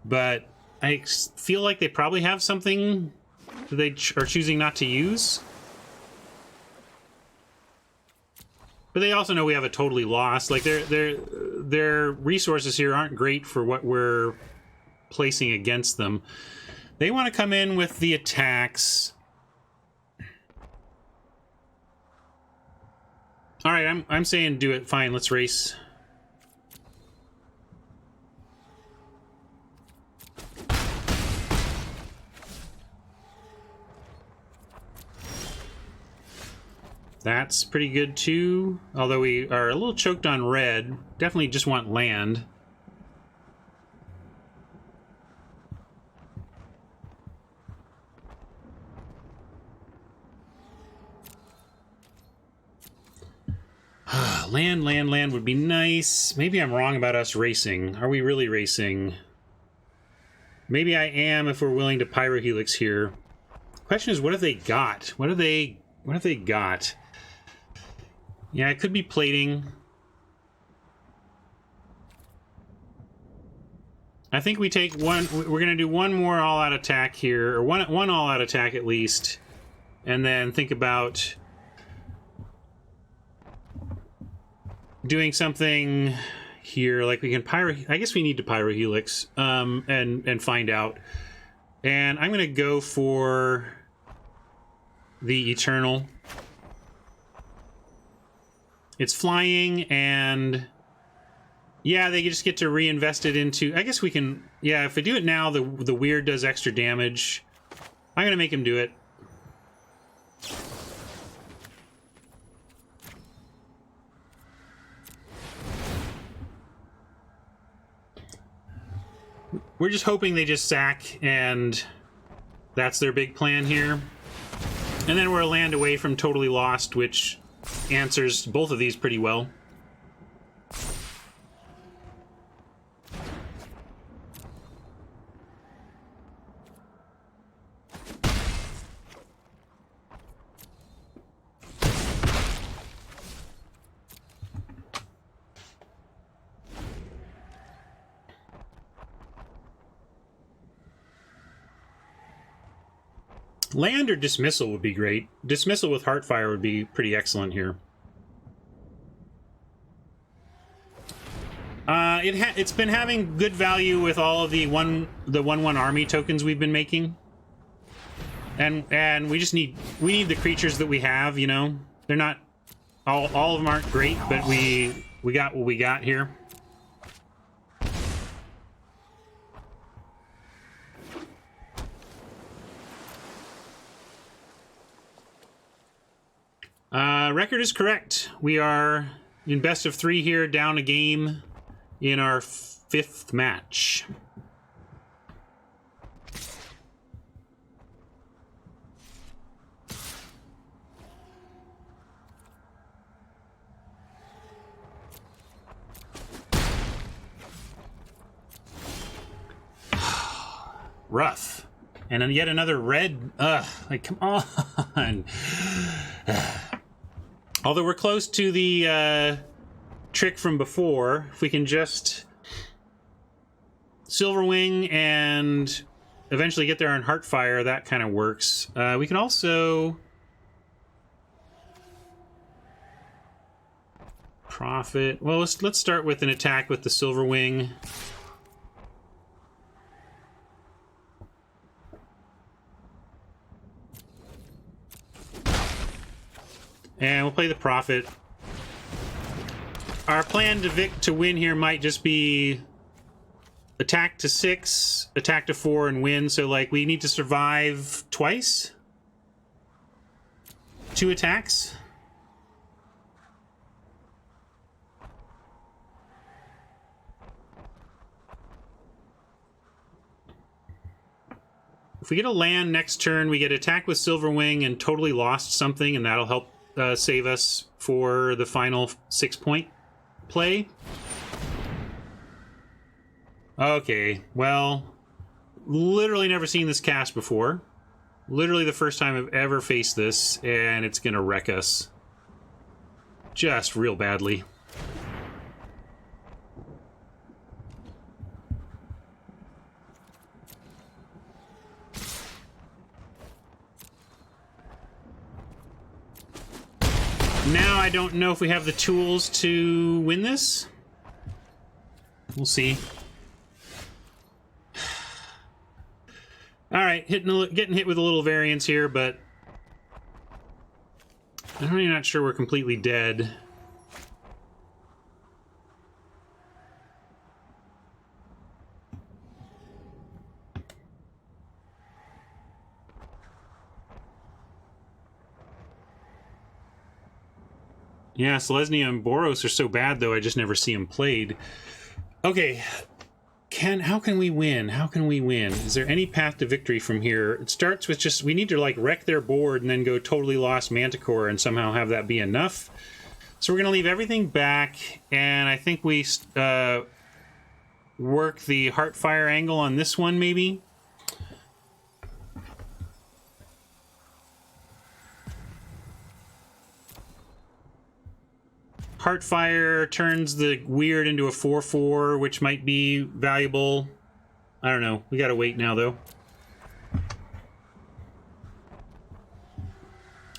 But I feel like they probably have something that they are choosing not to use. But they also know we have a totally lost. Like, their resources here aren't great for what we're placing against them. They want to come in with the attacks. All right, I'm saying do it. Fine, let's race. That's pretty good too. Although we are a little choked on red. Definitely just want land. Land would be nice. Maybe I'm wrong about us racing. Are we really racing? Maybe I am if we're willing to Pyro Helix here. Question is, what have they got? What have they got? Yeah, it could be plating. I think we take one. We're gonna do one more all-out attack here, or one all-out attack at least, and then think about doing something here, like we can Pyro. I guess we need to Pyro Helix, and find out. And I'm gonna go for the Eternal. It's flying, and yeah, they just get to reinvest it into. I guess we can. Yeah, if we do it now, the weird does extra damage. I'm gonna make him do it. We're just hoping they just sack, and that's their big plan here. And then we're a land away from Totally Lost, which answers both of these pretty well. Land or dismissal would be great. Dismissal with Heartfire would be pretty excellent here. It's been having good value with all of the 1/1 army tokens we've been making. And we need the creatures that we have, you know. They're not all of them aren't great, but we got what we got here. Record is correct. We are in best of 3 here, down a game in our 5th match. Rough. And then yet another red. Like, come on. Although we're close to the trick from before, if we can just Silverwing and eventually get there on Heartfire, that kind of works. We can also profit. Well, let's start with an attack with the Silverwing. And we'll play the Prophet. Our plan to win here might just be attack to 6, attack to 4, and win. So, like, we need to survive twice? 2 attacks? If we get a land next turn, we get attack with Silverwing and totally lost something, and that'll help save us for the final 6-point play. Okay, well, literally never seen this cast before. Literally the first time I've ever faced this, and it's gonna wreck us. Just real badly. Now I don't know if we have the tools to win this. We'll see. All right, getting hit with a little variance here, but I'm really not sure we're completely dead. Yeah, Selesnya and Boros are so bad, though, I just never see them played. Okay, how can we win? How can we win? Is there any path to victory from here? It starts with just, we need to, like, wreck their board and then go totally lost Manticore and somehow have that be enough. So we're going to leave everything back, and I think we work the Heartfire angle on this one, maybe? Heartfire turns the weird into a 4/4, which might be valuable. I don't know. We gotta wait now, though.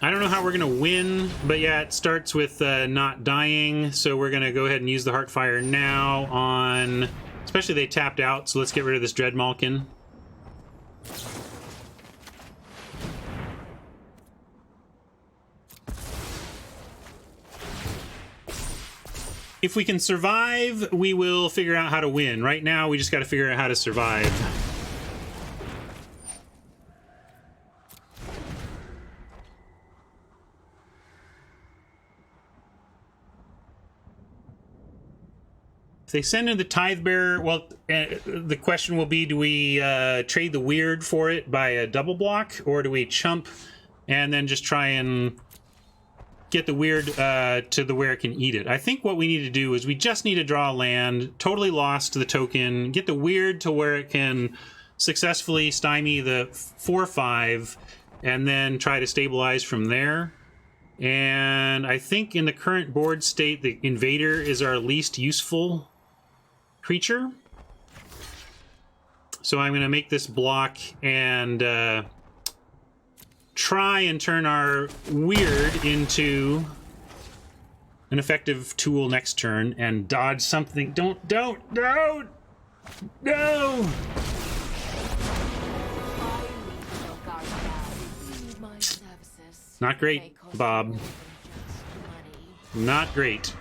I don't know how we're gonna win, but yeah, it starts with not dying, so we're gonna go ahead and use the Heartfire now on... Especially they tapped out, so let's get rid of this Dreadmalkin. If we can survive, we will figure out how to win. Right now, we just got to figure out how to survive. If they send in the Tithe Bearer, well, the question will be, do we trade the weird for it by a double block, or do we chump and then just try and get the weird to the where it can eat it? I think what we need to do is we just need to draw a land, totally lost the token, get the weird to where it can successfully stymie the 4/5, and then try to stabilize from there. And I think in the current board state, the Invader is our least useful creature. So I'm going to make this block and try and turn our weird into an effective tool next turn and dodge something. Don't! No! Not great, Bob. Not great.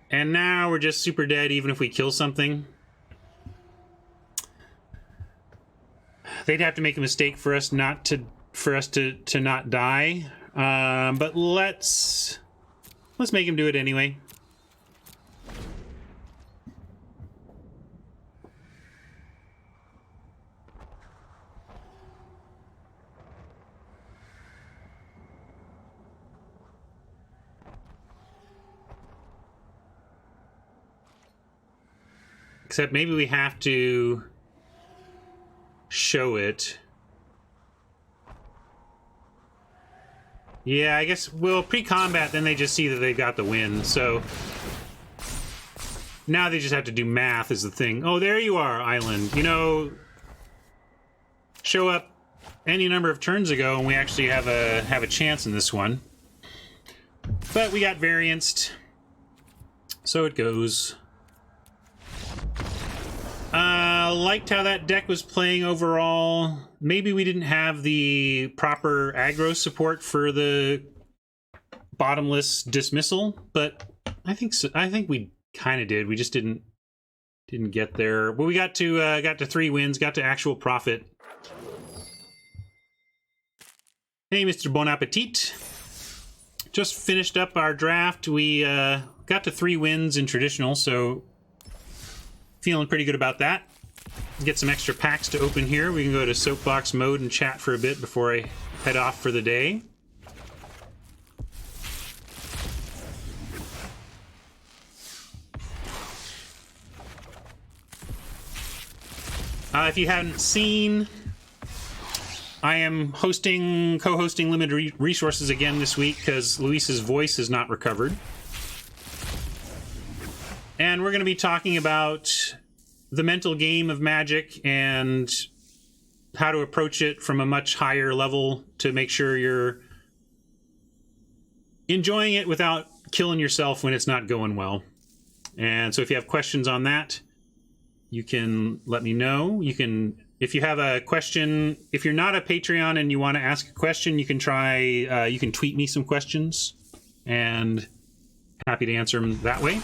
And now we're just super dead even if we kill something. They'd have to make a mistake for us not to not die. But let's make him do it anyway. Except maybe we have to show it. Yeah, I guess, well, pre-combat, then they just see that they got the win, so now they just have to do math is the thing. Oh, there you are, Island. You know, show up any number of turns ago and we actually have a chance in this one. But we got varianced, so it goes. Liked how that deck was playing overall. Maybe we didn't have the proper aggro support for the bottomless dismissal, but I think so. I think we kind of did. We just didn't get there. But we got to 3 wins, got to actual profit. Hey, Mr. Bon Appetit. Just finished up our draft. We got to 3 wins in traditional, so feeling pretty good about that. Get some extra packs to open here. We can go to soapbox mode and chat for a bit before I head off for the day. If you haven't seen, I am co-hosting Limited Resources again this week because Luis's voice is not recovered. And we're going to be talking about the mental game of Magic and how to approach it from a much higher level to make sure you're enjoying it without killing yourself when it's not going well. And so if you have questions on that, you can let me know. You can, if you have a question, if you're not a Patreon and you want to ask a question, you can you can tweet me some questions and happy to answer them that way.